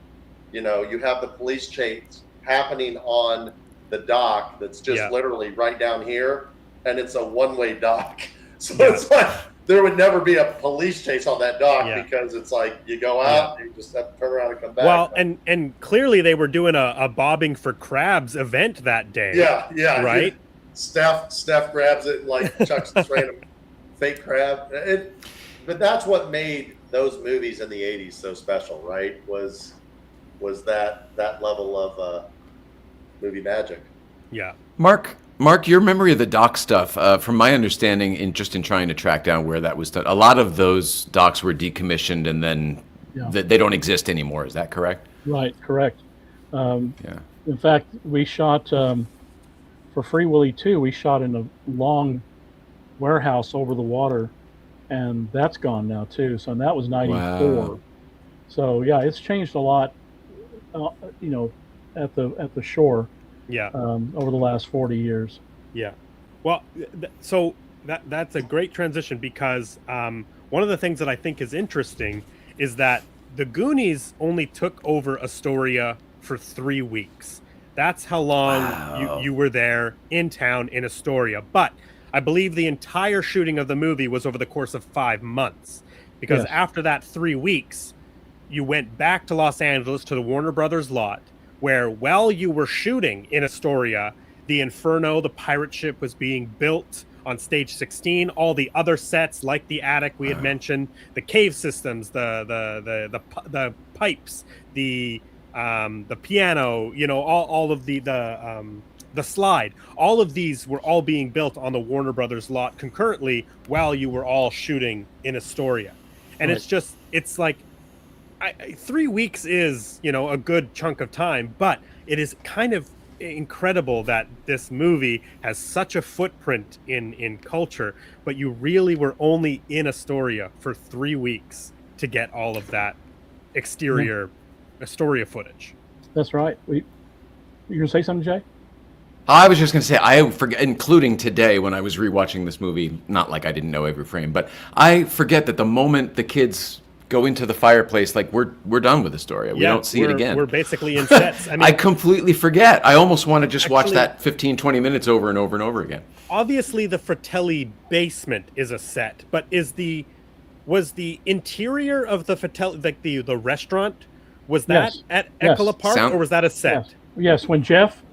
you know you have the police chase happening on the dock that's just literally right down here, and it's a one-way dock. So it's like there would never be a police chase on that dock because it's like you go out, you just have to turn around and come back. Well, and clearly they were doing a bobbing for crabs event that day. Yeah. Right? Steph grabs it and like chucks this random fake crab. But that's what made those movies in the 80s so special, right? Was that level of movie magic. Yeah. Mark, your memory of the dock stuff, from my understanding, in trying to track down where that was done, a lot of those docks were decommissioned and then they don't exist anymore. Is that correct? Right, correct. In fact, we shot for Free Willy 2. We shot in a long warehouse over the water, and that's gone now too. So that was '94. Wow. So yeah, it's changed a lot. You know, at the shore. Yeah. Over the last 40 years. Yeah. Well, so that's a great transition because one of the things that I think is interesting is that the Goonies only took over Astoria for 3 weeks. That's how long you were there in town in Astoria. But I believe the entire shooting of the movie was over the course of 5 months, because after that 3 weeks, you went back to Los Angeles to the Warner Brothers lot, where while you were shooting in Astoria, the Inferno, the pirate ship, was being built on stage 16. All the other sets, like the attic we had mentioned, the cave systems, the pipes, the piano, you know, all of the slide, all of these were all being built on the Warner Brothers lot concurrently while you were all shooting in Astoria. And it's like, 3 weeks is, you know, a good chunk of time, but it is kind of incredible that this movie has such a footprint in culture, but you really were only in Astoria for 3 weeks to get all of that exterior Astoria footage. That's right. You gonna say something, Jay? I was just going to say, I forget, including today when I was rewatching this movie, not like I didn't know every frame, but I forget that the moment the kids go into the fireplace, like we're done with Astoria. We don't see it again. We're basically in sets. I mean, I completely forget. I almost want to just watch that 15, 20 minutes over and over and over again. Obviously, the Fratelli basement is a set, but was the interior of the Fratelli, like the restaurant, was that at Ecola Park, or was that a set? Yes. When Jeff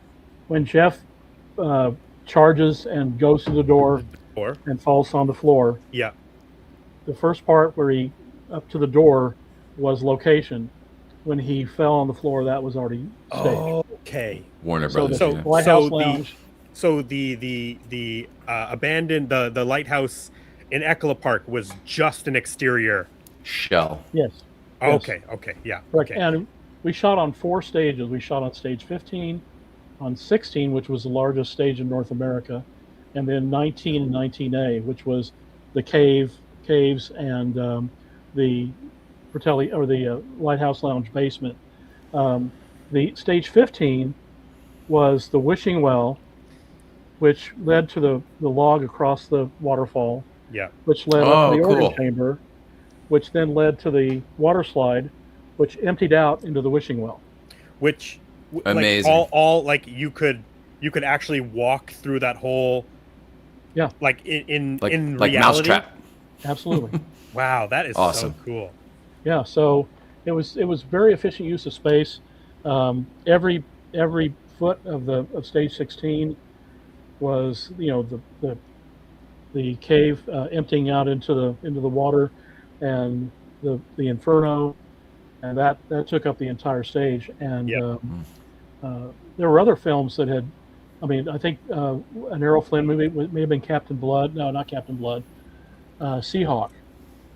charges and goes to the door and falls on the floor. Yeah. The first part where he up to the door was location. When he fell on the floor, that was already staged. Okay. Warner Brothers. So the abandoned the lighthouse in Ecola Park was just an exterior shell. Yes. Okay. Yeah. Correct. Okay. And we shot on 4 stages. We shot on stage 15, on 16, which was the largest stage in North America, and then 19 and 19A, which was the caves and the Fratelli or the Lighthouse Lounge basement. The stage 15 was the wishing well, which led to the log across the waterfall. Yeah. Which led up to the organ chamber, which then led to the water slide, which emptied out into the wishing well. Which amazing. Like all like you could actually walk through that whole. Yeah. Like in reality. Mousetrap. Absolutely. Wow, that is awesome. So cool. Yeah, so it was very efficient use of space. Every foot of stage 16 was, you know, the cave emptying out into the water, and the Inferno, and that took up the entire stage. And there were other films that had, I mean, I think an Errol Flynn movie may have been Captain Blood. No, not Captain Blood. Seahawk.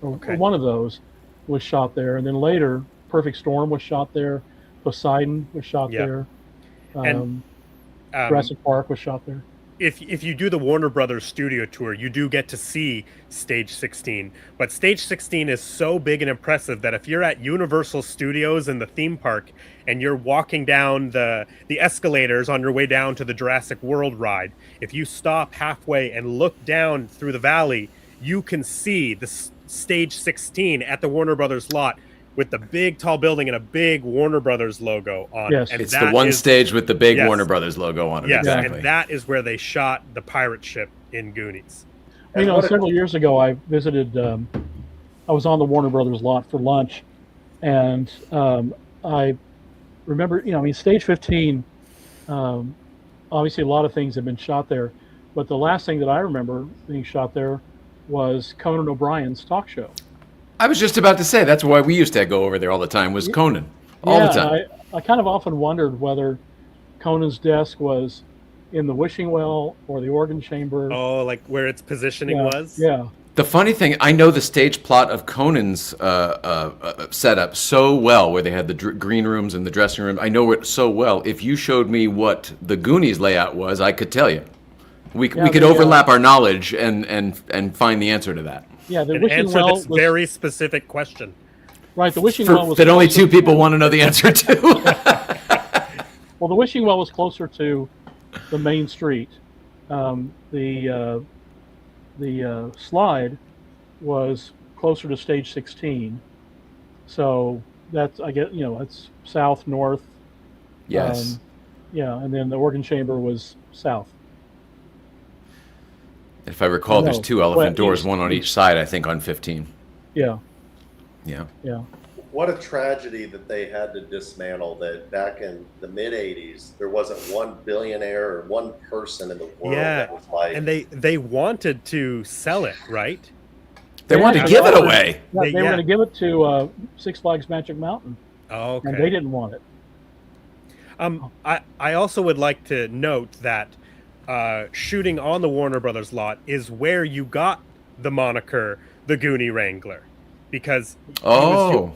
Or one of those was shot there, and then later Perfect Storm was shot there, Poseidon was shot there, and Jurassic Park was shot there. if you do the Warner Brothers studio tour, you do get to see Stage 16. But Stage 16 is so big and impressive that if you're at Universal Studios in the theme park and you're walking down the escalators on your way down to the Jurassic World ride, if you stop halfway and look down through the valley, you can see the Stage 16 at the Warner Brothers lot with the big tall building and a big Warner Brothers logo on Yes. it. And It's the one stage with the big Yes. Warner Brothers logo on it. Yes, Exactly. and that is where they shot the pirate ship in Goonies. You know, several years ago, I visited. I was on the Warner Brothers lot for lunch, and I remember. You know, I mean, Stage 15. Obviously, a lot of things have been shot there, but the last thing that I remember being shot there was Conan O'Brien's talk show. I was just about to say that's why we used to go over there all the time. Was Conan all the time? I kind of often wondered whether Conan's desk was in the wishing well or the organ chamber. Oh, like where its positioning was? Yeah. The funny thing, I know the stage plot of Conan's setup so well, where they had the green rooms and the dressing room. I know it so well. If you showed me what the Goonies layout was, I could tell you. We could overlap our knowledge and find the answer to that. Yeah, the And wishing answer well this was, very specific question. right. The wishing well was That only two closer- people want to know the answer to. Well, the wishing well was closer to the main street. The slide was closer to Stage 16. So that's, I guess, you know, it's south, north. Yes. Yeah, and then the organ chamber was south. If I recall, there's No, two elephant well, doors, east- one on each side, I think, on 15. Yeah, Yeah. yeah. What a tragedy that they had to dismantle that back in the mid 80s. There wasn't one billionaire or one person in the world that was like. And they wanted to sell it, right? They wanted to give it away. Yeah, they were going to give it to Six Flags Magic Mountain, Oh, okay. and they didn't want it. I also would like to note that shooting on the Warner Brothers lot is where you got the moniker the Goonie Wrangler, because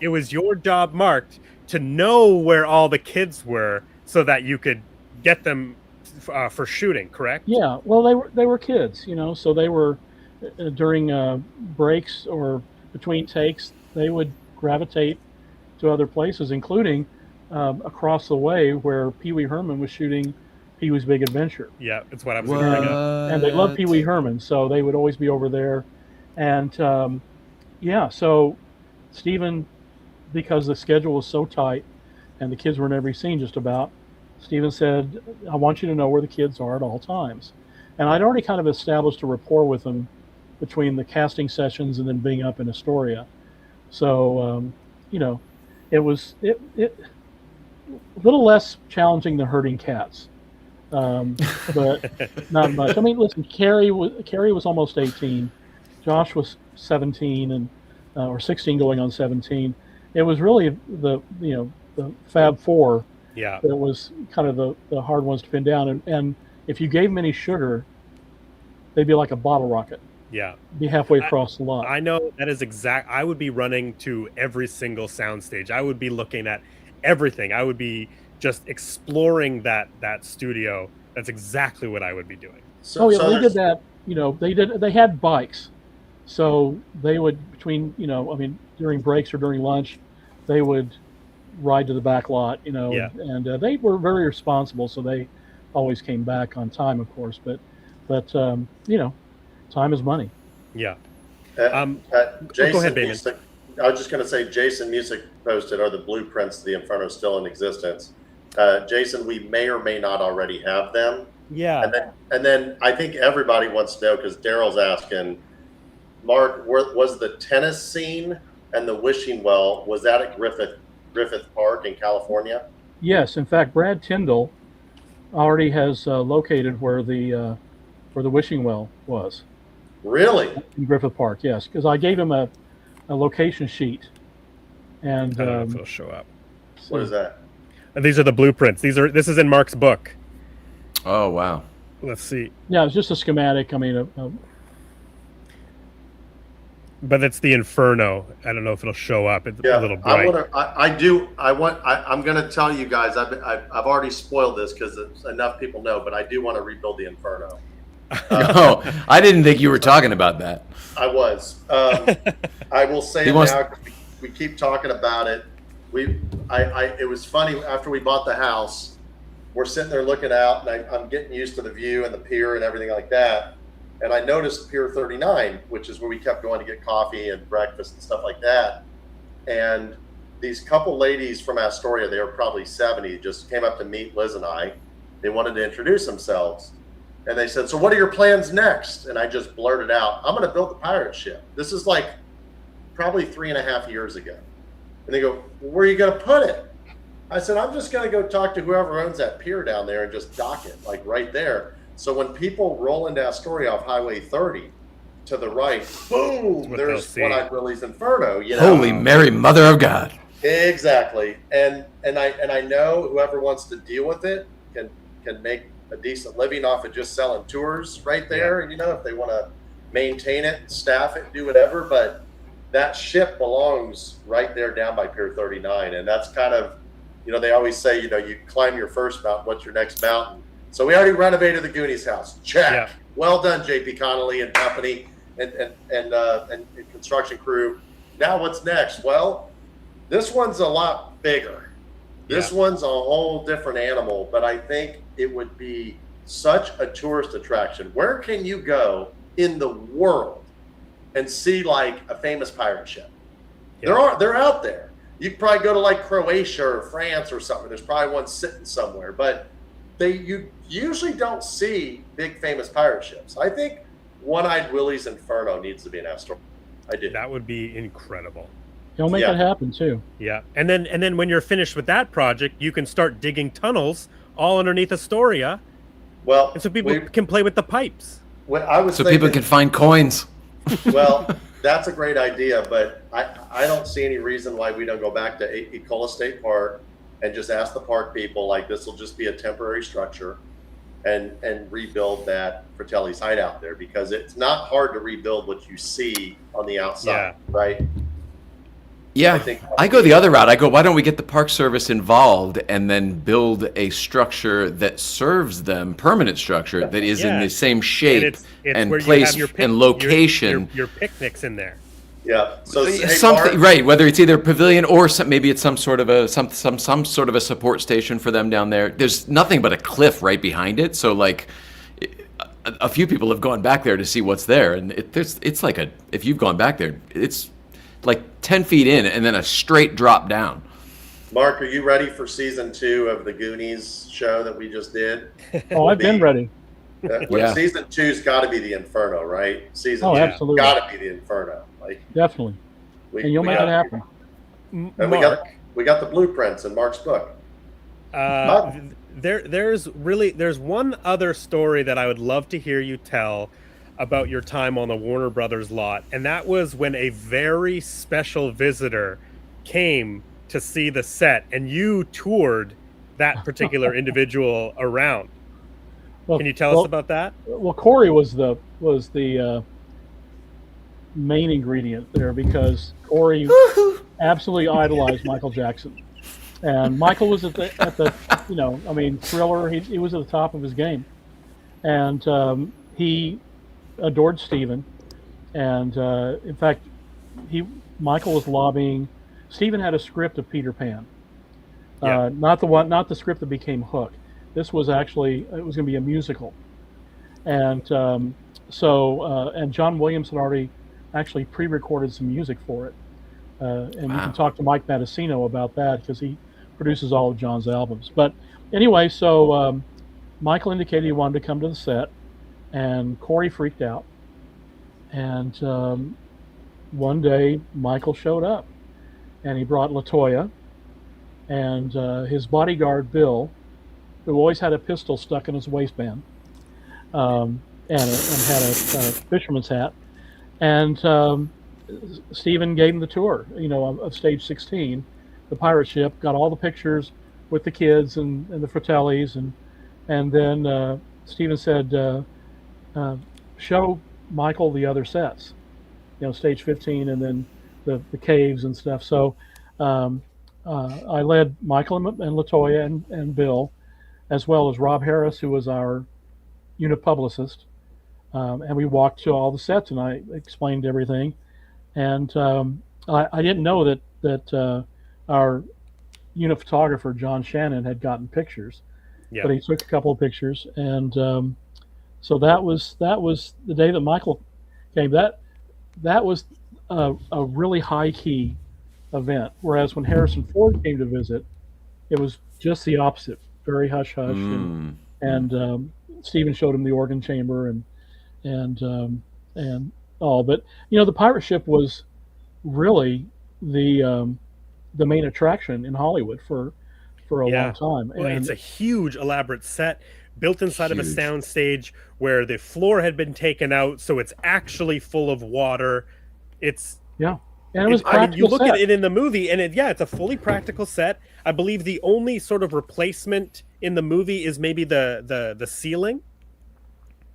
it was your job, Mark, to know where all the kids were so that you could get them for shooting. Correct? Yeah, well, they were kids, you know, so they were during breaks or between takes, they would gravitate to other places, including across the way where Pee Wee Herman was shooting Pee Wee's Big Adventure. Yeah, that's what I was going to bring up. And they loved Pee Wee Herman, so they would always be over there. And yeah, so Steven, because the schedule was so tight and the kids were in every scene just about, Steven said, I want you to know where the kids are at all times. And I'd already kind of established a rapport with them between the casting sessions and then being up in Astoria. So, you know, it was a little less challenging than herding cats. But not much. I mean, listen, Carrie was almost 18. Josh was 17 and or 16 going on 17. It was really the Fab Four. Yeah. That was kind of the hard ones to pin down. And if you gave them any sugar, they'd be like a bottle rocket. Yeah. Be halfway across the lot. I know that is exact. I would be running to every single soundstage. I would be looking at everything. I would be just exploring that studio. That's exactly what I would be doing. They did that. You know, they had bikes, so they would during breaks or during lunch, they would ride to the back lot. You know, Yeah. and they were very responsible, so they always came back on time, of course. But you know, time is money. Yeah. Jason go ahead, Behman. Music, I was just going to say, Jason Music posted, are the blueprints to the Inferno still in existence? Jason, we may or may not already have them. Yeah. And then I think everybody wants to know, because Daryl's asking, Mark, was the tennis scene and the wishing well, was that at Griffith Park in California? Yes, in fact, Brad Tyndall already has located where the wishing well was. Really? In Griffith Park, yes, because I gave him a location sheet. And I don't know if it'll show up. What is that? And these are the blueprints. This is in Mark's book. Oh, wow. Let's see. Yeah, it's just a schematic. I mean, But it's the Inferno. I don't know if it'll show up. It's a little bright. I'm going to tell you guys, I've already spoiled this because enough people know, but I do want to rebuild the Inferno. No, I didn't think you were talking about that. I was. I will say it now. We keep talking about it. It was funny after we bought the house. We're sitting there looking out, and I'm getting used to the view and the pier and everything like that. And I noticed Pier 39, which is where we kept going to get coffee and breakfast and stuff like that. And these couple ladies from Astoria, they were probably 70, just came up to meet Liz and I. They wanted to introduce themselves. And they said, so what are your plans next? And I just blurted out, I'm going to build a pirate ship. This is like probably 3.5 years ago. And they go, well, where are you going to put it? I said, I'm just going to go talk to whoever owns that pier down there and just dock it, like right there. So when people roll into Astoria off Highway 30, to the right, boom, there's One-Eyed Willie's Inferno. You know? Holy Mary, Mother of God. Exactly. And I know whoever wants to deal with it can make a decent living off of just selling tours right there. Yeah. You know, if they want to maintain it, staff it, do whatever. But that ship belongs right there down by Pier 39. And that's kind of, you know, they always say, you know, you climb your first mountain, what's your next mountain? So we already renovated the Goonies house. Check. Yeah. Well done, JP Connolly and company and construction crew. Now what's next? Well, this one's a lot bigger. This one's a whole different animal, but I think it would be such a tourist attraction. Where can you go in the world and see like a famous pirate ship? Yeah. They're out there. You could probably go to like Croatia or France or something. There's probably one sitting somewhere, but you usually don't see big famous pirate ships. I think One-Eyed Willie's Inferno needs to be an Astoria. I do. That would be incredible. He'll make it happen too. Yeah, and then when you're finished with that project, you can start digging tunnels all underneath Astoria. Well, and so people can play with the pipes. People can find coins. Well, that's a great idea, but I don't see any reason why we don't go back to Ecola State Park and just ask the park people, like, this will just be a temporary structure, and rebuild that Fratelli's hideout there, because it's not hard to rebuild what you see on the outside, right? Yeah, I go the other route. I go, why don't we get the Park Service involved and then build a structure that serves them, permanent structure that is in the same shape and place and location. Your picnics in there. Yeah. So something right, whether it's either a pavilion or maybe it's some sort of a some sort of a support station for them down there. There's nothing but a cliff right behind it, so like a few people have gone back there to see what's there, and it's like if you've gone back there, it's like 10 feet in and then a straight drop down. Mark, are you ready for season 2 of the Goonies show that we just did? Oh, I've been ready. Season 2's got to be the Inferno, right? Season 2's absolutely got to be the Inferno. Like, definitely. And you'll make it happen. And Mark, we got the blueprints in Mark's book. There's one other story that I would love to hear you tell about your time on the Warner Brothers lot, and that was when a very special visitor came to see the set, and you toured that particular individual around. Well, can you tell us about that? Well, Corey was the main ingredient there, because Corey absolutely idolized Michael Jackson, and Michael was at the Thriller. He was at the top of his game, and he adored Steven, and in fact, Michael was lobbying. Steven had a script of Peter Pan, not the script that became Hook. This was actually, it was going to be a musical, and and John Williams had already actually pre-recorded some music for it, and you can talk to Mike Matessino about that, because he produces all of John's albums. But anyway, so Michael indicated he wanted to come to the set. And Corey freaked out. And one day, Michael showed up. And he brought LaToya. And his bodyguard, Bill, who always had a pistol stuck in his waistband. And had a fisherman's hat. And Steven gave him the tour, of Stage 16, the pirate ship, got all the pictures with the kids and the Fratellis. And then Steven said, show Michael the other sets, Stage 15 and then the caves and stuff. So I led Michael and LaToya and Bill, as well as Rob Harris, who was our unit publicist, and we walked to all the sets, and I explained everything. And I didn't know that our unit photographer John Shannon had gotten pictures, but he took a couple of pictures, and so that was the day that Michael came. That was a really high key event. Whereas when Harrison Ford came to visit, it was just the opposite, very hush hush, and Steven showed him the organ chamber and all. But the pirate ship was really the main attraction in Hollywood for a long time. Well, it's a huge, elaborate set built inside of a sound stage where the floor had been taken out, so it's actually full of water. It's and it was practical. I mean, you look at it in the movie, and it's a fully practical set. I believe the only sort of replacement in the movie is maybe the ceiling.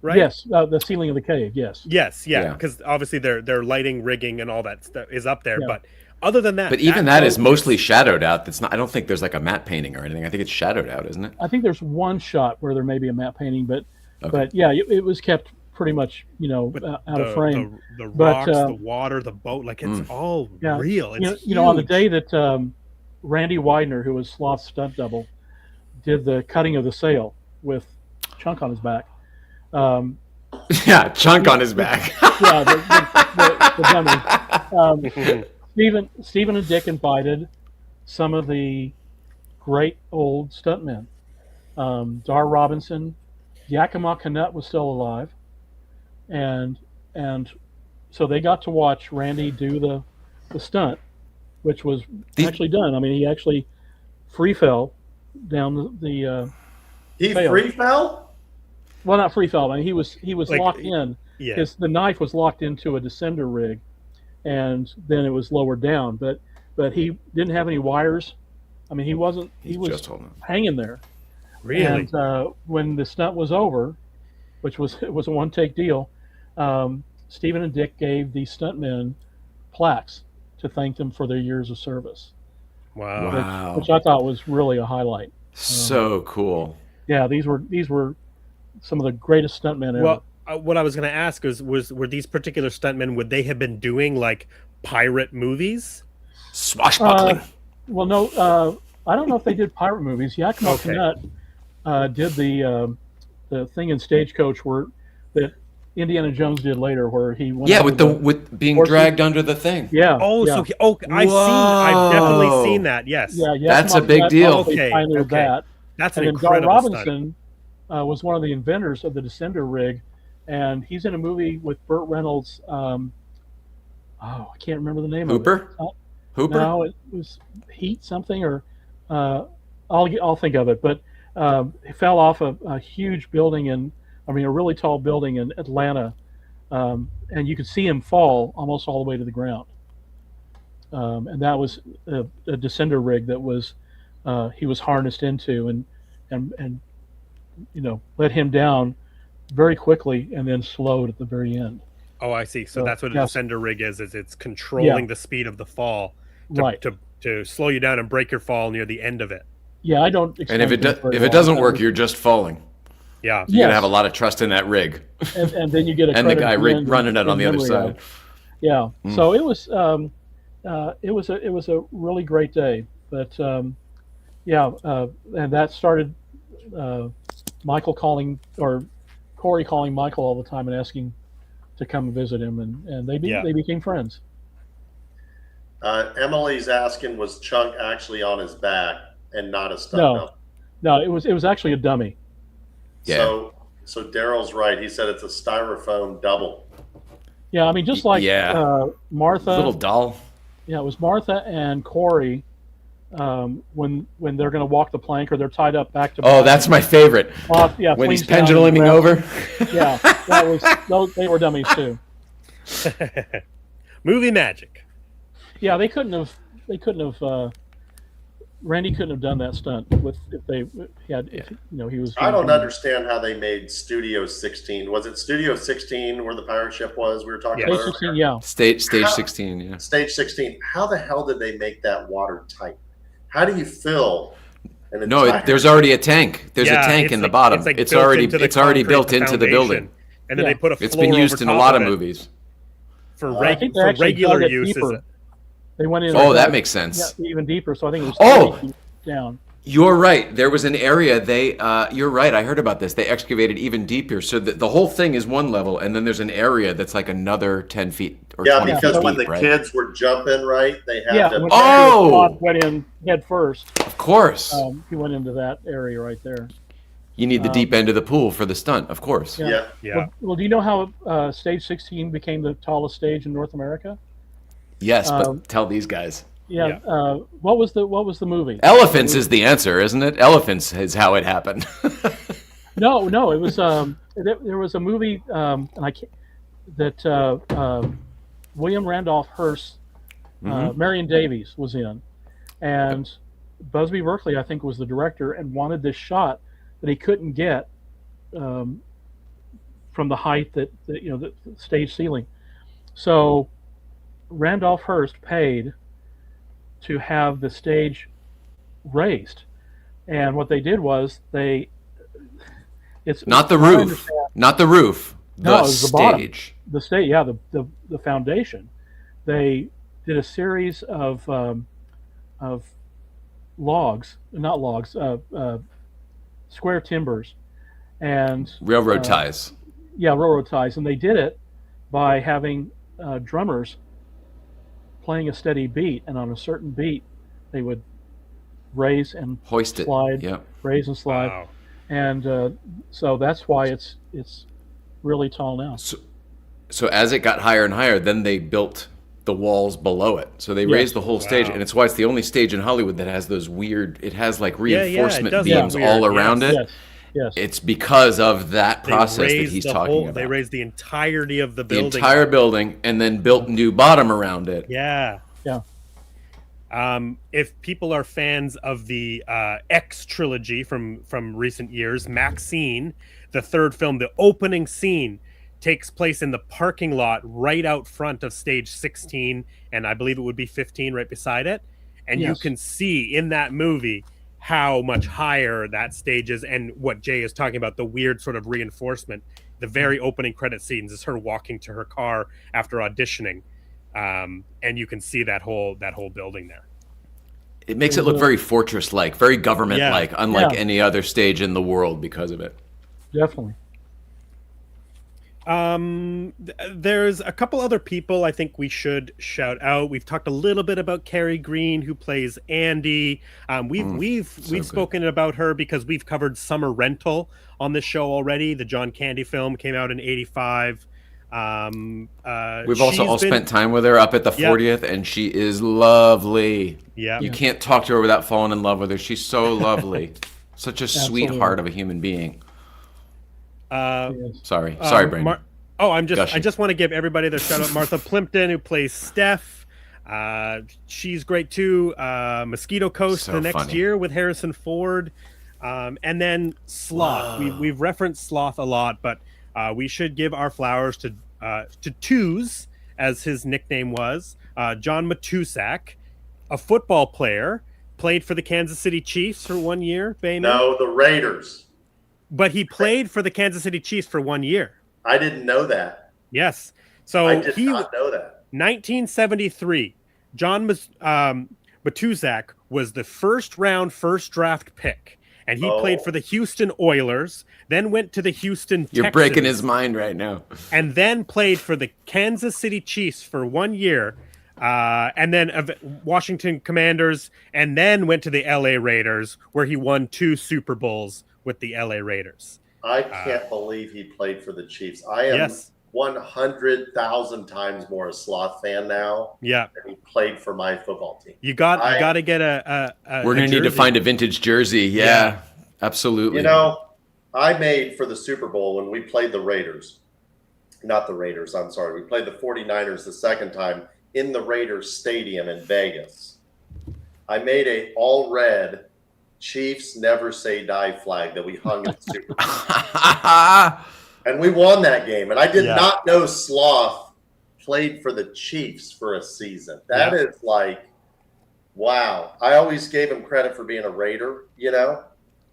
Right? Yes, the ceiling of the cave. Yes. Yes, because obviously their lighting, rigging, and all that stuff is up there. But other than that, but even that is mostly shadowed out. That's not. I don't think there's like a matte painting or anything. I think it's shadowed out, isn't it? I think there's one shot where there may be a matte painting, but it was kept pretty much out of frame. The rocks, the water, the boat, like it's all real. It's on the day that Randy Widener, who was Sloth's stunt double, did the cutting of the sail with Chunk on his back. Chunk on his back. The dummy. Steven and Dick invited some of the great old stuntmen. Dar Robinson, Yakima Canutt was still alive, and so they got to watch Randy do the stunt, which was actually done. I mean, he actually free fell down the he free fell? Well, not free fell. I mean, he was like, locked in. The knife was locked into a descender rig, and then it was lowered down. But he didn't have any wires. I mean, he was just hanging there. Really? And when the stunt was over, which was a one take deal, Steven and Dick gave the stuntmen plaques to thank them for their years of service. Wow. Which I thought was really a highlight. So cool. Yeah, these were some of the greatest stuntmen ever. Well, what I was going to ask were these particular stuntmen, would they have been doing like pirate movies? Swashbuckling. Well, no, I don't know if they did pirate movies. Yakima Canutt did the thing in Stagecoach that Indiana Jones did later, where he went with being horses. Dragged under the thing. Yeah. So I've definitely seen that. Yes. Yeah. That's a big deal. That. That's an incredible Dar Robinson was one of the inventors of the descender rig, and he's in a movie with Burt Reynolds. I can't remember the name of it. Hooper? No, it was Heat something, or I'll think of it. But he fell off a huge building a really tall building in Atlanta, and you could see him fall almost all the way to the ground. And that was a descender rig that was he was harnessed into, and let him down very quickly, and then slowed at the very end. Oh, I see. So that's what a descender rig is it's controlling the speed of the fall to slow you down and break your fall near the end of it. Yeah, I don't. And if it doesn't work, you're just falling. Yeah, you gotta have a lot of trust in that rig. And then you get and the guy running it on the other side. Yeah. So it was a really great day, but and that started Michael calling, or Corey calling Michael all the time and asking to come and visit him, and they became friends. Emily's asking, was Chunk actually on his back and not a stunt? No, it was actually a dummy. Yeah. So Daryl's right. He said it's a styrofoam double. Yeah, I mean, just like Martha, little doll. Yeah, it was Martha and Corey when they're going to walk the plank, or they're tied up back to back. Oh, that's my favorite. When he's penduluming over. Yeah, they were dummies too. Movie magic. Yeah, they couldn't have. Randy couldn't have done that stunt he was. I don't understand how they made Studio 16. Was it Studio 16 where the pirate ship was? We were talking about 16, yeah. Stage 16, yeah. Stage 16. How the hell did they make that watertight? How do you fill? There's already a tank. There's a tank in the bottom. It's already built into the building. and then they put a floor It's been used over in a top lot of of it movies. for I think they for actually regular dug it use. deeper. They went in. Oh, that makes sense. Yeah, even deeper. So I think it was 30 feet down. You're right. There was an area you're right. I heard about this. They excavated even deeper, so that the whole thing is one level, and then there's an area that's like another 10 feet or 20 feet because deep, when the right? kids were jumping, right, they had to. Oh! Went in head first. Of course. He went into that area right there. You need the deep end of the pool for the stunt, of course. Yeah. Well, do you know how Stage 16 became the tallest stage in North America? Yes, but tell these guys. Yeah. What was the movie? Elephants is the answer, isn't it? Elephants is how it happened. No. It was there was a movie and I can't, that William Randolph Hearst, Marion Davies was in, and Busby Berkeley, I think, was the director and wanted this shot that he couldn't get from the height that the stage ceiling. So Randolph Hearst paid to have the stage raised, and what they did was it's not the roof, no, the stage. The stage, yeah, the foundation. They did a series of logs, not logs, square timbers, and Railroad ties. Yeah, railroad ties, and they did it by having drummers playing a steady beat, and on a certain beat, they would raise and hoist slide, it. Yep. Raise and slide, Wow. and so that's why it's really tall now. So as it got higher and higher, then they built the walls below it. So they raised the whole stage, and it's why it's the only stage in Hollywood that has those weird. It has like reinforcement beams all around it. Yes. It's because of that process that he's talking about. They raised the entirety of the building. The entire building, and then built new bottom around it. Yeah. If people are fans of the X trilogy from recent years, Maxine, the third film, the opening scene takes place in the parking lot right out front of stage 16, and I believe it would be 15 right beside it. And you can see in that movie how much higher that stage is, and what Jay is talking about, the weird sort of reinforcement. The very opening credit scenes is her walking to her car after auditioning, and you can see that whole building there. It makes it look very fortress-like, very government-like, unlike any other stage in the world because of it. Definitely. There's a couple other people I think we should shout out. We've talked a little bit about Carrie Green, who plays Andy. We've spoken about her because we've covered Summer Rental on this show already. The John Candy film came out in '85. We've also all spent time with her up at the 40th, and she is lovely. Yeah, you can't talk to her without falling in love with her. She's so lovely, such a sweetheart of a human being. Sorry, Brandon. I just want to give everybody their shout out. Martha Plimpton, who plays Steph. She's great too. Mosquito Coast the next year with Harrison Ford. And then Sloth. We've referenced Sloth a lot, but we should give our flowers to Twos, as his nickname was. John Matusak, a football player, played for the Kansas City Chiefs for 1 year. Behman? No, the Raiders. But he played for the Kansas City Chiefs for 1 year. I didn't know that. Yes. So I did not know that. 1973, John Matusak was the first draft pick, and he played for the Houston Oilers, then went to the Houston Texans. You're breaking his mind right now. And then played for the Kansas City Chiefs for 1 year, and then Washington Commanders, and then went to the LA Raiders, where he won 2 Super Bowls with the LA Raiders. I can't believe he played for the Chiefs. I am 100,000 times more a Sloth fan now. Yeah, than he played for my football team. You got to get a we're going to need to find a vintage jersey. Yeah, absolutely. You know, I made for the Super Bowl when we played the Raiders. Not the Raiders, I'm sorry. We played the 49ers the second time in the Raiders Stadium in Vegas. I made a all red Chiefs Never Say Die flag that we hung at the Super Bowl. And we won that game. And I did not know Sloth played for the Chiefs for a season. That is like, wow. I always gave him credit for being a Raider, you know?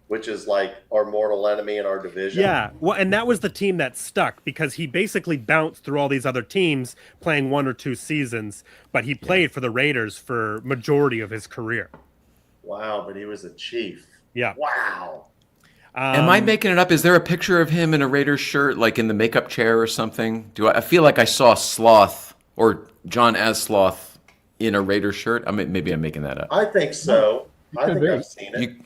which is like our mortal enemy in our division. Yeah, well, and that was the team that stuck because he basically bounced through all these other teams playing 1 or 2 seasons, but he played for the Raiders for majority of his career. Wow, but he was a chief. Yeah. Wow. Am I making it up? Is there a picture of him in a Raiders shirt, like in the makeup chair or something? I feel like I saw Sloth or John as Sloth in a Raiders shirt? Maybe I'm making that up. I think so. I think I've seen it.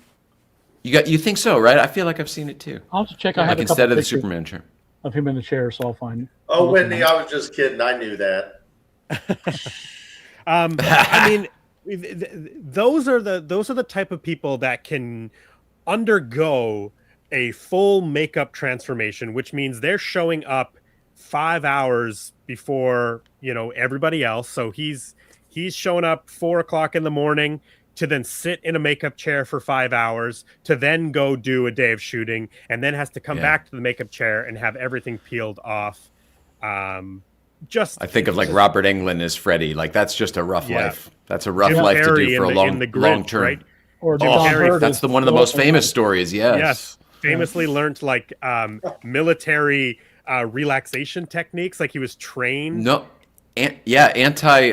You think so, right? I feel like I've seen it too. I'll have to check. I have like instead of the Superman chair of him in the chair, so I'll find. Oh, Whitney, I was just kidding. I knew that. I mean, those are the type of people that can undergo a full makeup transformation, which means they're showing up 5 hours before everybody else. So he's showing up 4 o'clock in the morning to then sit in a makeup chair for 5 hours to then go do a day of shooting, and then has to come back to the makeup chair and have everything peeled off. I think of like Robert Englund as Freddy. Like that's just a rough life. That's a rough life to do for a long term. Right? Or that's one of the most famous stories. Yes. Famously learned like military relaxation techniques. Like he was trained. No. Anti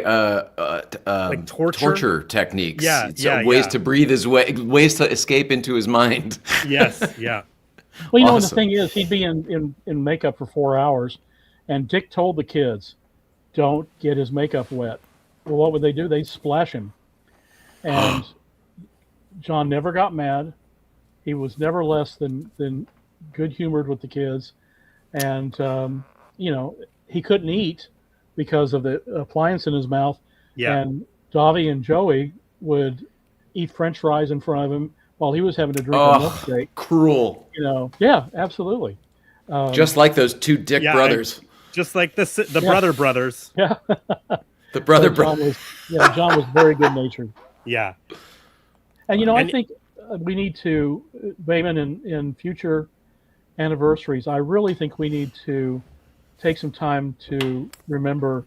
like torture techniques. Ways to breathe ways to escape into his mind. Yes, yeah. Well, and the thing is, he'd be in makeup for 4 hours, and Dick told the kids, "Don't get his makeup wet." Well, what would they do? They'd splash him, and John never got mad. He was never less than good humored with the kids, and he couldn't eat because of the appliance in his mouth. Yeah. And Davi and Joey would eat French fries in front of him while he was having to drink a milkshake. Cruel. Yeah, absolutely. Just like those two Dick brothers. Just like the brother brothers. Yeah. The brother brothers. John was very good natured. Yeah. And I think we need to, Behman, in future anniversaries, I really think we need to take some time to remember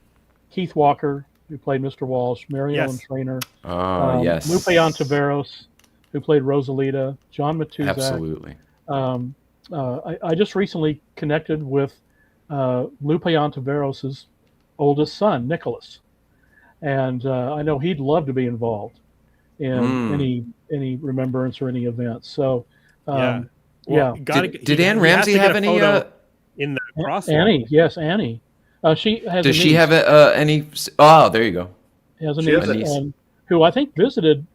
Keith Walker, who played Mr. Walsh, Mary Ellen Trainor, Lupe Ontiveros, who played Rosalita, John Matuzak. Absolutely. I just recently connected with Lupe Ontiveros' oldest son, Nicholas, and I know he'd love to be involved in any remembrance or any events. So, did Anne Ramsey have any? In the crosswalk. Annie, yes, Annie. She has. Does she have any? Oh, there you go. Has a niece, who I think visited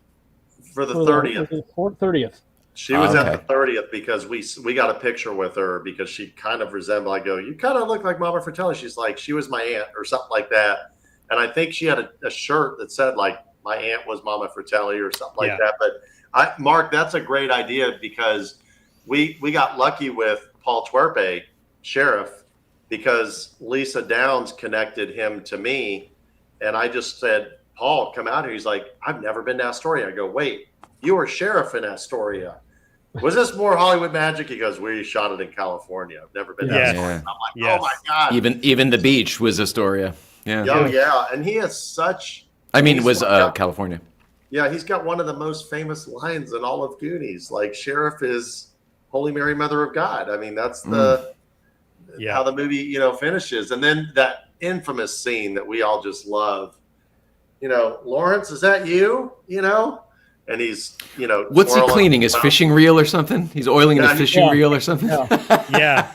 for the 30th. 30th. She was at the 30th because we got a picture with her because she kind of resembled. I go, you kind of look like Mama Fratelli. She's like, she was my aunt or something like that. And I think she had a shirt that said like my aunt was Mama Fratelli or something like that. But Mark, that's a great idea because we got lucky with Paul Twerpe, sheriff, because Lisa Downs connected him to me, and I just said, Paul, come out here. He's like, I've never been to Astoria. I go, wait, you were sheriff in Astoria. Was this more Hollywood magic? He goes, we shot it in California. I've never been to Astoria. And I'm like, oh my God. Even the beach was Astoria. Yeah. Oh yeah. And he has such California. Yeah, he's got one of the most famous lines in all of Goonies. Like, sheriff is Holy Mary, Mother of God. I mean, that's how the movie, finishes. And then that infamous scene that we all just love. Lawrence, is that you? And he's, what's he cleaning? His fishing reel or something? He's oiling his fishing reel or something? Yeah.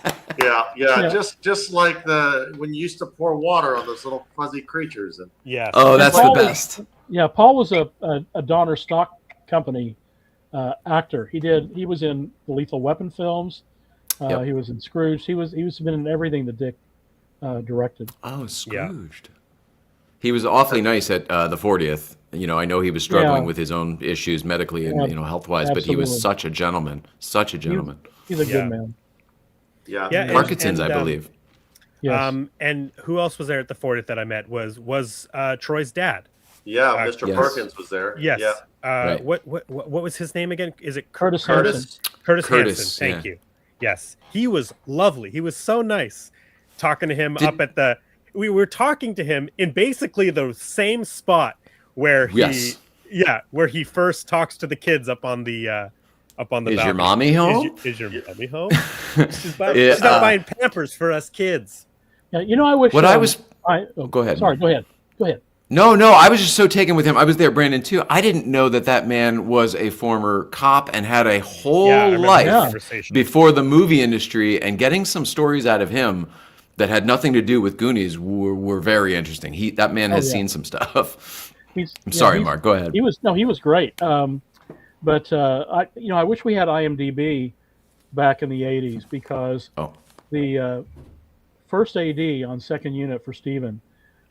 Just like when you used to pour water on those little fuzzy creatures. And oh, that's the best. Paul was a Donner Stock Company actor. He was in the Lethal Weapon films. He was in Scrooged. He was been in everything that Dick directed. Oh, Scrooged. He was awfully nice at the 40th. I know he was struggling with his own issues medically and health-wise, but he was such a gentleman. Such a gentleman. He's a good man. Yeah. Parkinson's, I believe. Yes. And who else was there at the 40th that I met was Troy's dad. Yeah, Mr. Perkins was there. Yes. Yeah. Right. What was his name again? Is it Curtis Hanson? Curtis Hanson. Thank you. Yes, he was lovely. He was so nice. Talking to him we were talking to him in basically the same spot where he first talks to the kids up on the up on the Is your balcony. mommy home? Is your mommy home? She's not buying Pampers for us kids. Yeah, you know, I wish. What I was. Oh, go ahead. Sorry, go ahead. Go ahead. No, I was just so taken with him. I was there, Brandon, too. I didn't know that man was a former cop and had a whole life before the movie industry, and getting some stories out of him that had nothing to do with Goonies were very interesting. That man has seen some stuff. I'm sorry, Mark. Go ahead. He was great. But I wish we had IMDb back in the 80s, because the first AD on second unit for Steven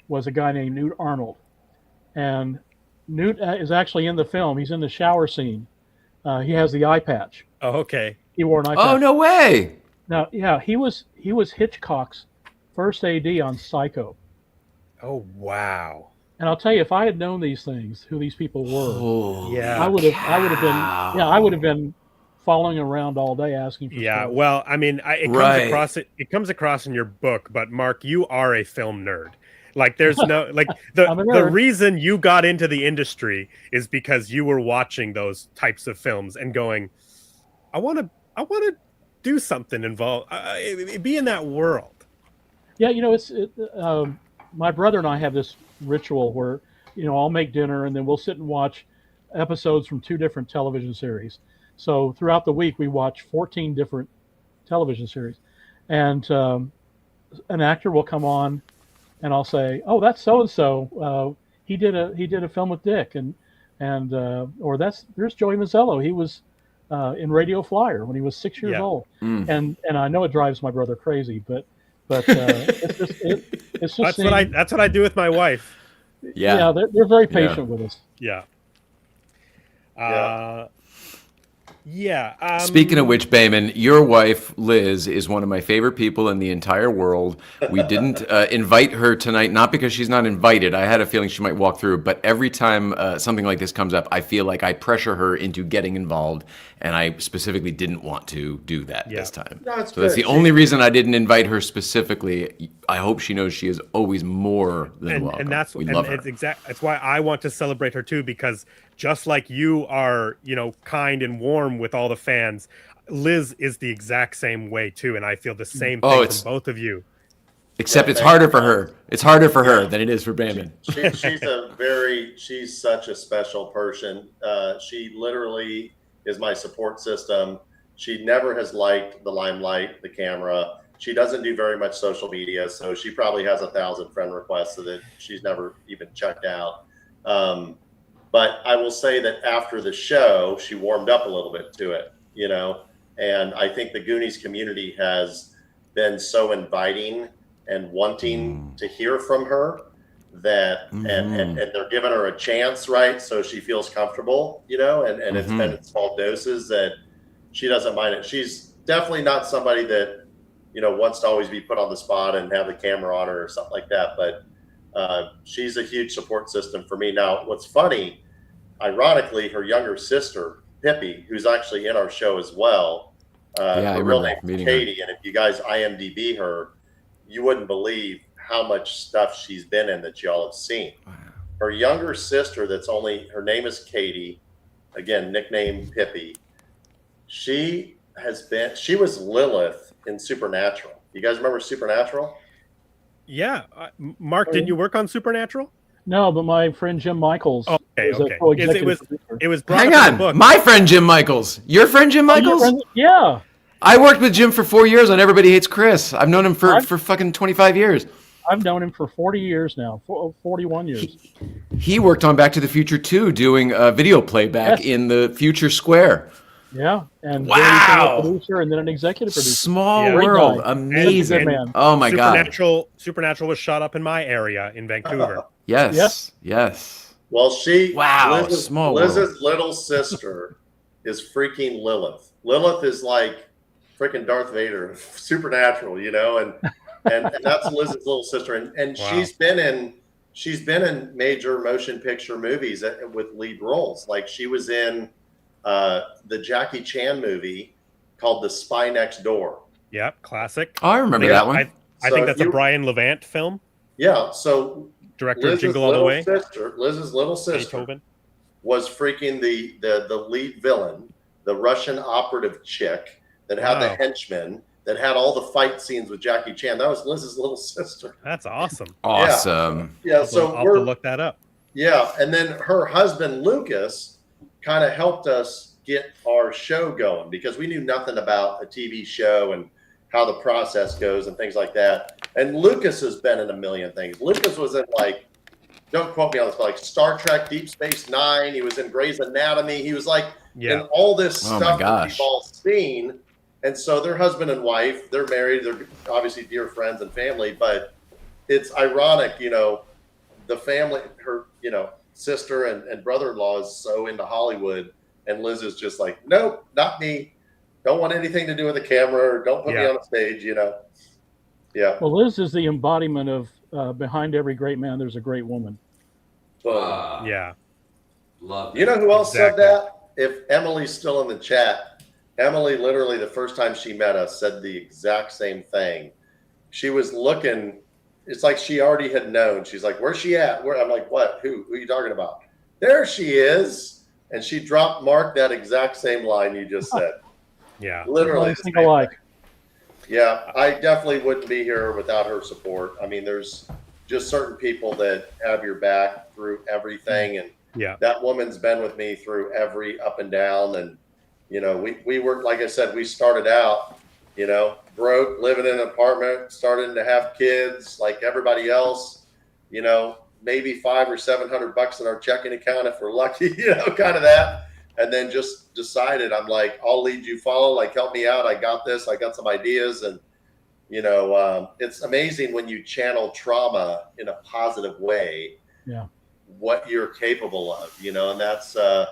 was a guy named Newt Arnold. And Newt is actually in the film. He's in the shower scene. He has the eye patch. Oh, okay. He wore an eye patch. Oh, no way. Now, yeah, he was Hitchcock's first AD on Psycho. Oh, wow. And I'll tell you, if I had known these things, who these people were, yeah, I would have been following around all day asking for stuff. Well, I mean, it comes across in your book, but Mark, you are a film nerd. Like, there's no the reason you got into the industry is because you were watching those types of films and going, I want to do something involved, be in that world. Yeah, you know, my brother and I have this ritual where, you know, I'll make dinner and then we'll sit and watch episodes from 2 different television series. So throughout the week we watch 14 different television series, and an actor will come on, and I'll say, "Oh, that's so and so. He did a film with Dick," or there's Joey Mazzello. He was in Radio Flyer when he was 6 years old, and I know it drives my brother crazy, but it's just that's what I do with my wife. Yeah, they're very patient with us. Speaking of which, Behman, your wife, Liz, is one of my favorite people in the entire world. We didn't invite her tonight, not because she's not invited. I had a feeling she might walk through, but every time something like this comes up, I feel like I pressure her into getting involved, and I specifically didn't want to do that this time. No, so that's the only reason I didn't invite her specifically. I hope she knows she is always more than welcome. And we love her. That's why I want to celebrate her too, because just like you are, you know, kind and warm with all the fans, Liz is the exact same way too, and I feel the same thing from both of you. Except it's harder for her. It's harder for her than it is for Behman. She's such a special person. She literally is my support system. She never has liked the limelight, the camera. She doesn't do very much social media, so she probably has 1,000 friend requests that she's never even checked out. But I will say that after the show, she warmed up a little bit to it, you know, and I think the Goonies community has been so inviting and wanting to hear from her that, and they're giving her a chance, right? So she feels comfortable, you know, and it's been in small doses that she doesn't mind it. She's definitely not somebody that, you know, wants to always be put on the spot and have the camera on her or something like that. But she's a huge support system for me. Now, what's funny, ironically, her younger sister, Pippi, who's actually in our show as well, her real name is Katie, and if you guys IMDb her, you wouldn't believe how much stuff she's been in that y'all have seen. Wow. Her younger sister, her name is Katie, again, nickname Pippi. She was Lilith in Supernatural. You guys remember Supernatural? Yeah. Mark, didn't you work on Supernatural? No, but my friend Jim Michaels. Okay. It was brought Hang up on, in the book. my friend Jim Michaels. Your friend Jim Michaels? Yeah. I worked with Jim for 4 years on Everybody Hates Chris. I've known him for fucking 25 years. I've known him for 40 years now, 41 years. He worked on Back to the Future 2, doing video playback in the Future Square. Yeah, and wow, a producer and then an executive producer. Small world, amazing. Man. Oh my God! Supernatural was shot up in my area in Vancouver. Yes. Well, Liz's little sister is freaking Lilith. Lilith is like freaking Darth Vader, Supernatural, you know, and that's Liz's little sister, and wow. she's been in major motion picture movies with lead roles. Like she was in the Jackie Chan movie called The Spy Next Door. Yep, classic. Oh, I remember that one. I think that's a Brian Levant film. Yeah, so director of Jingle All the Way. Liz's little sister was freaking the lead villain the Russian operative chick that had the henchmen, that had all the fight scenes with Jackie Chan. That was Liz's little sister. That's awesome. Awesome. Yeah, so I'll have to look that up. Yeah, and then her husband Lucas kind of helped us get our show going because we knew nothing about a TV show and how the process goes and things like that. And Lucas has been in a million things. Lucas was in, like, don't quote me on this, but like Star Trek, Deep Space Nine. He was in Grey's Anatomy. He was like in all this stuff that we've all seen. And so they're husband and wife. They're married. They're obviously dear friends and family. But it's ironic, you know, the family, her, you know, sister and brother-in-law is so into Hollywood. And Liz is just like, nope, not me. Don't want anything to do with the camera. Or don't put me on a stage, you know. Yeah. Well, Liz is the embodiment of behind every great man, there's a great woman. Yeah. Love you know who else said that? If Emily's still in the chat, Emily literally the first time she met us said the exact same thing. She was looking, it's like she already had known. She's like, where's she at? Where? I'm like, what? Who are you talking about? There she is. And she dropped Mark that exact same line you just said. Yeah. Literally. Think alike. Yeah, I definitely wouldn't be here without her support. I mean, there's just certain people that have your back through everything. And that woman's been with me through every up and down. And, you know, we were, like I said, we started out, you know, broke, living in an apartment, starting to have kids like everybody else, you know, maybe $500 or $700 in our checking account if we're lucky, you know, kind of that. And then just decided, I'm like, I'll lead you, follow, like, help me out. I got this. I got some ideas. And, you know, it's amazing when you channel trauma in a positive way, what you're capable of, you know, and that's a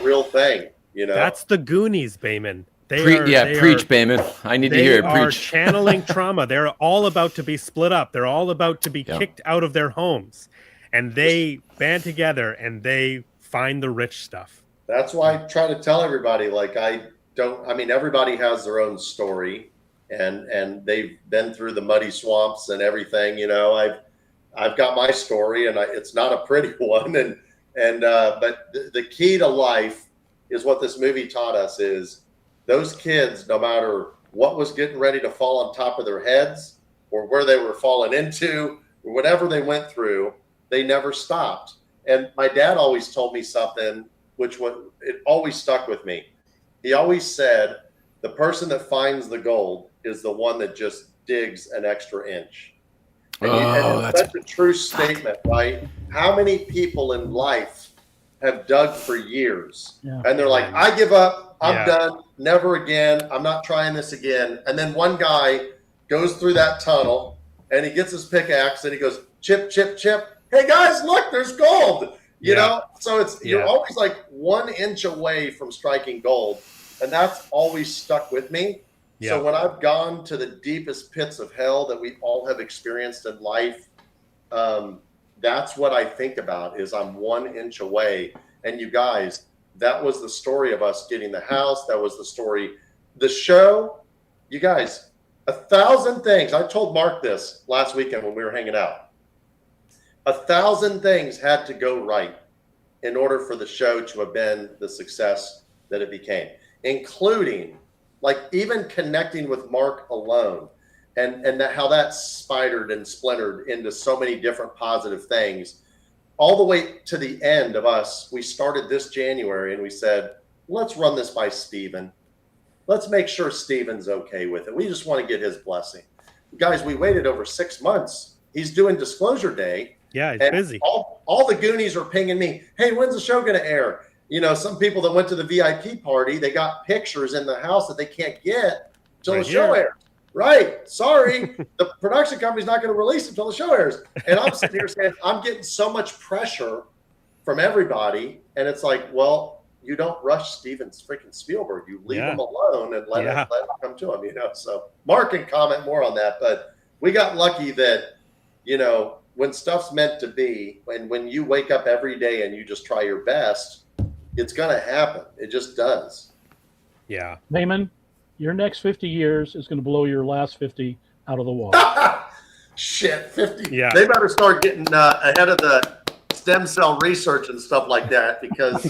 real thing, you know. That's the Goonies, Behman. Preach, Behman. I need to hear it. They are Preach. channeling trauma. They're all about to be split up. They're all about to be kicked out of their homes. And they band together and they find the rich stuff. That's why I try to tell everybody, like, everybody has their own story and they've been through the muddy swamps and everything, you know. I've got my story and it's not a pretty one. But the key to life is what this movie taught us is those kids, no matter what was getting ready to fall on top of their heads or where they were falling into or whatever they went through, they never stopped. And my dad always told me something it always stuck with me. He always said, the person that finds the gold is the one that just digs an extra inch. And that's such a true statement, right? How many people in life have dug for years and they're like, I give up, I'm done, never again, I'm not trying this again. And then one guy goes through that tunnel and he gets his pickaxe and he goes, chip, chip, chip. Hey guys, look, there's gold. You know, so you're always like 1 inch away from striking gold. And that's always stuck with me. Yeah. So when I've gone to the deepest pits of hell that we all have experienced in life, that's what I think about is I'm 1 inch away. And you guys, that was the story of us getting the house. That was the story. The show, you guys, 1,000 things. I told Mark this last weekend when we were hanging out. 1,000 things had to go right in order for the show to have been the success that it became, including like even connecting with Mark alone and how that spidered and splintered into so many different positive things all the way to the end of us. We started this January and we said, let's run this by Steven. Let's make sure Steven's okay with it. We just want to get his blessing. Guys, we waited over 6 months. He's doing Disclosure Day. Yeah, he's busy. All the Goonies are pinging me. Hey, when's the show going to air? You know, some people that went to the VIP party, they got pictures in the house that they can't get until the show airs. Right. Sorry. The production company's not going to release it until the show airs. And I'm sitting here saying, I'm getting so much pressure from everybody. And it's like, well, you don't rush Steven freaking Spielberg. You leave him alone and let him come to him, you know. So Mark can comment more on that. But we got lucky that, you know, when stuff's meant to be, and when you wake up every day and you just try your best, it's going to happen. It just does. Yeah. Behman, your next 50 years is going to blow your last 50 out of the water. Shit, 50. Yeah. They better start getting ahead of the stem cell research and stuff like that because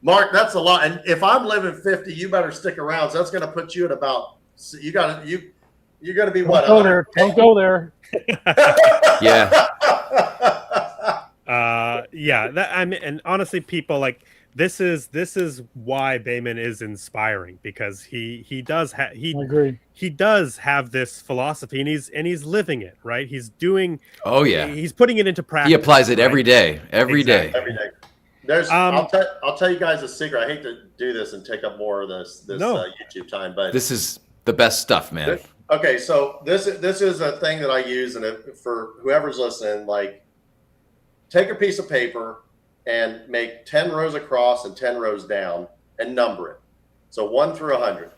Mark, that's a lot. And if I'm living 50, you better stick around. So that's going to put you at about. You're going to be what? Don't go there. Don't go there. Yeah. And honestly, people like this is why Behman is inspiring, because he does have this philosophy, and he's living it, right? He's doing. Oh yeah. He's putting it into practice. He applies it every day. Every day. There's. I'll tell you guys a secret. I hate to do this and take up more of this YouTube time, but this is the best stuff, man. Okay, so this is a thing that I use, and for whoever's listening, like, take a piece of paper and make 10 rows across and 10 rows down and number it. So 1 through 100.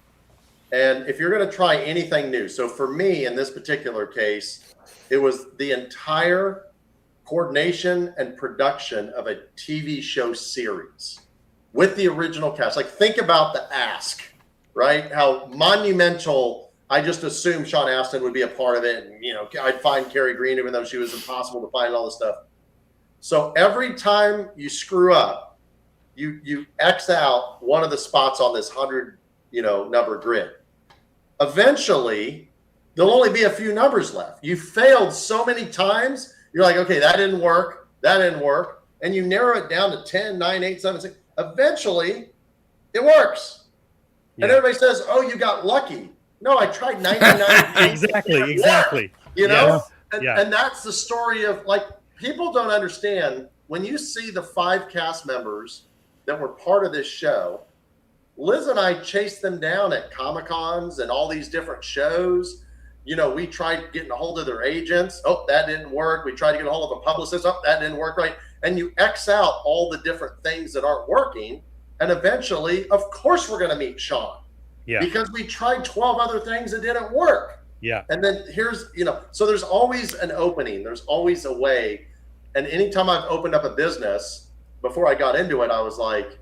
And if you're going to try anything new, so for me in this particular case, it was the entire coordination and production of a TV show series with the original cast. Like, think about The Ask, right? How monumental. I just assumed Sean Astin would be a part of it. And, I'd find Carrie Green, even though she was impossible to find, all this stuff. So every time you screw up, you X out one of the spots on this 100, number grid. Eventually, there'll only be a few numbers left. You failed so many times. You're like, okay, that didn't work. And you narrow it down to 10, 9, 8, 7, 6. Eventually, it works. Yeah. And everybody says, oh, you got lucky. No, I tried 99. Exactly. And that's the story of, like, people don't understand when you see the 5 cast members that were part of this show. Liz and I chased them down at Comic-Cons and all these different shows. We tried getting a hold of their agents. Oh, that didn't work. We tried to get a hold of a publicist. Oh, that didn't work, right? And you X out all the different things that aren't working. And eventually, of course, we're going to meet Sean. Yeah. Because we tried 12 other things that didn't work. Yeah. And then so there's always an opening. There's always a way. And anytime I've opened up a business, before I got into it, I was like,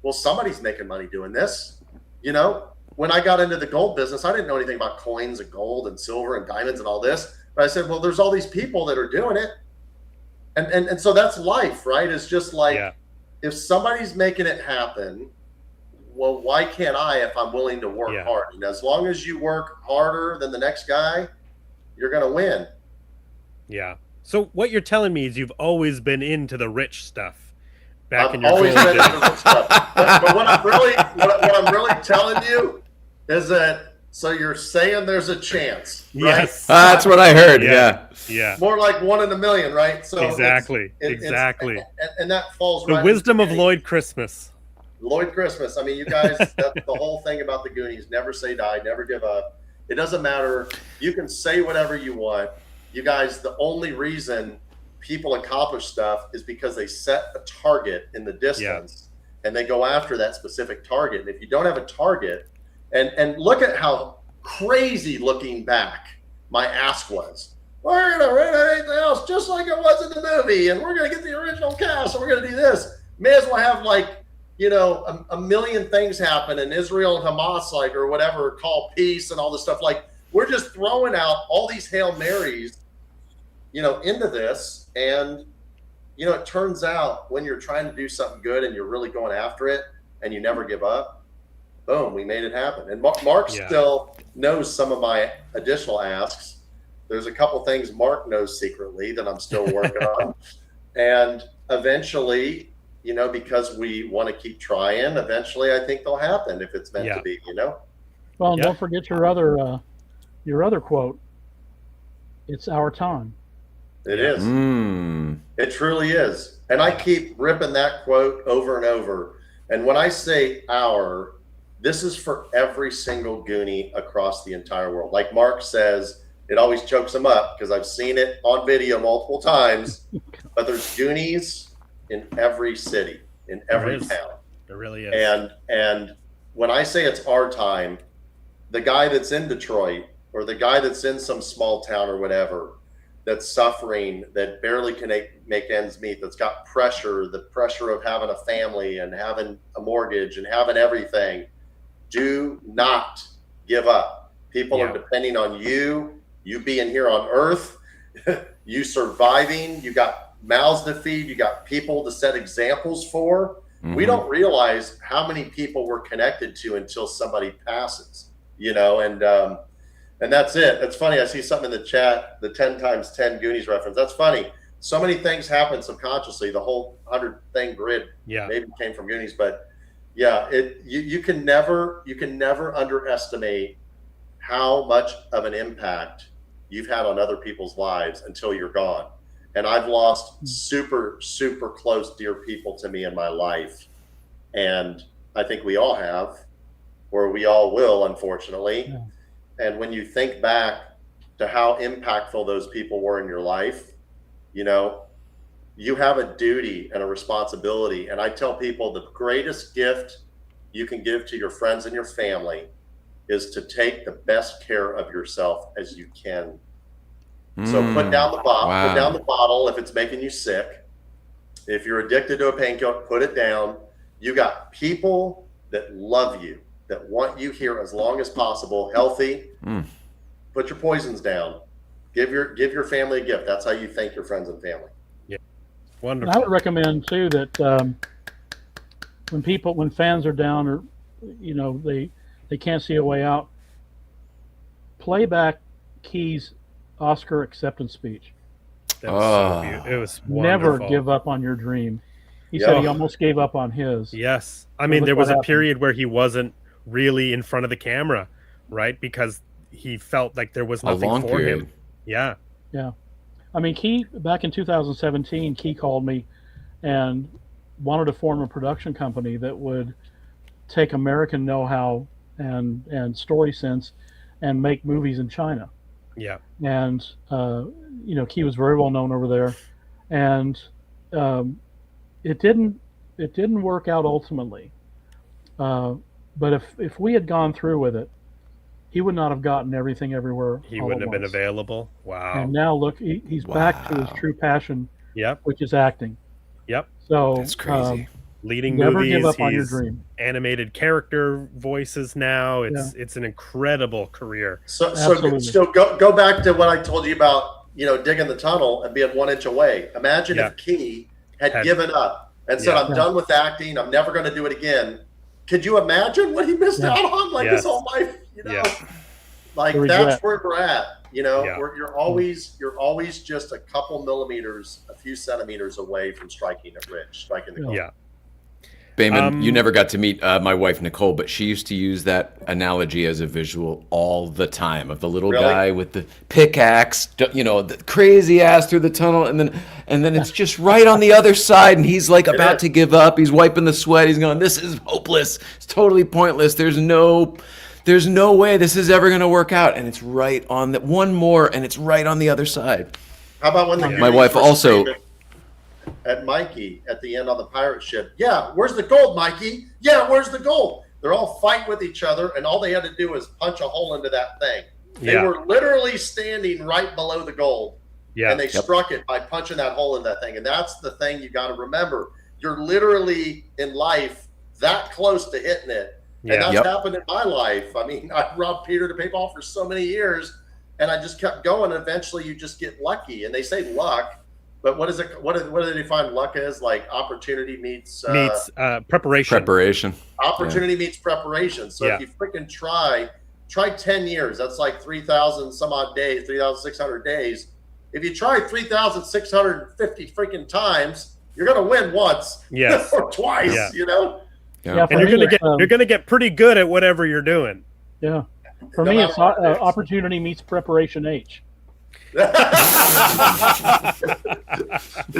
well, somebody's making money doing this. When I got into the gold business, I didn't know anything about coins and gold and silver and diamonds and all this. But I said, well, there's all these people that are doing it. And so that's life, right? It's just like, if somebody's making it happen, well, why can't I if I'm willing to work hard? And as long as you work harder than the next guy, you're going to win. Yeah. So what you're telling me is you've always been into the rich stuff. I've always been into the rich stuff. But what I'm really telling you is that, so you're saying there's a chance, right? Yes. That's what I heard. Yeah. More like 1 in a million, right? So exactly. And that falls the right. The wisdom of Lloyd Christmas. Lloyd Christmas. I mean, you guys, that's the whole thing about the Goonies. Never say die, never give up. It doesn't matter. You can say whatever you want. You guys, the only reason people accomplish stuff is because they set a target in the distance and they go after that specific target. And if you don't have a target, and look at how crazy looking back my ask was. We're going to renovate the house just like it was in the movie, and we're going to get the original cast, and we're going to do this. May as well have, like, a million things happen in Israel and Hamas, like, or whatever, call peace and all this stuff. Like, we're just throwing out all these Hail Marys, into this. And, it turns out when you're trying to do something good and you're really going after it and you never give up, boom, we made it happen. And Mark still knows some of my additional asks. There's a couple things Mark knows secretly that I'm still working on. And eventually, because we want to keep trying, eventually I think they'll happen if it's meant to be, Well, don't forget your other quote. It's our time. It is. It truly is. And I keep ripping that quote over and over. And when I say our, this is for every single Goonie across the entire world. Like Mark says, it always chokes him up because I've seen it on video multiple times. But there's Goonies in every city, in every town. There really is. And when I say it's our time, the guy that's in Detroit or the guy that's in some small town or whatever, that's suffering, that barely can make ends meet, that's got pressure, the pressure of having a family and having a mortgage and having everything, do not give up. People are depending on you being here on Earth, you surviving, you got mouths to feed, you got people to set examples for. We don't realize how many people we're connected to until somebody passes, you know, and that's it. It's funny. I see something in the chat, the 10 times 10 Goonies reference. That's funny. So many things happen subconsciously. The whole 100 thing grid maybe came from Goonies, but yeah, you can never underestimate how much of an impact you've had on other people's lives until you're gone. And I've lost super, super close, dear people to me in my life. And I think we all have, or we all will, unfortunately. Yeah. And when you think back to how impactful those people were in your life, you know, you have a duty and a responsibility. And I tell people the greatest gift you can give to your friends and your family is to take the best care of yourself as you can. So put down the bottle. Wow. Put down the bottle if it's making you sick. If you're addicted to a painkiller, put it down. You got people that love you, that want you here as long as possible, healthy. Put your poisons down. Give your family a gift. That's how you thank your friends and family. Yeah, wonderful. And I would recommend too that when fans are down or you know they can't see a way out, play back Key's Oscar acceptance speech. That was so beautiful. It was wonderful. Never give up on your dream. He said he almost gave up on his. Yes. I mean, there was a period where he wasn't really in front of the camera, right? Because he felt like there was nothing for him. Yeah. Yeah. I mean, Key, back in 2017, Key called me and wanted to form a production company that would take American know-how and story sense and make movies in China. Yeah. And, you know, Key was very well known over there. And it didn't work out ultimately. But if we had gone through with it, he would not have gotten Everything Everywhere. He wouldn't have been available. Wow. And now look, he's back to his true passion, which is acting. Yep. So that's crazy. Leading never movies, give up on your he's dream. Animated character voices now. It's an incredible career. So go back to what I told you about, you know, digging the tunnel and being 1 inch away. Imagine if Key had given up and said, I'm done with acting. I'm never going to do it again. Could you imagine what he missed out on his whole life? You know, like that's where we're at. You know, you're always just a couple millimeters, a few centimeters away from striking it rich, striking the goal. Yeah. Behman, you never got to meet my wife, Nicole, but she used to use that analogy as a visual all the time of the little guy with the pickaxe, you know, the crazy ass through the tunnel. And then it's just right on the other side. And he's like about to give up. He's wiping the sweat. He's going, this is hopeless. It's totally pointless. There's no way this is ever going to work out. And it's right on the one more. And it's right on the other side. How about when my wife also... at Mikey at the end on the pirate ship? Yeah, where's the gold, Mikey? Yeah, where's the gold? They're all fighting with each other, and all they had to do was punch a hole into that thing. They were literally standing right below the gold, and they struck it by punching that hole in that thing. And that's the thing you got to remember. You're literally in life that close to hitting it, and that's happened in my life. I mean, I robbed Peter to pay Paul for so many years, and I just kept going. And eventually, you just get lucky, and they say luck. But what is it? What do they define luck as? Like opportunity meets preparation. Opportunity meets preparation. So if you freaking try 10 years, that's like 3,000 some odd days, 3,600 days. If you try 3,650 freaking times, you're gonna win once, or twice. You know. Yeah. And you're gonna get pretty good at whatever you're doing. Yeah. For me, it's opportunity meets preparation H. Is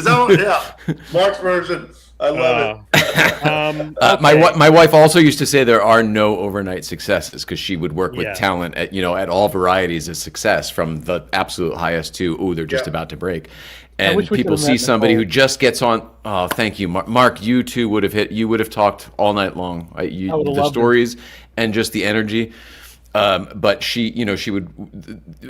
that Mark's version? I love it. My wife also used to say there are no overnight successes because she would work with talent at all varieties of success, from the absolute highest to they're just about to break. And people see somebody who just gets on. Oh, thank you, Mark. You too would have talked all night long. The stories and just the energy. But she would,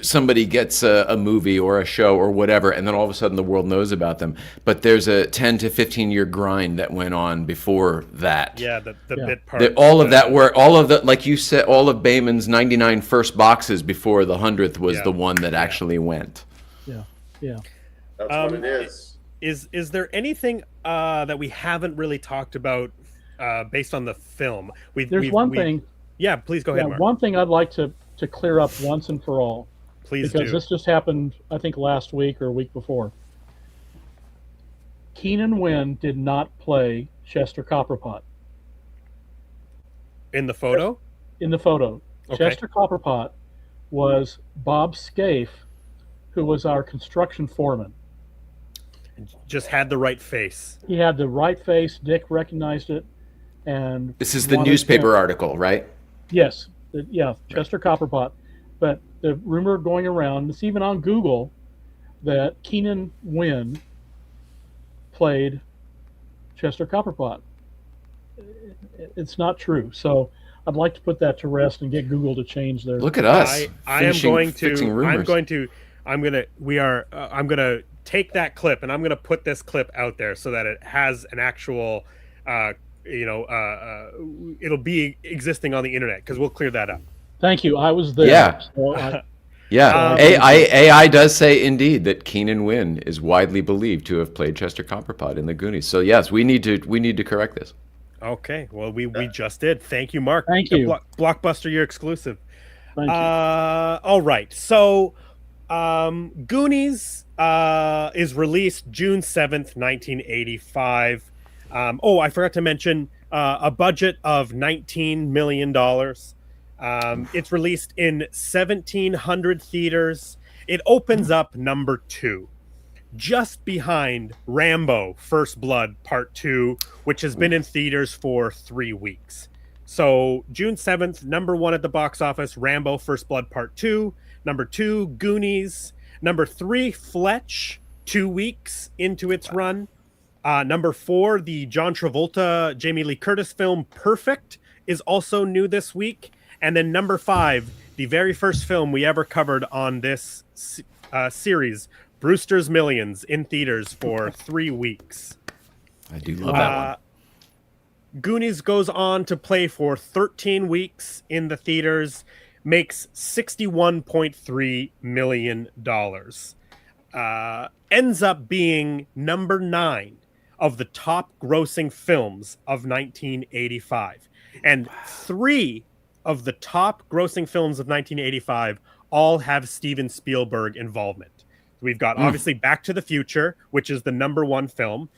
somebody gets a movie or a show or whatever, and then all of a sudden the world knows about them. But there's a 10 to 15 year grind that went on before that. Yeah, the bit part. All of that work, all of that, like you said, all of Behman's 99 first boxes before the 100th was the one that actually went. Yeah, yeah. That's what it is. is there anything that we haven't really talked about based on the film? There's one thing. Yeah, please go ahead, Mark. One thing I'd like to clear up once and for all. Please because do. This just happened, I think, last week or a week before. Keenan Wynn did not play Chester Copperpot. In the photo? In the photo. Okay. Chester Copperpot was Bob Scaife, who was our construction foreman. Just had the right face. He had the right face. Dick recognized it. And this is the newspaper article, right? Yes. Yeah, Chester Copperpot. But the rumor going around, it's even on Google, that Keenan Wynn played Chester Copperpot. It's not true. So I'd like to put that to rest and get Google to change their. Look at us. I'm going to take that clip and I'm going to put this clip out there so that it has an actual, it'll be existing on the internet because we'll clear that up. Thank you. I was there. Yeah. So AI does say indeed that Keenan Wynn is widely believed to have played Chester Copperpot in the Goonies. So yes, we need to correct this. Okay. Well, we just did. Thank you, Mark. Thank you. Blockbuster, you're exclusive. Thank you. All right. So, Goonies is released June 7th, 1985. I forgot to mention a budget of $19 million. It's released in 1,700 theaters. It opens up number 2, just behind Rambo: First Blood Part 2, which has been in theaters for 3 weeks. So June 7th, number 1 at the box office, Rambo: First Blood Part 2. Number 2, Goonies. Number 3, Fletch, 2 weeks into its run. Number 4, the John Travolta, Jamie Lee Curtis film Perfect is also new this week. And then number 5, the very first film we ever covered on this series, Brewster's Millions, in theaters for 3 weeks. I do love that one. Goonies goes on to play for 13 weeks in the theaters, makes $61.3 million. Ends up being number 9 of the top grossing films of 1985. And 3 of the top grossing films of 1985 all have Steven Spielberg involvement. We've got obviously Back to the Future, which is the number 1 film.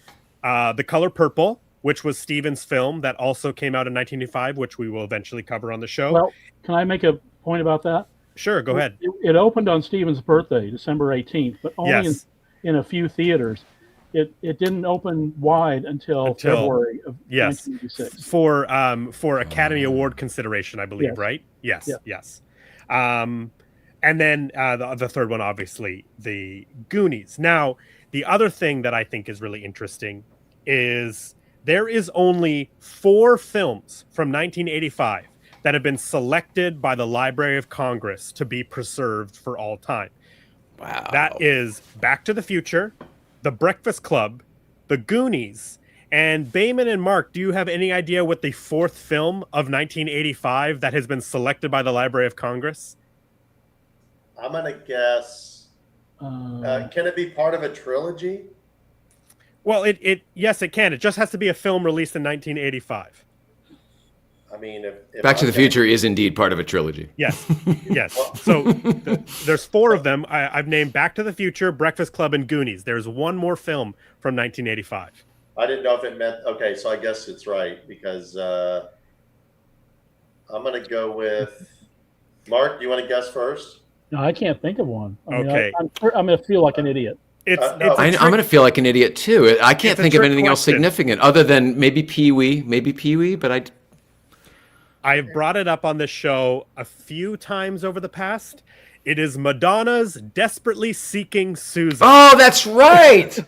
The Color Purple, which was Steven's film that also came out in 1985, which we will eventually cover on the show. Well, can I make a point about that? Sure, go ahead. It opened on Steven's birthday, December 18th, but only in a few theaters. It didn't open wide until February of 1986. For Academy Award consideration, I believe, right? Yes. And then the third one, obviously, the Goonies. Now, the other thing that I think is really interesting is there is only 4 films from 1985 that have been selected by the Library of Congress to be preserved for all time. Wow. That is Back to the Future, The Breakfast Club, The Goonies, and Behman and Mark, do you have any idea what the 4th film of 1985 that has been selected by the Library of Congress? I'm going to guess. Can it be part of a trilogy? Well, yes, it can. It just has to be a film released in 1985. I mean, if Back to the Future is indeed part of a trilogy. Yes, yes. So there's 4 of them. I've named Back to the Future, Breakfast Club, and Goonies. There's one more film from 1985. I didn't know if it meant. Okay, so I guess it's right because I'm going to go with Mark. Do you want to guess first? No, I can't think of one. Okay, I'm going to feel like an idiot. I'm going to feel like an idiot too. I can't think of anything else significant other than maybe Pee-wee, but I've brought it up on this show a few times over the past. It is Madonna's Desperately Seeking Susan. Oh, that's right.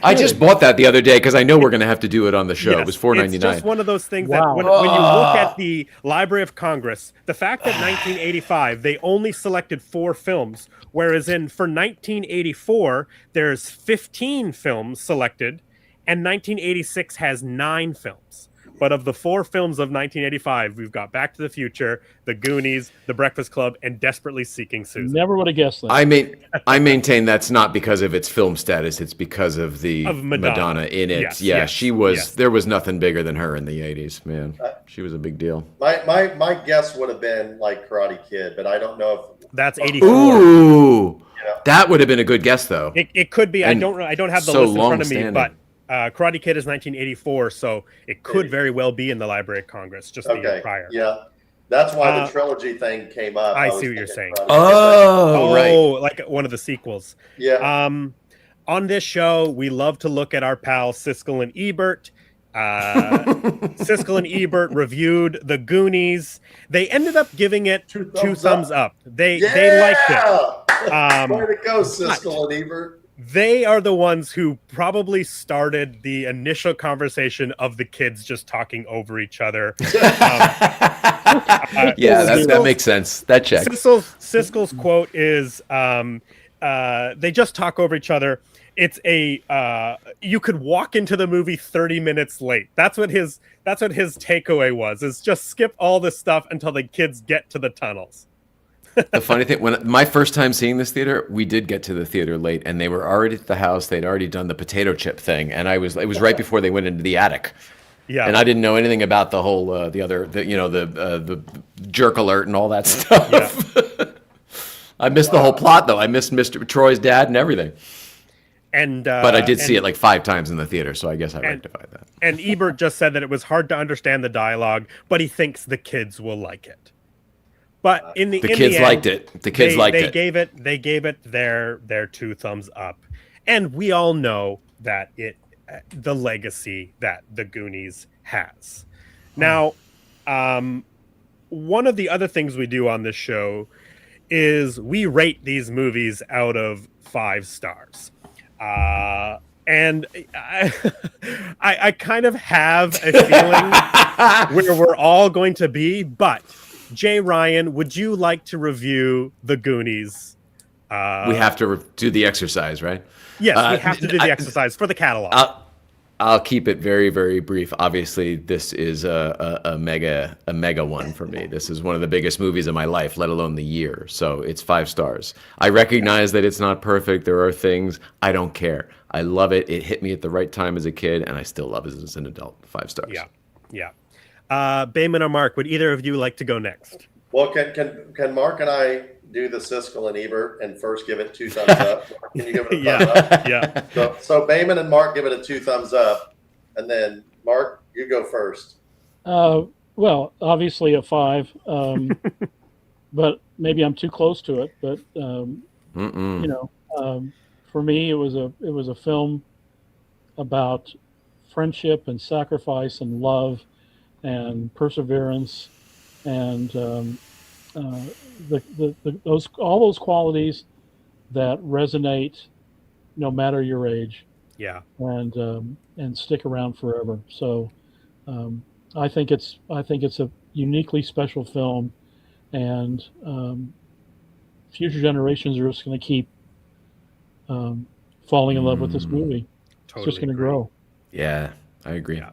I just bought that the other day because I know we're going to have to do it on the show. Yes, it was $4.99. It's just one of those things that when you look at the Library of Congress, the fact that 1985, they only selected 4 films, whereas for 1984, there's 15 films selected, and 1986 has 9 films. But of the 4 films of 1985, we've got Back to the Future, The Goonies, The Breakfast Club, and Desperately Seeking Susan. Never would have guessed that. I maintain that's not because of its film status. It's because of the Madonna in it. Yes, she was. yes. There was nothing bigger than her in the 80s, man. She was a big deal. My guess would have been like Karate Kid, but I don't know if That's 84. Ooh, that would have been a good guess, though. It could be. I don't have the list in front of me, but Karate Kid is 1984, so it could very well be in the Library of Congress just the year prior. Yeah, that's why the trilogy thing came up. I see what you're saying. Right. Like one of the sequels. Yeah. On this show, we love to look at our pals Siskel and Ebert. Siskel and Ebert reviewed The Goonies. They ended up giving it two thumbs up. They liked it. Way to go, Siskel and Ebert. They are the ones who probably started the initial conversation of the kids just talking over each other. That makes sense. That checks. Siskel's quote is, they just talk over each other. It's you could walk into the movie 30 minutes late. That's what his takeaway was, is just skip all this stuff until the kids get to the tunnels. The funny thing, when my first time seeing this theater, we did get to the theater late, and they were already at the house. They'd already done the potato chip thing, and it was right before they went into the attic. Yeah, and I didn't know anything about the whole the jerk alert and all that stuff. Yeah. I missed the whole plot, though. I missed Mr. Troy's dad and everything. But I did see it like 5 times in the theater, so I guess I rectified that. And Ebert just said that it was hard to understand the dialogue, but he thinks the kids will like it. But in the kids liked it. The kids liked it. They gave it their 2 thumbs up, and we all know that the legacy that the Goonies has. Now, one of the other things we do on this show is we rate these movies out of 5 stars. And I kind of have a feeling where we're all going to be, but Jay Ryan, would you like to review The Goonies? We have to do the exercise, right? Yes, we have to do the exercise for the catalog. I'll keep it very, very brief. Obviously, this is a mega one for me. This is one of the biggest movies of my life, let alone the year. So it's 5 stars. I recognize that it's not perfect. There are things. I don't care. I love it. It hit me at the right time as a kid, and I still love it as an adult. 5 stars. Yeah. Behman or Mark, would either of you like to go next? Well, can Mark and I do the Siskel and Ebert and first give it 2 thumbs up? Can you give it a thumbs up? Yeah. So Behman and Mark give it a 2 thumbs up, and then Mark, you go first. Well, obviously a 5, but maybe I'm too close to it. But for me, it was a film about friendship and sacrifice and love and perseverance and all those qualities that resonate no matter your age. Yeah. And stick around forever. So I think it's a uniquely special film, and future generations are just going to keep falling in love with this movie. Totally, it's just going to grow. Yeah, I agree. Yeah.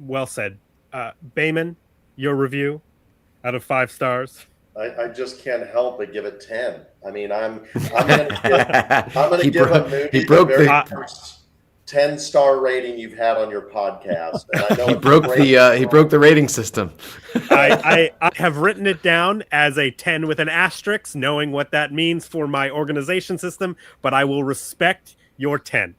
Well said. Behman, your review out of 5 stars. I just can't help but give it 10. I mean, I'm gonna give a movie the very first 10-star rating you've had on your podcast. And I know he broke the rating system. I have written it down as a 10 with an asterisk, knowing what that means for my organization system, but I will respect your 10.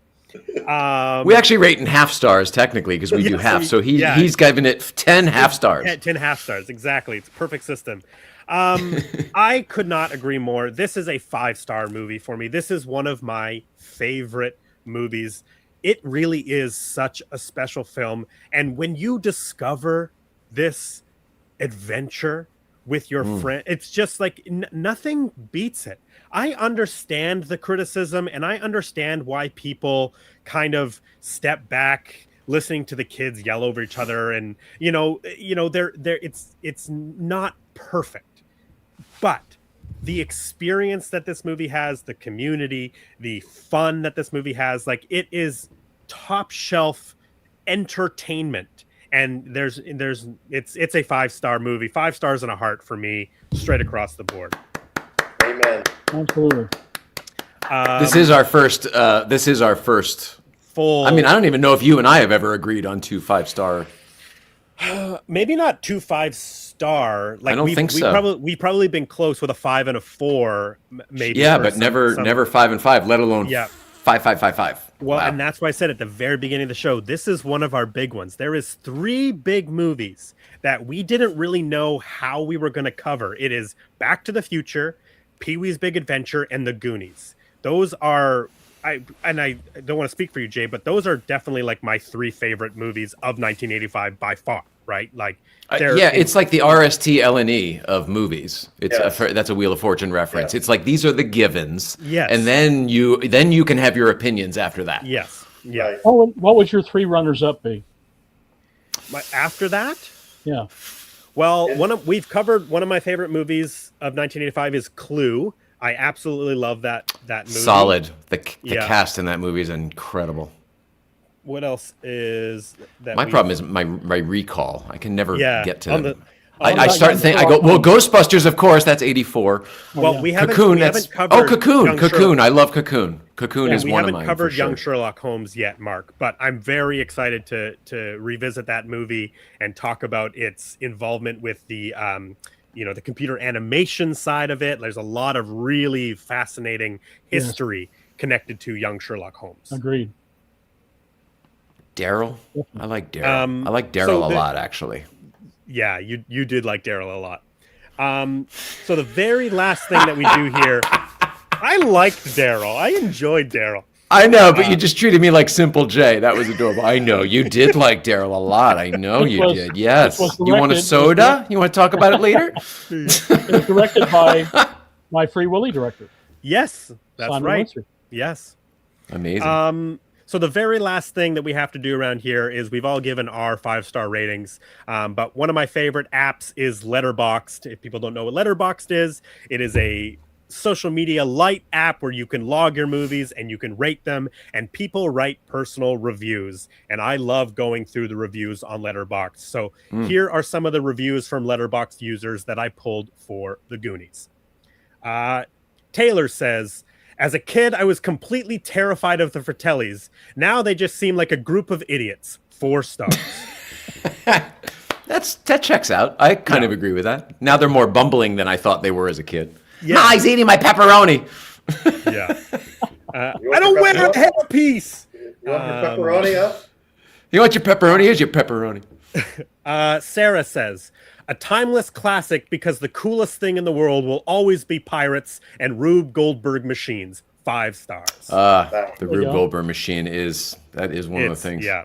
We actually rate in half stars technically because we do half. So he's given it 10 half stars. 10 half stars, exactly. It's a perfect system. I could not agree more. This is a 5-star movie for me. This is one of my favorite movies. It really is such a special film. And when you discover this adventure with your friend, it's just like nothing beats it. I understand the criticism, and I understand why people kind of step back listening to the kids yell over each other, and it's not perfect, but the experience that this movie has, the community, the fun that this movie has, like, it is top shelf Entertainment. And it's a 5-star movie, 5 stars and a heart for me, straight across the board. Amen. Absolutely. This is our first. Full. I mean, I don't even know if you and I have ever agreed on 2 5-star. Maybe not 2 5-star. Like I don't think so. We've probably been close with a 5 and a 4, maybe. Yeah, but never 5 and 5, let alone 5 5 5 5. Well, Wow. and that's why I said at the very beginning of the show, this is one of our big ones. There is 3 big movies that we didn't really know how we were going to cover. It is Back to the Future, Pee-wee's Big Adventure, and The Goonies. Those are, I don't want to speak for you, Jay, but those are definitely like my 3 favorite movies of 1985 by far, right? Like, it's like the RST LNE of movies. That's a Wheel of Fortune reference. Yeah. It's like these are the givens, yes, and then you can have your opinions after that. Yes, yeah. Right. What would your 3 runners-up be? After that, Yeah. well, we've covered one of my favorite movies of 1985 is Clue. I absolutely love that movie. Solid. The cast in that movie is incredible. What else is that? My problem is my recall. I can never get to them. I start thinking. I go, well, Ghostbusters, of course. That's 84. Well, we haven't covered. Oh, Cocoon. I love Cocoon. Cocoon is one of mine. We haven't covered for sure. Young Sherlock Holmes yet, Mark. But I'm very excited to revisit that movie and talk about its involvement with the the computer animation side of it. There's a lot of really fascinating history connected to Young Sherlock Holmes. Agreed. Daryl. I like Daryl. I like Daryl a lot, actually. Yeah, you did like Daryl a lot. So the very last thing that we do here, I liked Daryl. I enjoyed Daryl. I know, but you just treated me like Simple J. That was adorable. I know you did like Daryl a lot. I know you did. Yes. You want a soda? You want to talk about it later? It was directed by my Free Willy director. Yes, that's Simon right. Windsor. Yes. Amazing. So the very last thing that we have to do around here is we've all given our 5-star ratings. But one of my favorite apps is Letterboxd. If people don't know what Letterboxd is, it is a social media light app where you can log your movies and you can rate them, and people write personal reviews. And I love going through the reviews on Letterboxd. So here are some of the reviews from Letterboxd users that I pulled for The Goonies. Taylor says, as a kid, I was completely terrified of the Fratellis. Now they just seem like a group of idiots. 4 stars. That checks out. I kind of agree with that. Now they're more bumbling than I thought they were as a kid. Yeah. Ma, he's eating my pepperoni. Yeah. I don't wear a headpiece. You want your pepperoni up? You want your pepperoni? Here's your pepperoni. Sarah says, a timeless classic because the coolest thing in the world will always be pirates and Rube Goldberg machines. 5 stars. The Rube Goldberg machine is one of the things. Yeah.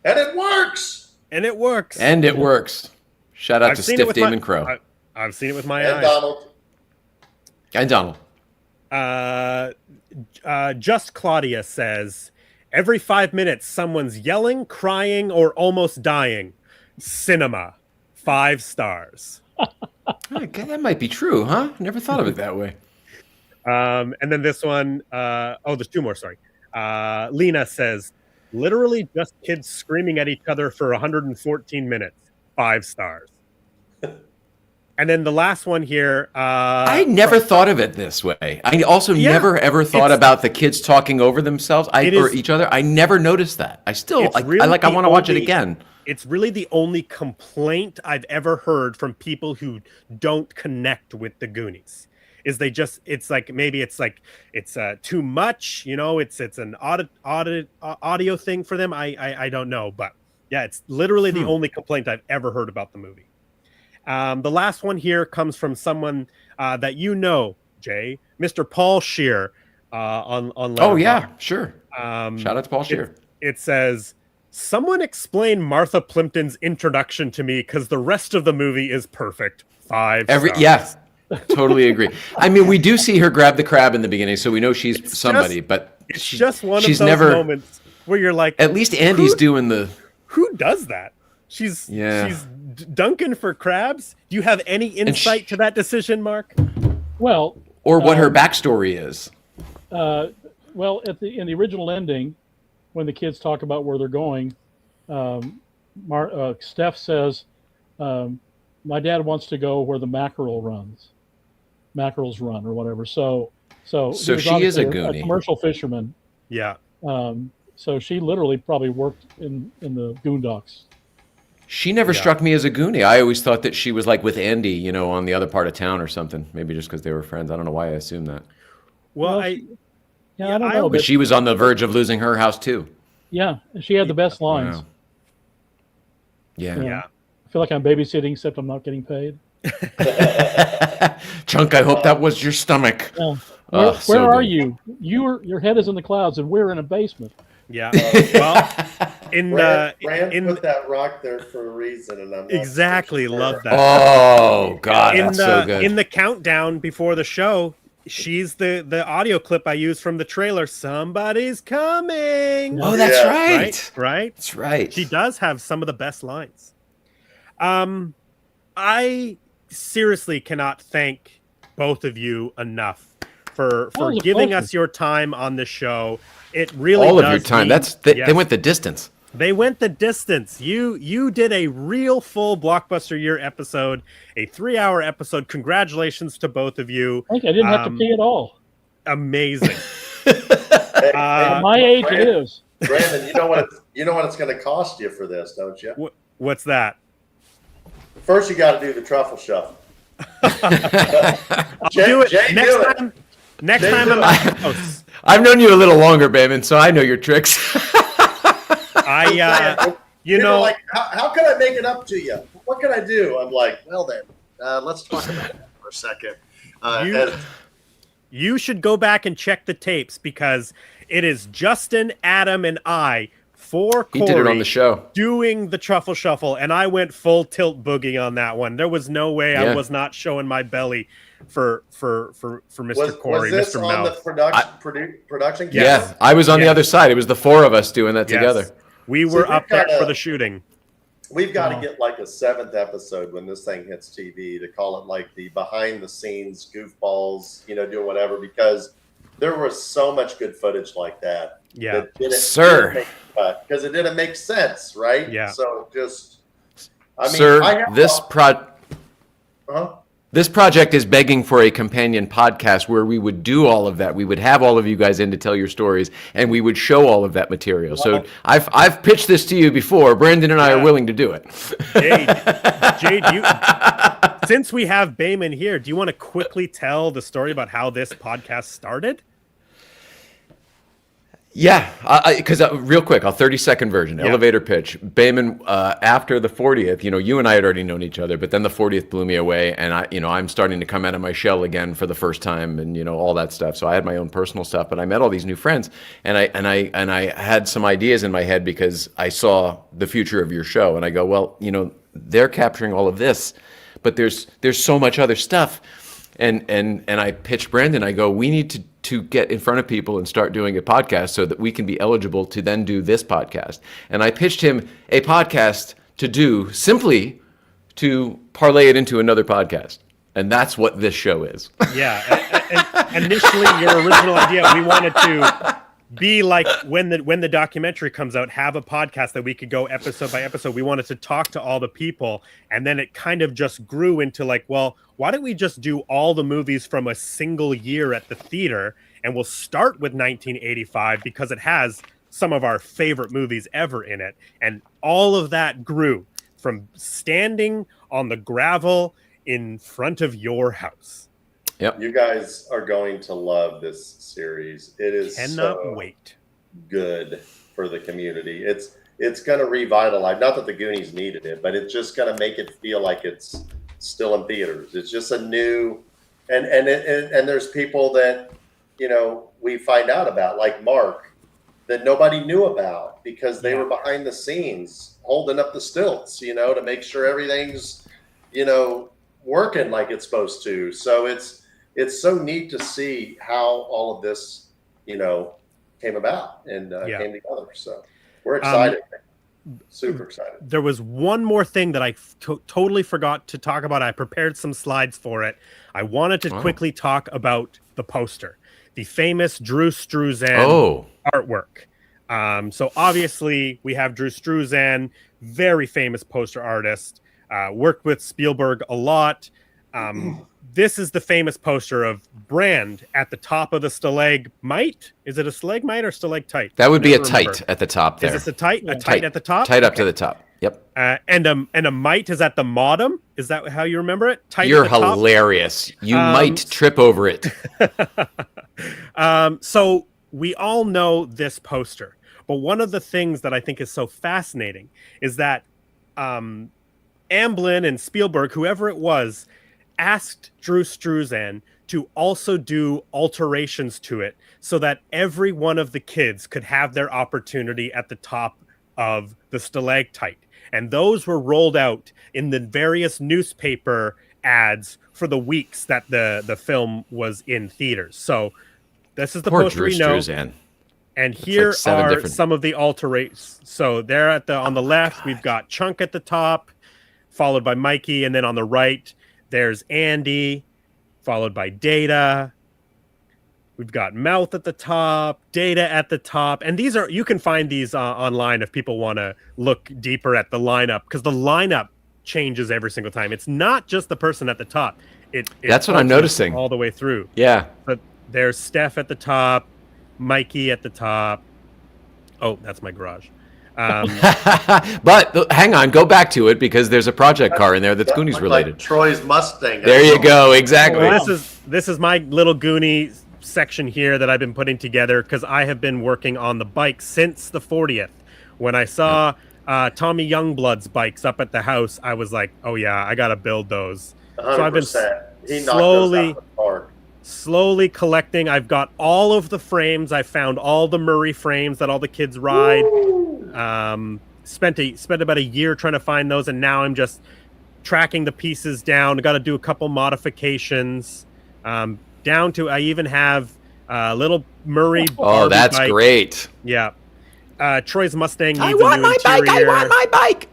And it works. And it works. And it works. Shout out to Stiff Damon Crow. I've seen it with my eyes. And Donald. Just Claudia says, every 5 minutes someone's yelling, crying, or almost dying. Cinema. 5 stars. Okay, that might be true, huh? Never thought of it that way. And then this one, there's 2 more, sorry. Lena says, literally just kids screaming at each other for 114 minutes. 5 stars. And then the last one here. I never thought of it this way. I also never ever thought about the kids talking over themselves or each other. I never noticed that. I still I want to watch it again. It's really the only complaint I've ever heard from people who don't connect with the Goonies. Is it's like it's too much, it's an audio thing for them. I don't know, but yeah, it's literally the only complaint I've ever heard about the movie. The last one here comes from someone that Jay, Mr. Paul Scheer on Letterboxd. Oh yeah, sure. Shout out to Paul Scheer. It says, someone explain Martha Plimpton's introduction to me because the rest of the movie is perfect. 5 stars. Yeah, totally agree. I mean, we do see her grab the crab in the beginning, so we know she's somebody. But it's just one of those moments where you're like, at least Andy's doing the. Who does that? She's dunking for crabs. Do you have any insight to that decision, Mark? Well, or what her backstory is. Well, in the original ending, when the kids talk about where they're going, Steph says, my dad wants to go where the mackerels run or whatever. So she is a Goonie. A commercial fisherman. Yeah. So she literally probably worked in the Boondocks. She never struck me as a Goonie. I always thought that she was like with Andy, you know, on the other part of town or something. Maybe just because they were friends. I don't know why I assumed that. Well, I don't know. But she was on the verge of losing her house too. Yeah, she had the best lines. Wow. Yeah. Yeah. I feel like I'm babysitting, except I'm not getting paid. Chunk, I hope that was your stomach. Yeah. Oh, where are you? Your head is in the clouds, and we're in a basement. Yeah. Well, Brand put that rock there for a reason, and I'm exactly sure. love that. Oh God, that's so good. In the countdown before the show, she's the audio clip I used from the trailer. Somebody's coming. Oh, that's right. Right. That's right. She does have some of the best lines. I seriously cannot thank both of you enough for giving us your time on the show. It really all does of your time. mean, They went the distance. They went the distance. You did a real full blockbuster year episode, a 3-hour episode. Congratulations to both of you. I think I didn't have to pee at all. Amazing. At my age, it is. Brandon, you know what it's going to cost you for this, don't you? What's that? First, you got to do the truffle shuffle. I'll do it next time. Next time I'm at the house. I've known you a little longer, Behman, so I know your tricks. You know, like, how can I make it up to you? What can I do? I'm like, well then, let's talk about that for a second. You should go back and check the tapes because it is Justin, Adam, and I for Corey. He did it on the show. Doing the truffle shuffle, and I went full tilt boogie on that one. There was no way I was not showing my belly for Mr. Corey, was this Mr. on Mouth. the production? Yeah, I was on the other side. It was the four of us doing that together. We were up there for the shooting. We've got to get like a 7th episode when this thing hits TV to call it like the behind the scenes goofballs, doing whatever, because there was so much good footage like that. Yeah. Because it didn't make sense, right? Yeah. So just, I mean, sir, this project is begging for a companion podcast where we would do all of that. We would have all of you guys in to tell your stories, and we would show all of that material. So I've pitched this to you before. Brandon and I are willing to do it. Jade, since we have Behman here, do you want to quickly tell the story about how this podcast started? Yeah, because real quick, a 30-second version, elevator pitch. Behman, after the 40th, you and I had already known each other, but then the 40th blew me away, and I'm starting to come out of my shell again for the first time, and all that stuff. So I had my own personal stuff, but I met all these new friends, and I had some ideas in my head because I saw the future of your show, and I go, well, they're capturing all of this, but there's so much other stuff. And I pitched Brandon. I go, we need to get in front of people and start doing a podcast so that we can be eligible to then do this podcast. And I pitched him a podcast to do simply to parlay it into another podcast. And that's what this show is. Yeah. And initially, your original idea, we wanted to be like when the documentary comes out, have a podcast that we could go episode by episode. We wanted to talk to all the people, and then it kind of just grew into like, well, why don't we just do all the movies from a single year at the theater, and we'll start with 1985 because it has some of our favorite movies ever in it. And all of that grew from standing on the gravel in front of your house. Yep. You guys are going to love this series. It is wait. Good for the community. It's going to revitalize. Not that the Goonies needed it, but it's just going to make it feel like it's still in theaters. It's just a new, and there's people that we find out about, like Mark, that nobody knew about because they were behind the scenes holding up the stilts, to make sure everything's working like it's supposed to. So it's so neat to see how all of this, came about and came together. So we're excited. Super excited. There was one more thing that I totally forgot to talk about. I prepared some slides for it. I wanted to quickly talk about the poster, the famous Drew Struzan artwork. So obviously we have Drew Struzan, very famous poster artist, worked with Spielberg a lot. This is the famous poster of Brand at the top of the stalagmite. Is it a stalagmite or stalactite? That would be a tight at the top there. Is this a tight? A tight at the top? Tight up to the top. Yep. And a mite is at the bottom. Is that how you remember it? Tight. You're at the hilarious. You might trip over it. So we all know this poster, but one of the things that I think is so fascinating is that Amblin and Spielberg, whoever it was, asked Drew Struzan to also do alterations to it so that every one of the kids could have their opportunity at the top of the stalactite. And those were rolled out in the various newspaper ads for the weeks that the film was in theaters. So this is the poster we know. Struzan. And here like are some of the alterations. So there on the left, we've got Chunk at the top, followed by Mikey, and then on the right, there's Andy, followed by Data. We've got Mouth at the top, Data at the top. And you can find these online if people want to look deeper at the lineup, because the lineup changes every single time. It's not just the person at the top. That's what I'm noticing. All the way through. Yeah. But there's Steph at the top, Mikey at the top. Oh, that's my garage. But hang on, go back to it, because there's a project car in there that's Goonies related. Like Troy's Mustang. There you go, exactly. Well, this is my little Goonie section here that I've been putting together, because I have been working on the bike since the 40th. When I saw Tommy Youngblood's bikes up at the house, I was like, oh yeah, I gotta build those. 100%. So I've been slowly collecting. I've got all of the frames. I found all the Murray frames that all the kids ride. Spent about a year trying to find those, and now I'm just tracking the pieces down. I got to do a couple modifications. Down to I even have little Murray. Oh, that's bike. Great. Yeah. Troy's Mustang needs I want my bike.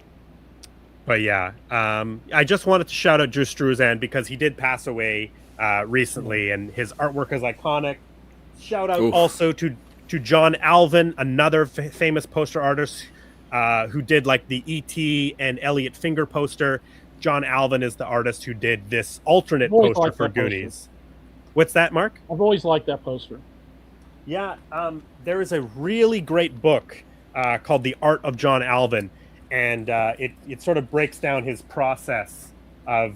But yeah, I just wanted to shout out Drew Struzan because he did pass away recently, and his artwork is iconic. Shout out also to John Alvin, another famous poster artist who did like the E.T. and Elliot Finger poster. John Alvin is the artist who did this alternate poster for Goonies. What's that, Mark? I've always liked that poster. Yeah, there is a really great book called The Art of John Alvin, and it sort of breaks down his process of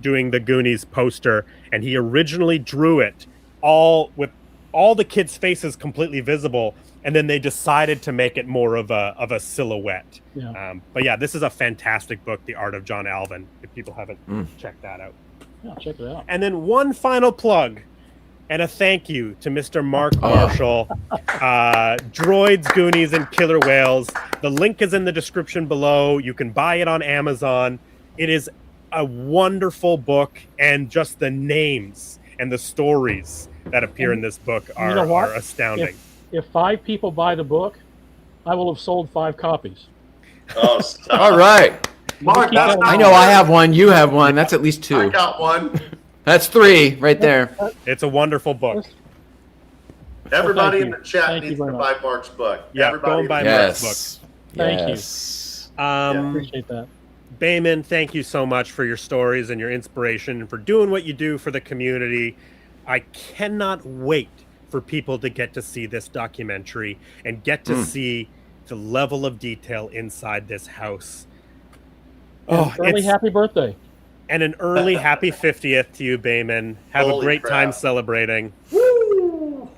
doing the Goonies poster, and he originally drew it all with all the kids' faces completely visible, and then they decided to make it more of a silhouette. Yeah. But yeah, this is a fantastic book, The Art of John Alvin, if people haven't checked that out. Yeah, check it out. And then one final plug and a thank you to Mr. Mark Marshall, Droids, Goonies, and Killer Whales. The link is in the description below. You can buy it on Amazon. It is a wonderful book, and just the names and the stories that appear in this book are astounding. If 5 people buy the book, I will have sold 5 copies. Oh, stop. All right. Mark, I know I have one. You have one. That's at least 2. I got one. That's 3 right there. It's a wonderful book. Everybody in the chat needs to buy Mark's book. Yeah, Everybody go and buy Mark's book. Thank you. Appreciate that. Behman, thank you so much for your stories and your inspiration and for doing what you do for the community. I cannot wait for people to get to see this documentary and get to see the level of detail inside this house. Early happy birthday. And an early happy 50th to you, Behman. Have a great time celebrating. Woo!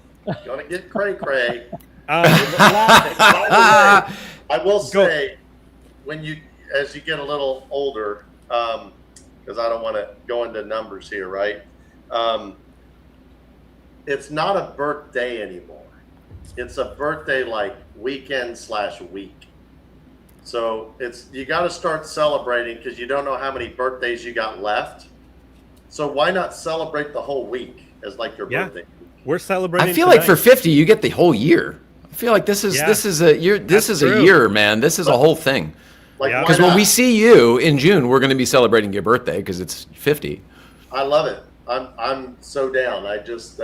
Gonna get cray-cray. I will say, as you get a little older, because I don't want to go into numbers here, right? It's not a birthday anymore. It's a birthday like weekend/week. So you got to start celebrating, because you don't know how many birthdays you got left. So why not celebrate the whole week as like your birthday? We're celebrating. I feel like for 50, you get the whole year. I feel like this is a year, man. This is a whole thing. Because when we see you in June, we're going to be celebrating your birthday because it's 50. I love it. I'm so down. I just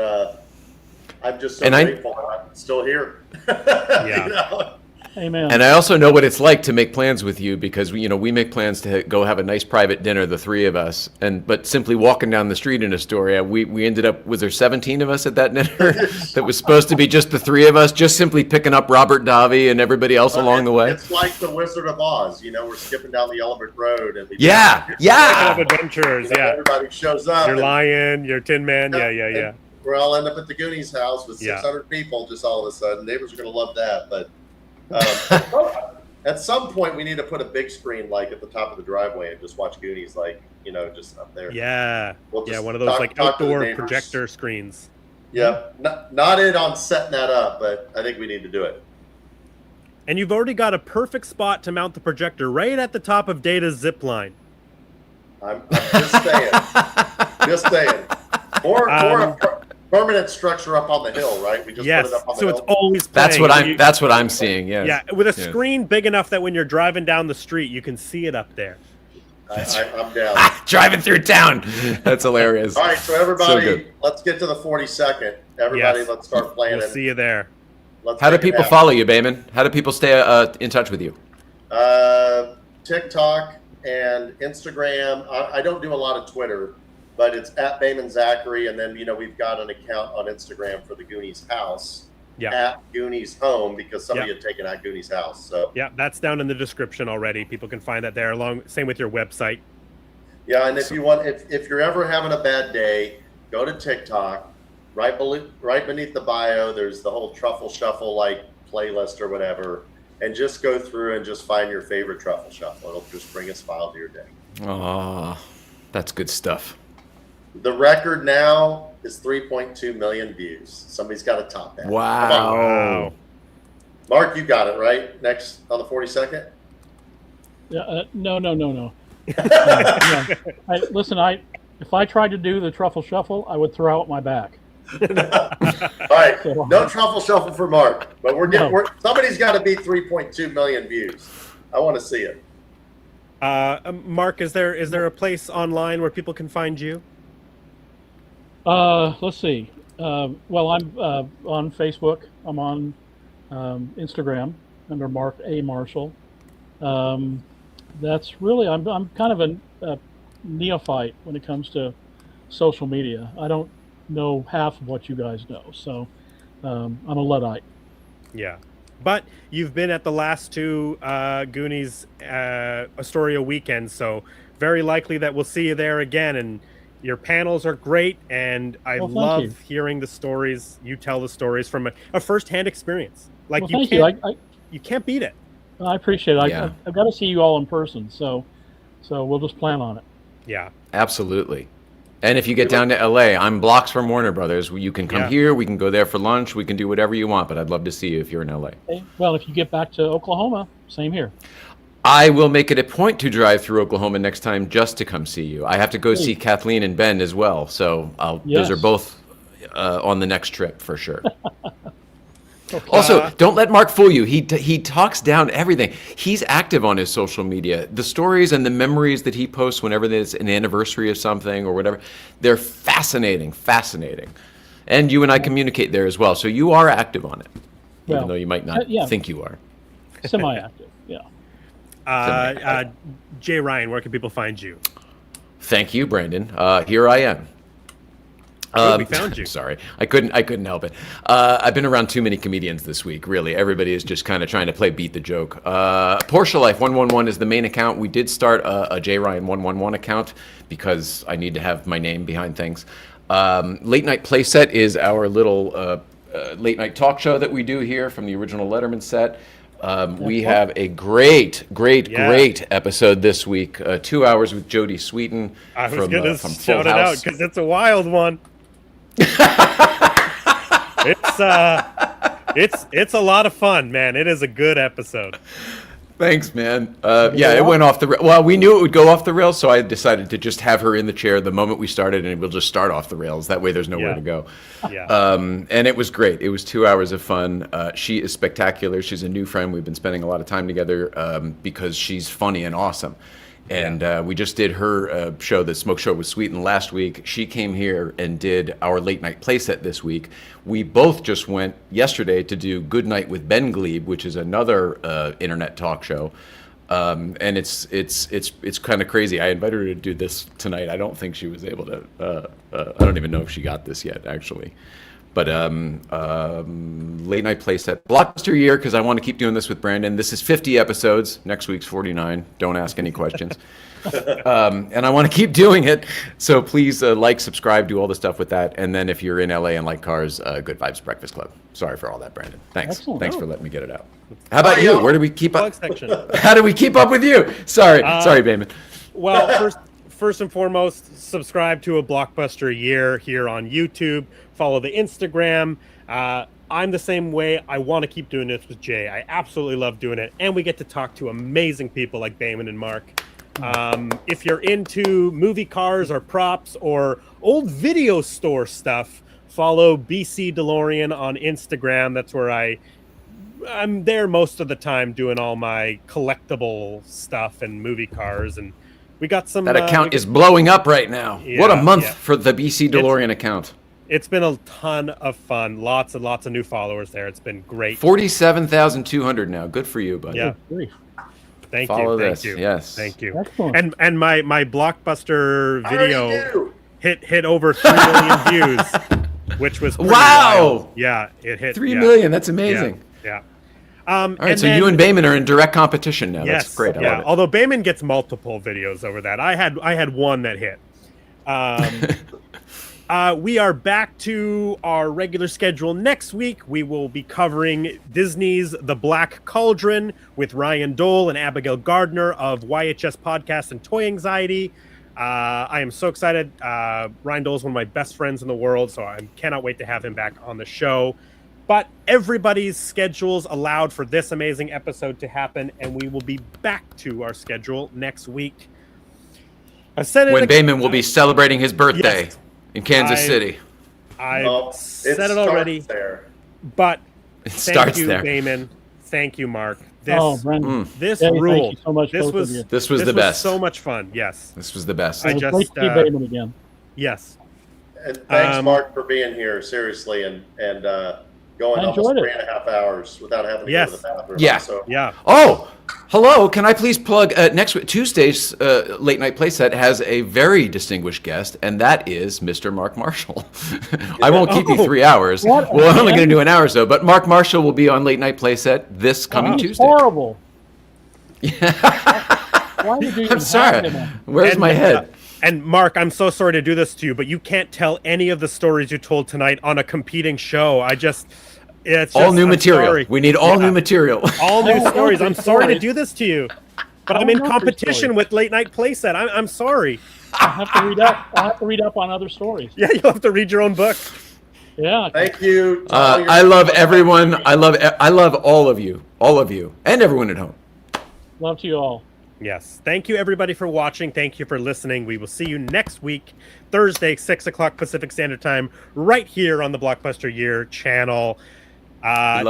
I'm just so grateful I'm still here. Yeah. You know? Amen. And I also know what it's like to make plans with you because we make plans to go have a nice private dinner, the three of us, but simply walking down the street in Astoria, we ended up, was there 17 of us at that dinner? That was supposed to be just the three of us, just simply picking up Robert Davi and everybody else along the way. It's like the Wizard of Oz, we're skipping down the Element Road and Adventures, everybody shows up. Your lion, your Tin Man, yeah. We're all end up at the Goonies house with 600 people just all of a sudden. Neighbors are going to love that, but at some point we need to put a big screen like at the top of the driveway and just watch Goonies just up there. Yeah. One of those outdoor projector screens. Yeah. Not in on setting that up, but I think we need to do it. And you've already got a perfect spot to mount the projector right at the top of Data's zip line. I'm just saying. Or a permanent structure up on the hill, right? We just put it up on the hill. It's always playing. That's what I'm seeing. Yes. Yeah, with a screen big enough that when you're driving down the street, you can see it up there. I'm down. Driving through town. That's hilarious. All right, so everybody, let's get to the 42nd. Everybody, let's start planning. We'll see you there. How do people follow you, Behman? How do people stay in touch with you? TikTok and Instagram. I don't do a lot of Twitter, but it's at Behman Zakeri, and then we've got an account on Instagram for the Goonies House at Goonies Home because somebody had taken out Goonies House. So that's down in the description already. People can find that there. Same with your website. Yeah, and if you want, if you're ever having a bad day, go to TikTok. Right beneath the bio, there's the whole Truffle Shuffle playlist or whatever, and just go through and just find your favorite Truffle Shuffle. It'll just bring a smile to your day. Oh, that's good stuff. The record now is 3.2 million views. Somebody's got to top that. Wow. Mark, you got it, right? Next on the 42nd? Yeah, no. Listen, if I tried to do the Truffle Shuffle, I would throw out my back. All right, no Truffle Shuffle for Mark, but somebody's got to beat 3.2 million views. I want to see it. Mark, is there a place online where people can find you? Let's see. Well, I'm on Facebook. I'm on Instagram under Mark A. Marshall. That's really I'm kind of a neophyte when it comes to social media. I don't know half of what you guys know, so I'm a Luddite. Yeah, but you've been at the last two Goonies Astoria weekends, so very likely that we'll see you there again. And your panels are great, and I love hearing the stories. You tell the stories from a first-hand experience. You can't beat it. I appreciate it. I've got to see you all in person, so we'll just plan on it. Yeah, absolutely. And if you get down to LA, I'm blocks from Warner Brothers. You can come here. We can go there for lunch. We can do whatever you want. But I'd love to see you if you're in LA. Okay. Well, if you get back to Oklahoma, same here. I will make it a point to drive through Oklahoma next time just to come see you. I have to go see Kathleen and Ben as well. So those are both on the next trip for sure. Okay. Also, don't let Mark fool you. He talks down everything. He's active on his social media. The stories and the memories that he posts whenever there's an anniversary of something or whatever, they're fascinating. And you and I communicate there as well. So you are active on it, even though you might not think you are. Semi-active, yeah. Jay Ryan, where can people find you? Thank you, Brandon. Here I am. We found you. Sorry, I couldn't help it. I've been around too many comedians this week. Really, everybody is just kind of trying to play beat the joke. Porsche Life 111 is the main account. We did start a J Ryan 111 account because I need to have my name behind things. Late Night Playset is our little late night talk show that we do here from the original Letterman set. We have a great episode this week. 2 hours with Jodie Sweetin. I was going to shout it out because it's a wild one. It's a lot of fun, man. It is a good episode. Thanks, man. It went off the rails. Well, we knew it would go off the rails, so I decided to just have her in the chair the moment we started, and we'll just start off the rails. That way there's nowhere to go. Yeah. And it was great. It was 2 hours of fun. She is spectacular. She's a new friend. We've been spending a lot of time together because she's funny and awesome. And we just did her show, the Smoke Show with Sweeten, last week. She came here and did our late night playset this week. We both just went yesterday to do Good Night with Ben Glebe, which is another internet talk show. And it's kind of crazy. I invited her to do this tonight. I don't think she was able to. I don't even know if she got this yet, actually. But late night playset, blockbuster year, because I want to keep doing this with Brandon. This is 50 episodes. Next week's 49. Don't ask any questions. And I want to keep doing it. So please like, subscribe, do all the stuff with that. And then if you're in LA and like cars, Good Vibes Breakfast Club. Sorry for all that, Brandon. Thanks. Excellent. Thanks for letting me get it out. How about you? Where do we keep up? Section. How do we keep up with you? Sorry, Behman. Well, first and foremost, subscribe to A Blockbuster Year here on YouTube. Follow the Instagram. I'm the same way. I want to keep doing this with Jay. I absolutely love doing it. And we get to talk to amazing people like Behman and Mark. If you're into movie cars or props or old video store stuff, follow BC DeLorean on Instagram. That's where I'm there most of the time doing all my collectible stuff and movie cars. And we got some... That account is blowing up right now. Yeah, what a month for the BC DeLorean account. It's been a ton of fun. Lots and lots of new followers there. It's been great. 47,200 now. Good for you, buddy. Yeah. Thank you. Yes. Thank you. Excellent. And my Blockbuster video hit over 3 million views, which was pretty wild. Yeah, it hit 3 million. That's amazing. Yeah. All right, so you and Behman are in direct competition now. Yes, that's great. I love it. Although Behman gets multiple videos over that. I had one that hit. We are back to our regular schedule next week. We will be covering Disney's The Black Cauldron with Ryan Dole and Abigail Gardner of YHS Podcast and Toy Anxiety. I am so excited. Ryan Dole is one of my best friends in the world, so I cannot wait to have him back on the show. But everybody's schedules allowed for this amazing episode to happen, and we will be back to our schedule next week. I said it when Behman will be celebrating his birthday. Yes. In Kansas City. I said it already. But thank you, Behman. Thank you, Mark. This ruled. Thank you so much, this was the best. So much fun. Yes. This was the best. Great to see Behman again. Yes. And thanks, Mark, for being here. Seriously, and going almost 3.5 hours without having to go to the bathroom. Yeah. So. Yeah. Oh, hello. Can I please plug next week? Tuesday's late night playset has a very distinguished guest, and that is Mr. Mark Marshall. I won't keep you 3 hours. We're only going to do an hour or so, but Mark Marshall will be on late night playset this coming Tuesday. Horrible. I'm sorry. Where's my head? And Mark, I'm so sorry to do this to you, but you can't tell any of the stories you told tonight on a competing show. It's all new material. Sorry. We need all new material. All new stories. I'm sorry to do this to you, but I'm in competition with Late Night Playset. I'm sorry. I have to read up. I have to read up on other stories. Yeah, you'll have to read your own book. Yeah. Thank you. I love everyone. I love all of you, and everyone at home. Love to you all. Yes. Thank you, everybody, for watching. Thank you for listening. We will see you next week, Thursday, 6 o'clock Pacific Standard Time, right here on the Blockbuster Year channel.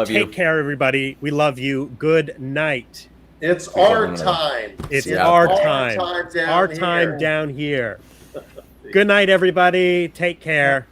Take care, everybody. We love you. Good night. It's our time. It's our time. Our time down here. Good night, everybody. Take care.